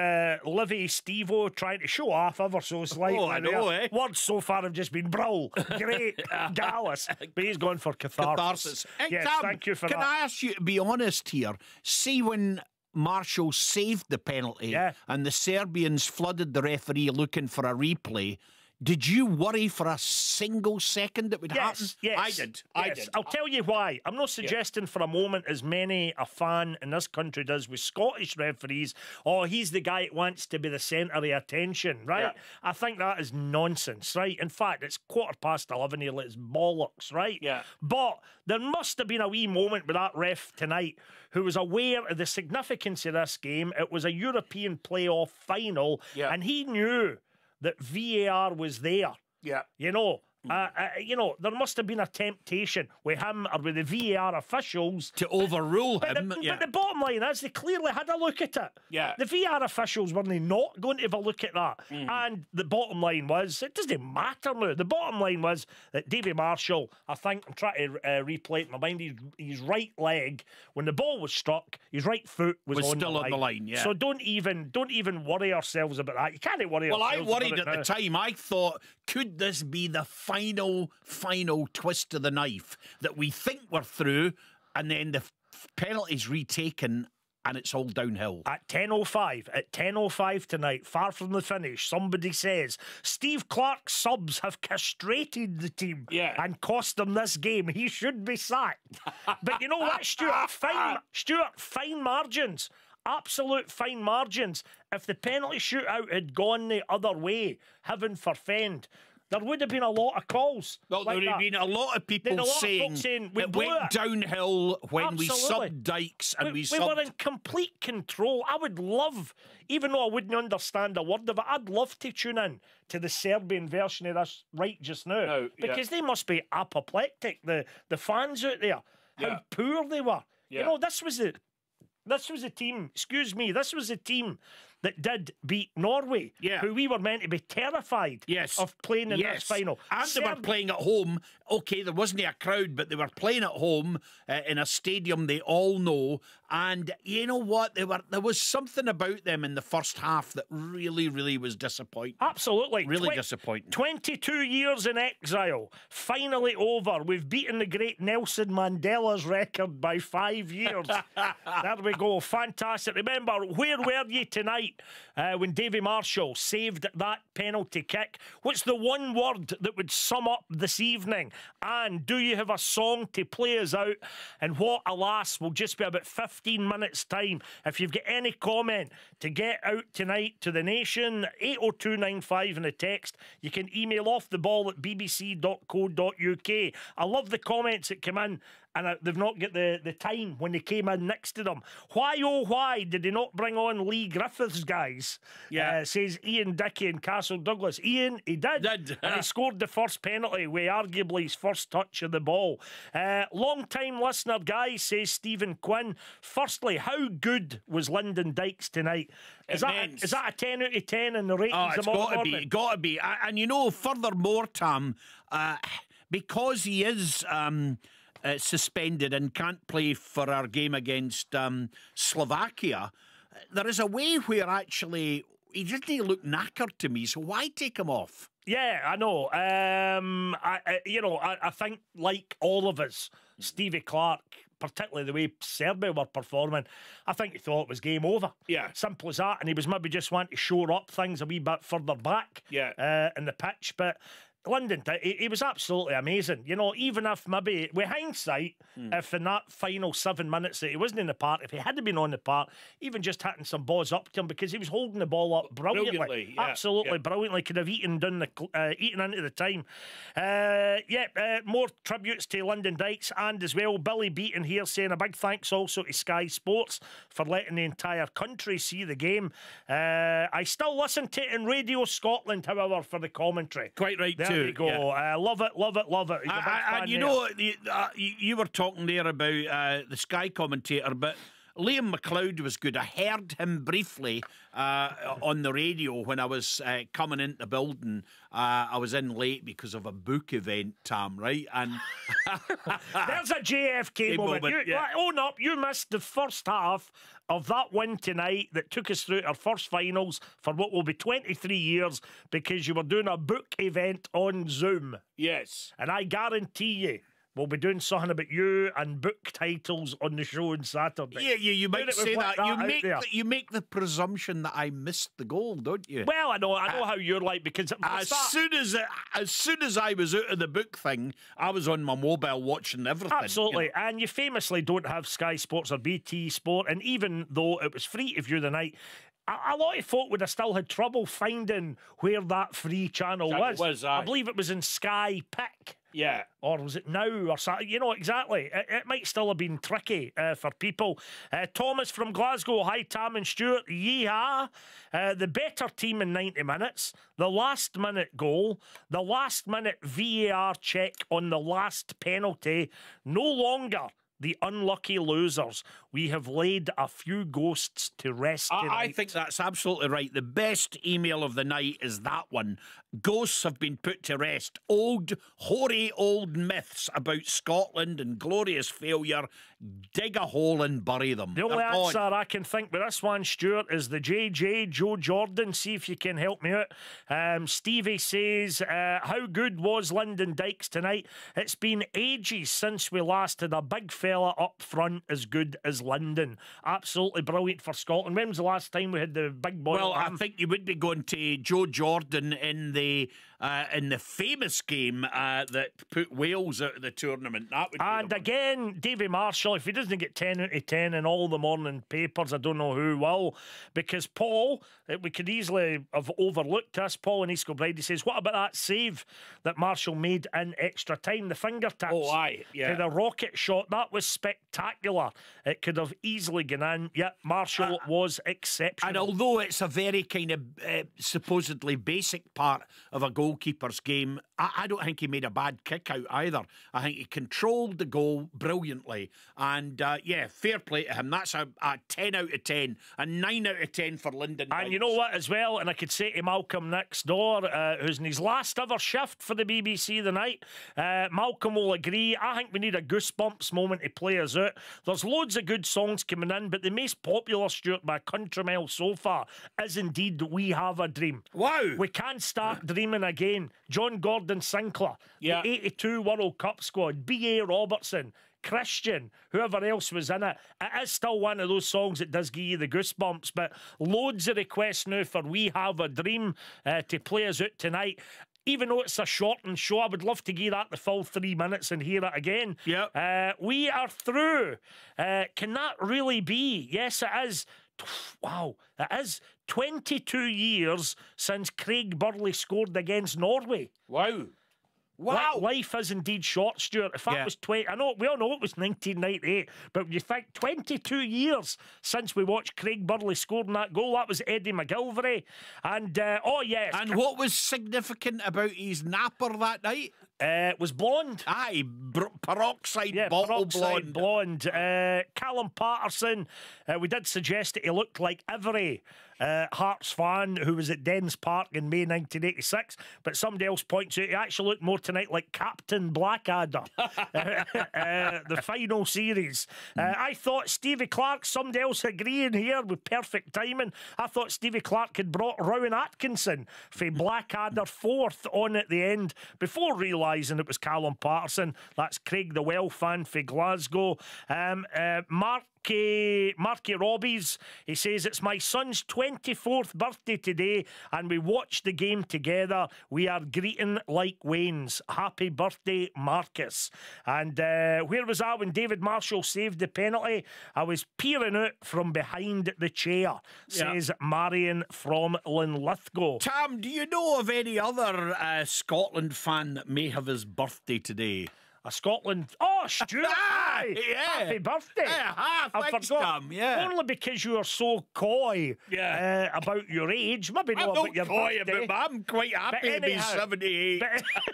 [SPEAKER 11] Livy Stevo, trying to show off ever so slightly.
[SPEAKER 10] I know, eh?
[SPEAKER 11] Words so far have just been brawl. Great. Gallus. But he's going for catharsis. Yes,
[SPEAKER 10] Tam,
[SPEAKER 11] thank you for that.
[SPEAKER 10] Can I ask you to be honest here? See when Marshall saved the penalty and the Serbians flooded the referee looking for a replay, did you worry for a single second it would happen?
[SPEAKER 11] Yes,
[SPEAKER 10] I did. I did.
[SPEAKER 11] I'll tell you why. I'm not suggesting for a moment, as many a fan in this country does with Scottish referees, he's the guy that wants to be the centre of attention, right?
[SPEAKER 10] Yeah.
[SPEAKER 11] I think that is nonsense, right? In fact, it's 11:15 here, it's bollocks, right?
[SPEAKER 10] Yeah.
[SPEAKER 11] But there must have been a wee moment with that ref tonight who was aware of the significance of this game. It was a European playoff final, and he knew that VAR was there.
[SPEAKER 10] Yeah.
[SPEAKER 11] You know, there must have been a temptation with him or with the VAR officials
[SPEAKER 10] to overrule him.
[SPEAKER 11] But the bottom line is they clearly had a look at it.
[SPEAKER 10] Yeah.
[SPEAKER 11] The VAR officials weren't not going to have a look at that. And the bottom line was, it doesn't matter now. The bottom line was that Davy Marshall, I think, I'm trying to replay it in my mind, his right leg, when the ball was struck, his right foot was
[SPEAKER 10] still on the line. Yeah.
[SPEAKER 11] So don't even worry ourselves about that. You can't worry yourselves about it.
[SPEAKER 10] Well, I worried at the time. I thought, could this be the final twist of the knife that we think we're through, and then the penalty's retaken and it's all downhill?
[SPEAKER 11] At 10:05 tonight, far from the finish, somebody says Steve Clarke's subs have castrated the team and cost them this game. He should be sacked. But you know what, Stuart? Fine margins. Absolute fine margins. If the penalty shootout had gone the other way, heaven forfend, there would have been a lot of calls.
[SPEAKER 10] Well, there would have been a lot of people saying it went downhill when we subbed Dykes and we
[SPEAKER 11] were in complete control. I would love, even though I wouldn't understand a word of it, I'd love to tune in to the Serbian version of this right just now. Because they must be apoplectic, the fans out there. How poor they were. You know, this was a team, excuse me, this was a team that did beat Norway, who we were meant to be terrified of playing in this final.
[SPEAKER 10] And they were playing at home. Okay, there wasn't a crowd, but they were playing at home in a stadium they all know. And you know what? There was something about them in the first half that really, really was disappointing.
[SPEAKER 11] Absolutely.
[SPEAKER 10] Really disappointing.
[SPEAKER 11] 22 years in exile, finally over. We've beaten the great Nelson Mandela's record by 5 years. There we go. Fantastic. Remember, where were you tonight when Davy Marshall saved that penalty kick? What's the one word that would sum up this evening? And do you have a song to play us out? And what, alas, will just be about 15 minutes' time. If you've got any comment to get out tonight to the nation, 80295 in the text. You can email offtheball@bbc.co.uk. I love the comments that come in. And they've not got the time when they came in next to them. Why, oh, why did they not bring on Lee Griffiths, guys? Says Ian Dickey in Castle Douglas. Ian, he did. And he scored the first penalty with arguably his first touch of the ball. Long-time listener, guys, says Stephen Quinn. Firstly, how good was Lyndon Dykes tonight? Is that a 10 out of 10 in the ratings?
[SPEAKER 10] Oh, it's got to be. And you know, furthermore, Tam, because he is... suspended and can't play for our game against Slovakia, there is a way where actually he didn't look knackered to me, so why take him off?
[SPEAKER 11] Yeah, I know. I think, like all of us, Stevie Clark, particularly the way Serbia were performing, I think he thought it was game over.
[SPEAKER 10] Yeah.
[SPEAKER 11] Simple as that. And he was maybe just wanting to shore up things a wee bit further back in the pitch. But London, he was absolutely amazing. You know, even if maybe, with hindsight, if in that final 7 minutes that he wasn't in the park, if he had been on the park, even just hitting some balls up to him, because he was holding the ball up brilliantly. Absolutely brilliantly. Could have eaten into the time. More tributes to Lyndon Dykes, and as well, Billy Beaton here saying a big thanks also to Sky Sports for letting the entire country see the game. I still listen to it in Radio Scotland, however, for the commentary.
[SPEAKER 10] Quite right, too.
[SPEAKER 11] There you go. Love it, love it, love it.
[SPEAKER 10] And you know, you were talking there about the Sky commentator, but Liam McLeod was good. I heard him briefly on the radio when I was coming into the building. I was in late because of a book event, Tam, right? And
[SPEAKER 11] there's a JFK moment. Own up, you missed the first half of that win tonight that took us through our first finals for what will be 23 years because you were doing a book event on Zoom.
[SPEAKER 10] Yes.
[SPEAKER 11] And I guarantee you, we'll be doing something about you and book titles on the show on Saturday.
[SPEAKER 10] Yeah, you might say that. You make the presumption that I missed the goal, don't you?
[SPEAKER 11] Well, I know how you're like, because
[SPEAKER 10] as soon as I was out of the book thing, I was on my mobile watching everything.
[SPEAKER 11] Absolutely, you know? And you famously don't have Sky Sports or BT Sport, and even though it was free to view the night, a lot of folk would have still had trouble finding where that free channel was. I believe it was in Sky Pick.
[SPEAKER 10] Yeah.
[SPEAKER 11] Or was it Now or something? You know, exactly. It might still have been tricky for people. Thomas from Glasgow. Hi, Tam and Stuart. Yeehaw. The better team in 90 minutes. The last minute goal. The last minute VAR check on the last penalty. No longer the unlucky losers. We have laid a few ghosts to rest tonight.
[SPEAKER 10] I think that's absolutely right. The best email of the night is that one. Ghosts have been put to rest. Hoary old myths about Scotland and glorious failure. Dig a hole and bury them.
[SPEAKER 11] The only answer I can think with this one, Stuart, is the JJ, Joe Jordan. See if you can help me out. Stevie says, how good was Lyndon Dykes tonight? It's been ages since we last had a big fella up front as good as Lyndon. Absolutely brilliant for Scotland. When was the last time we had the big boy?
[SPEAKER 10] Well, I think you would be going to Joe Jordan in the famous game that put Wales out of the tournament. That would
[SPEAKER 11] and again, Davy Marshall, if he doesn't get 10 out of 10 in all the morning papers, I don't know who will. Because Paul, we could easily have overlooked this. Paul in East Kilbride, he says, what about that save that Marshall made in extra time? The fingertips to the rocket shot. That was spectacular. It could have easily gone in. Yet Marshall was exceptional.
[SPEAKER 10] And although it's a very kind of supposedly basic part of a goal goalkeeper's game. I don't think he made a bad kick out either. I think he controlled the goal brilliantly. And yeah, fair play to him. That's a 10 out of 10, a 9 out of 10 for Lyndon Dykes.
[SPEAKER 11] And you know what as well, and I could say to Malcolm next door, who's in his last ever shift for the BBC tonight, Malcolm will agree. I think we need a goosebumps moment to play us out. There's loads of good songs coming in, but the most popular, Stuart, by a country mile so far is indeed We Have a Dream.
[SPEAKER 10] Wow.
[SPEAKER 11] We can't start dreaming again. John Gordon Sinclair, the 82 World Cup squad, B.A. Robertson, Christian, whoever else was in it. It is still one of those songs that does give you the goosebumps, but loads of requests now for We Have a Dream to play us out tonight. Even though it's a shortened show, I would love to give that the full 3 minutes and hear it again.
[SPEAKER 10] Yep.
[SPEAKER 11] We are through. Can that really be? Yes, it is. Wow, it is 22 years since Craig Burley scored against Norway.
[SPEAKER 10] Wow. Wow.
[SPEAKER 11] Life is indeed short, Stuart. If that was 20, I know we all know it was 1998, but you think 22 years since we watched Craig Burley scoring that goal. That was Eddie McGilvery. And oh yes.
[SPEAKER 10] And what was significant about his napper that night?
[SPEAKER 11] It was blonde.
[SPEAKER 10] Aye, peroxide bottle blonde.
[SPEAKER 11] Callum Patterson, we did suggest that he looked like every Hearts fan who was at Dens Park in May 1986, but somebody else points out he actually looked more tonight like Captain Blackadder. The final series. I thought Stevie Clark, somebody else agreeing here with perfect timing, I thought Stevie Clark had brought Rowan Atkinson for Blackadder 4th on at the end before realising it was Callum Patterson. That's Craig the Well fan for Glasgow. Marky Robbies, he says, it's my son's 24th birthday today and we watched the game together. We are greeting like Waynes. Happy birthday, Marcus. And where was I when David Marshall saved the penalty? I was peering out from behind the chair, says Marion from Linlithgow.
[SPEAKER 10] Tam, do you know of any other Scotland fan that may have his birthday today?
[SPEAKER 11] A Scotland. Oh, Stuart! Happy birthday!
[SPEAKER 10] I forgot.
[SPEAKER 11] Only because you are so coy about your age. Maybe not about your
[SPEAKER 10] coy
[SPEAKER 11] birthday.
[SPEAKER 10] About, I'm quite happy to be 78.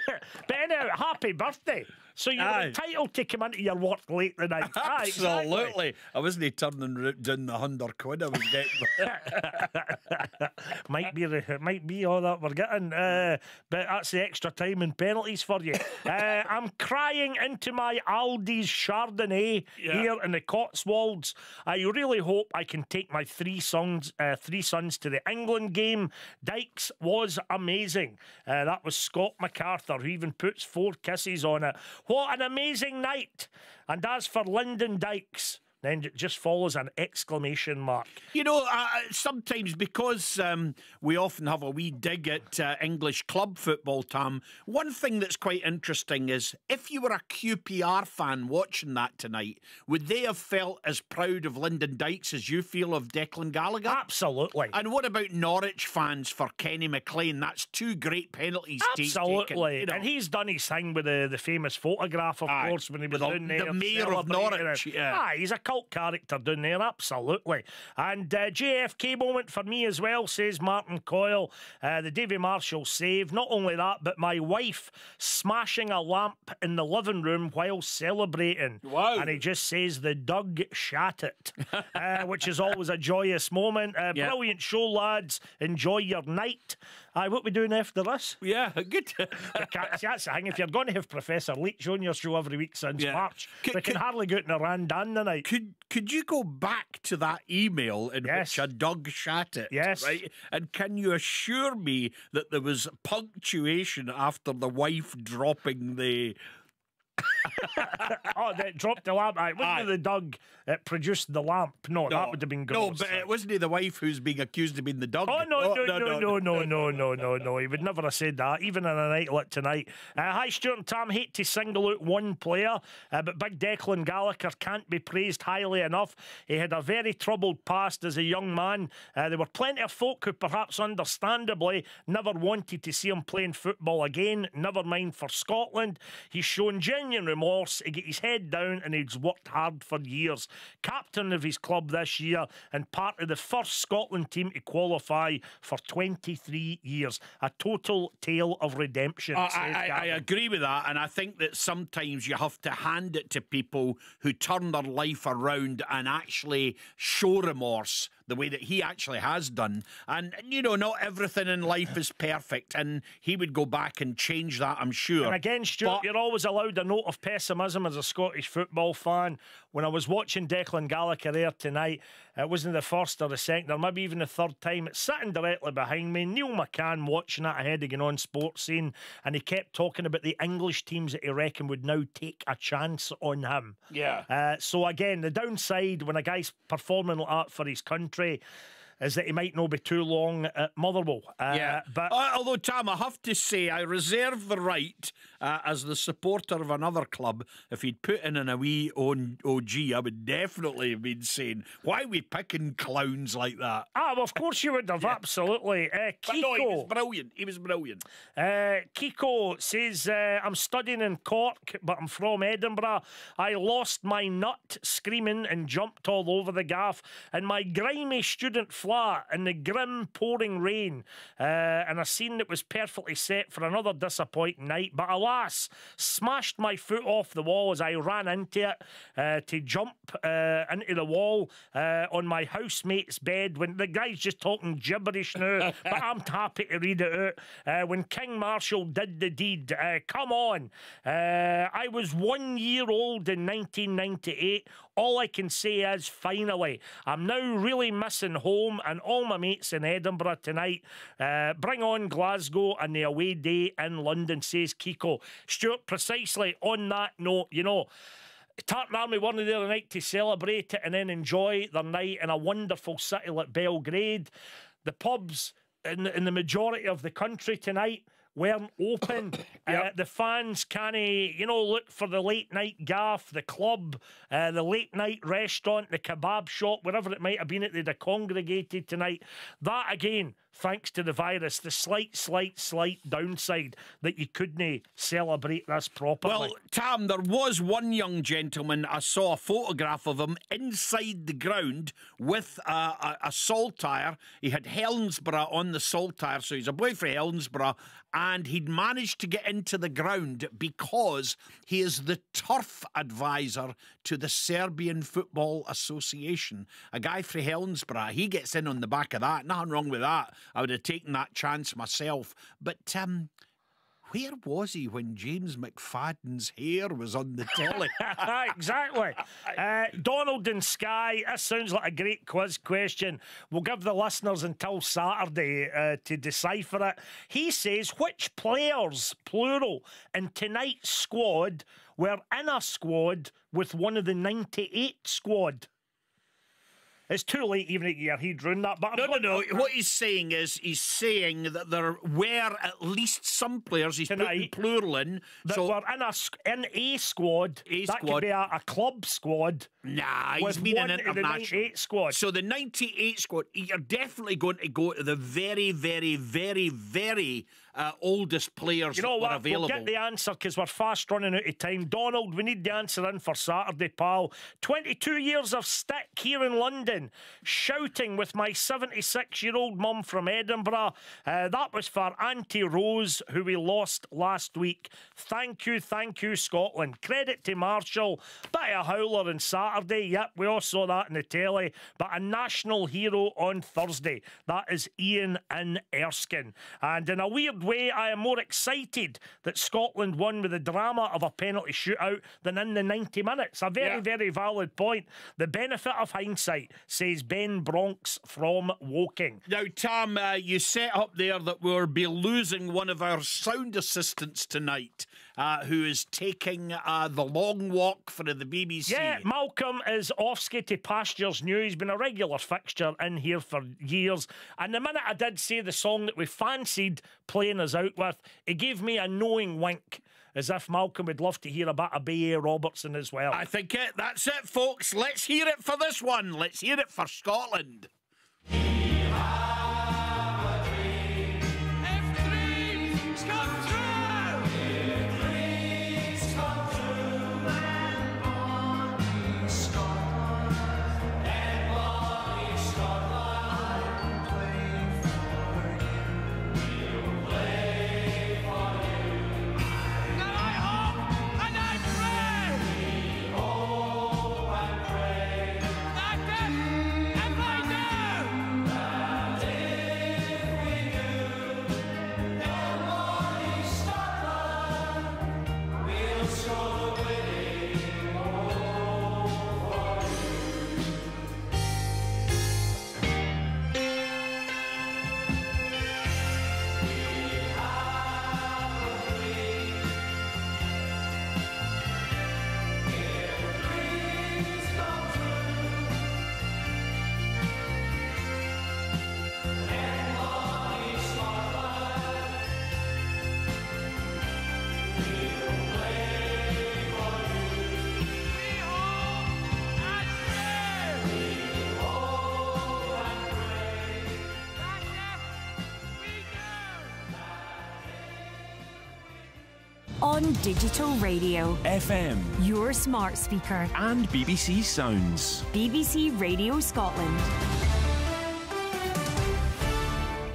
[SPEAKER 11] But anyhow, happy birthday. So you're entitled to come into your work late the night.
[SPEAKER 10] Absolutely.
[SPEAKER 11] Exactly.
[SPEAKER 10] I wasn't turning down the £100 I was getting.
[SPEAKER 11] might be all that we're getting. But that's the extra time and penalties for you. I'm crying into my Aldi's Chardonnay here in the Cotswolds. I really hope I can take my three sons to the England game. Dykes was amazing. That was Scott MacArthur, who even puts 4 kisses on it. What an amazing night. And as for Lyndon Dykes, then it just follows an exclamation mark.
[SPEAKER 10] You know, sometimes because we often have a wee dig at English club football, Tam, one thing that's quite interesting is if you were a QPR fan watching that tonight, would they have felt as proud of Lyndon Dykes as you feel of Declan Gallagher?
[SPEAKER 11] Absolutely.
[SPEAKER 10] And what about Norwich fans for Kenny McLean? That's 2 great penalties taken.
[SPEAKER 11] Absolutely.
[SPEAKER 10] You know.
[SPEAKER 11] And he's done his thing with the famous photograph, of course, when he was down there.
[SPEAKER 10] The mayor of Norwich.
[SPEAKER 11] He's a cult character down there, absolutely. And JFK moment for me as well, says Martin Coyle. The Davy Marshall save. Not only that, but my wife smashing a lamp in the living room while celebrating.
[SPEAKER 10] Wow.
[SPEAKER 11] And he just says the Doug shat it, which is always a joyous moment. Brilliant show, lads. Enjoy your night. What we doing after this?
[SPEAKER 10] Yeah, good.
[SPEAKER 11] That's the thing. If you're going to have Professor Leach on your show every week since March, we can hardly go out in a randan tonight.
[SPEAKER 10] Could you go back to that email in which a Doug shat it?
[SPEAKER 11] Yes.
[SPEAKER 10] Right? And can you assure me that there was punctuation after the wife dropping the...
[SPEAKER 11] They dropped the lamp. It wasn't the Doug that produced the lamp. No, that would have been gross.
[SPEAKER 10] No, but it wasn't the wife who's being accused of being the Doug.
[SPEAKER 11] Oh, no. He would never have said that, even in a night like tonight. Hi, Stuart and Tam. Hate to single out one player, but big Declan Gallagher can't be praised highly enough. He had a very troubled past as a young man. There were plenty of folk who perhaps understandably never wanted to see him playing football again, never mind for Scotland. He's shown genuine genuine remorse. He got his head down and he's worked hard for years. Captain of his club this year and part of the first Scotland team to qualify for 23 years. A total tale of redemption.
[SPEAKER 10] I agree with that, and I think that sometimes you have to hand it to people who turn their life around and actually show remorse the way that he actually has done. And, you know, not everything in life is perfect, and he would go back and change that, I'm sure.
[SPEAKER 11] And again, Stuart, you're always allowed a note of pessimism as a Scottish football fan. When I was watching Declan Gallagher there tonight, it wasn't the first or the second or maybe even the third time. It's sitting directly behind me. Neil McCann watching it ahead of going on Sports Scene, and he kept talking about the English teams that he reckoned would now take a chance on him.
[SPEAKER 10] Yeah.
[SPEAKER 11] So again, the downside when a guy's performing like that for his country is that he might not be too long at Motherwell.
[SPEAKER 10] But although, Tam, I have to say, I reserve the right, as the supporter of another club, if he'd put in a wee OG, I would definitely have been saying, why are we picking clowns like that?
[SPEAKER 11] Well, of course you would have, absolutely. Kiko.
[SPEAKER 10] No, he was brilliant. He was brilliant.
[SPEAKER 11] Kiko says, I'm studying in Cork, but I'm from Edinburgh. I lost my nut screaming and jumped all over the gaff, and my grimy student flat in the grim pouring rain, and a scene that was perfectly set for another disappointing night, but alas, smashed my foot off the wall as I ran into it to jump into the wall on my housemate's bed, when the guy's just talking gibberish now, but I'm happy to read it out. When King Marshall did the deed, come on. I was 1 year old in 1998. All I can say is, finally, I'm now really missing home and all my mates in Edinburgh tonight. Bring on Glasgow and the away day in London, says Kiko. Stuart, precisely on that note, you know, Tartan Army weren't there tonight to celebrate it and then enjoy their night in a wonderful city like Belgrade. The pubs in the majority of the country tonight weren't open. The fans can't, you know, look for the late night gaff, the club, the late night restaurant, the kebab shop, wherever it might have been that they'd have congregated tonight. That again, thanks to the virus, the slight downside that you couldn't celebrate this properly.
[SPEAKER 10] Well, Tam, there was one young gentleman, I saw a photograph of him inside the ground with a saltire. He had Helensburgh on the saltire, so he's a boy for Helensburgh, and he'd managed to get into the ground because he is the turf advisor to the Serbian Football Association. A guy from Helensburgh, he gets in on the back of that. Nothing wrong with that. I would have taken that chance myself. But where was he when James McFadden's hair was on the telly?
[SPEAKER 11] Exactly. Donald in Skye, this sounds like a great quiz question. We'll give the listeners until Saturday to decipher it. He says, which players, plural, in tonight's squad were in a squad with one of the 98 squad? It's too late even to get your head round that. But
[SPEAKER 10] No. What he's saying is, he's saying that there were at least some players, he's putting plural in,
[SPEAKER 11] that were in a squad. That could be a club squad.
[SPEAKER 10] Nah, he's been an international.
[SPEAKER 11] The 98 squad.
[SPEAKER 10] So the 98 squad, you're definitely going to go to the very, very, very, very oldest players that were available.
[SPEAKER 11] We'll get the answer because we're fast running out of time. Donald, we need the answer in for Saturday, pal. 22 years of stick here in London, shouting with my 76-year-old mum from Edinburgh. That was for Auntie Rose, who we lost last week. Thank you, Scotland. Credit to Marshall. Bit of a howler on Saturday. Yep, we all saw that in the telly. But a national hero on Thursday. That is Ian in Erskine. And in a weird way, I am more excited that Scotland won with the drama of a penalty shootout than in the 90 minutes. A very, very valid point. The benefit of hindsight, says Ben Bronx from Woking.
[SPEAKER 10] Now, Tam, you set up there that we'll be losing one of our sound assistants tonight, who is taking the long walk for the BBC.
[SPEAKER 11] Yeah, Malcolm is off ski to pastures new. He's been a regular fixture in here for years. And the minute I did say the song that we fancied playing us out with, he gave me a knowing wink, as if Malcolm would love to hear a bit of B.A. Robertson as well.
[SPEAKER 10] I think that's it, folks. Let's hear it for this one. Let's hear it for Scotland.
[SPEAKER 12] On digital radio,
[SPEAKER 4] FM,
[SPEAKER 12] your smart speaker,
[SPEAKER 4] and BBC Sounds.
[SPEAKER 12] BBC Radio Scotland.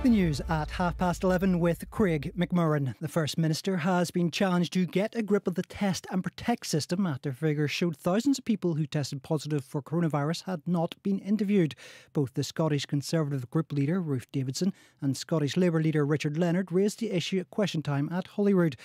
[SPEAKER 13] The news at 11:30 with Craig McMurran. The First Minister has been challenged to get a grip of the Test and Protect system after figures showed thousands of people who tested positive for coronavirus had not been interviewed. Both the Scottish Conservative Group leader, Ruth Davidson, and Scottish Labour leader, Richard Leonard, raised the issue at question time at Holyrood.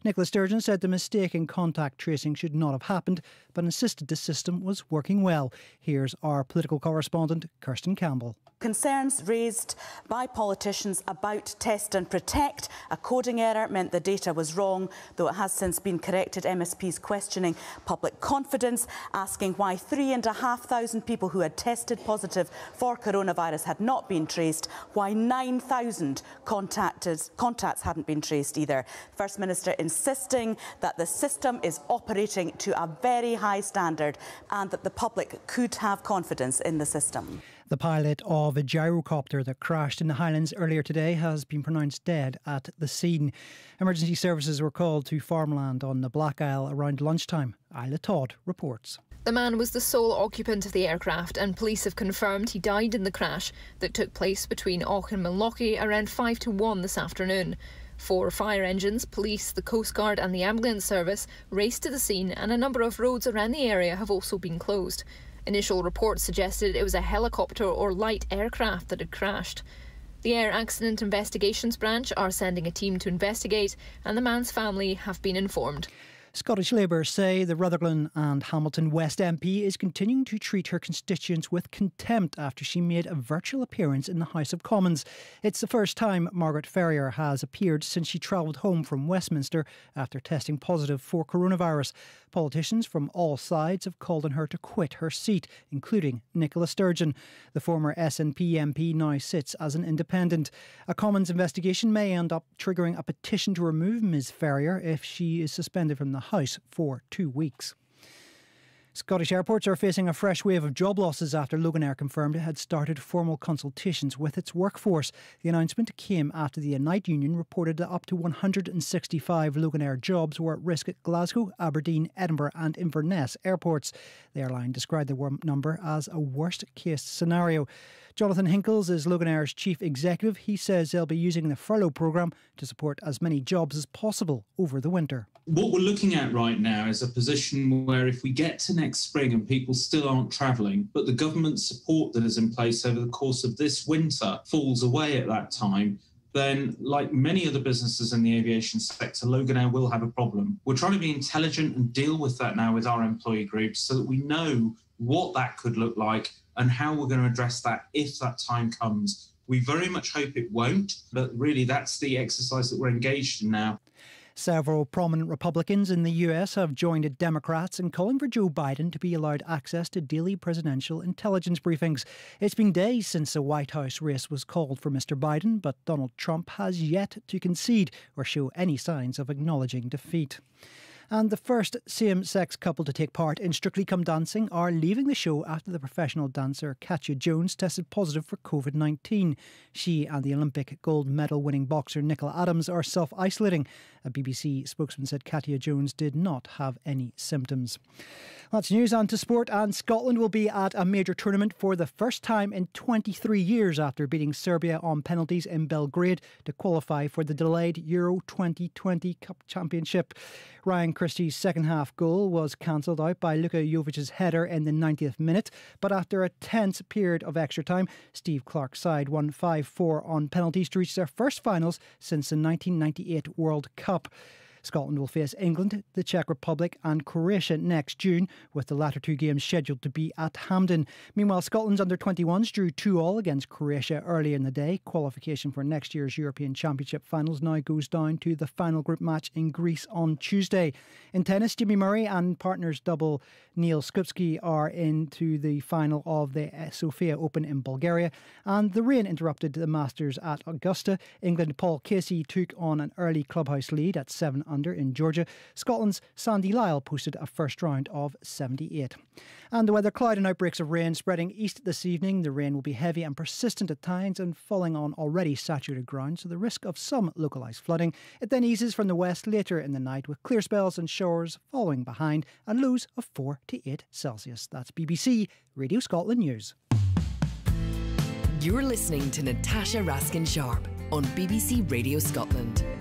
[SPEAKER 13] Nicola Sturgeon said the mistake in contact tracing should not have happened, but insisted the system was working well. Here's our political correspondent, Kirsten Campbell.
[SPEAKER 14] Concerns raised by politicians about Test and Protect. A coding error meant the data was wrong, though it has since been corrected. MSPs questioning public confidence, asking why 3,500 people who had tested positive for coronavirus had not been traced, why 9,000 contacts hadn't been traced either. First Minister insisting that the system is operating to a very high standard and that the public could have confidence in the system.
[SPEAKER 13] The pilot of a gyrocopter that crashed in the Highlands earlier today has been pronounced dead at the scene. Emergency services were called to farmland on the Black Isle around lunchtime. Isla Todd reports.
[SPEAKER 15] The man was the sole occupant of the aircraft, and police have confirmed he died in the crash that took place between Och and Milwaukee around 5 to 1 this afternoon. 4 fire engines, police, the Coast Guard and the ambulance service raced to the scene, and a number of roads around the area have also been closed. Initial reports suggested it was a helicopter or light aircraft that had crashed. The Air Accident Investigations Branch are sending a team to investigate, and the man's family have been informed.
[SPEAKER 13] Scottish Labour say the Rutherglen and Hamilton West MP is continuing to treat her constituents with contempt after she made a virtual appearance in the House of Commons. It's the first time Margaret Ferrier has appeared since she travelled home from Westminster after testing positive for coronavirus. Politicians from all sides have called on her to quit her seat, including Nicola Sturgeon. The former SNP MP now sits as an independent. A Commons investigation may end up triggering a petition to remove Ms Ferrier if she is suspended from the House for 2 weeks. Scottish airports are facing a fresh wave of job losses after Loganair confirmed it had started formal consultations with its workforce. The announcement came after the Unite Union reported that up to 165 Loganair jobs were at risk at Glasgow, Aberdeen, Edinburgh and Inverness airports. The airline described the number as a worst-case scenario. Jonathan Hinkles is Loganair's chief executive. He says they'll be using the furlough programme to support as many jobs as possible over the winter.
[SPEAKER 16] What we're looking at right now is a position where if we get to next spring and people still aren't travelling, but the government support that is in place over the course of this winter falls away at that time, then like many other businesses in the aviation sector, Loganair will have a problem. We're trying to be intelligent and deal with that now with our employee groups so that we know what that could look like and how we're going to address that if that time comes. We very much hope it won't, but really that's the exercise that we're engaged in now.
[SPEAKER 13] Several prominent Republicans in the US have joined Democrats in calling for Joe Biden to be allowed access to daily presidential intelligence briefings. It's been days since the White House race was called for Mr. Biden, but Donald Trump has yet to concede or show any signs of acknowledging defeat. And the first same-sex couple to take part in Strictly Come Dancing are leaving the show after the professional dancer Katya Jones tested positive for COVID-19. She and the Olympic gold medal winning boxer Nicola Adams are self-isolating. A BBC spokesman said Katya Jones did not have any symptoms. That's news on to sport, and Scotland will be at a major tournament for the first time in 23 years after beating Serbia on penalties in Belgrade to qualify for the delayed Euro 2020 Cup Championship. Ryan Christie's second half goal was cancelled out by Luka Jovic's header in the 90th minute, but after a tense period of extra time, Steve Clarke's side won 5-4 on penalties to reach their first finals since the 1998 World Cup. Scotland will face England, the Czech Republic and Croatia next June, with the latter two games scheduled to be at Hampden. Meanwhile, Scotland's under-21s drew 2-2 against Croatia early in the day. Qualification for next year's European Championship finals now goes down to the final group match in Greece on Tuesday. In tennis, Jimmy Murray and partners double Neil Skupski are into the final of the Sofia Open in Bulgaria, and the rain interrupted the Masters at Augusta. England Paul Casey took on an early clubhouse lead at 7 under in Georgia. Scotland's Sandy Lyle posted a first round of 78. And the weather, cloud and outbreaks of rain spreading east this evening. The rain will be heavy and persistent at times and falling on already saturated ground, so the risk of some localised flooding. It then eases from the west later in the night with clear spells and showers following behind and lows of 4 to 8 Celsius. That's BBC Radio Scotland News.
[SPEAKER 17] You're listening to Natasha Raskin-Sharp on BBC Radio Scotland.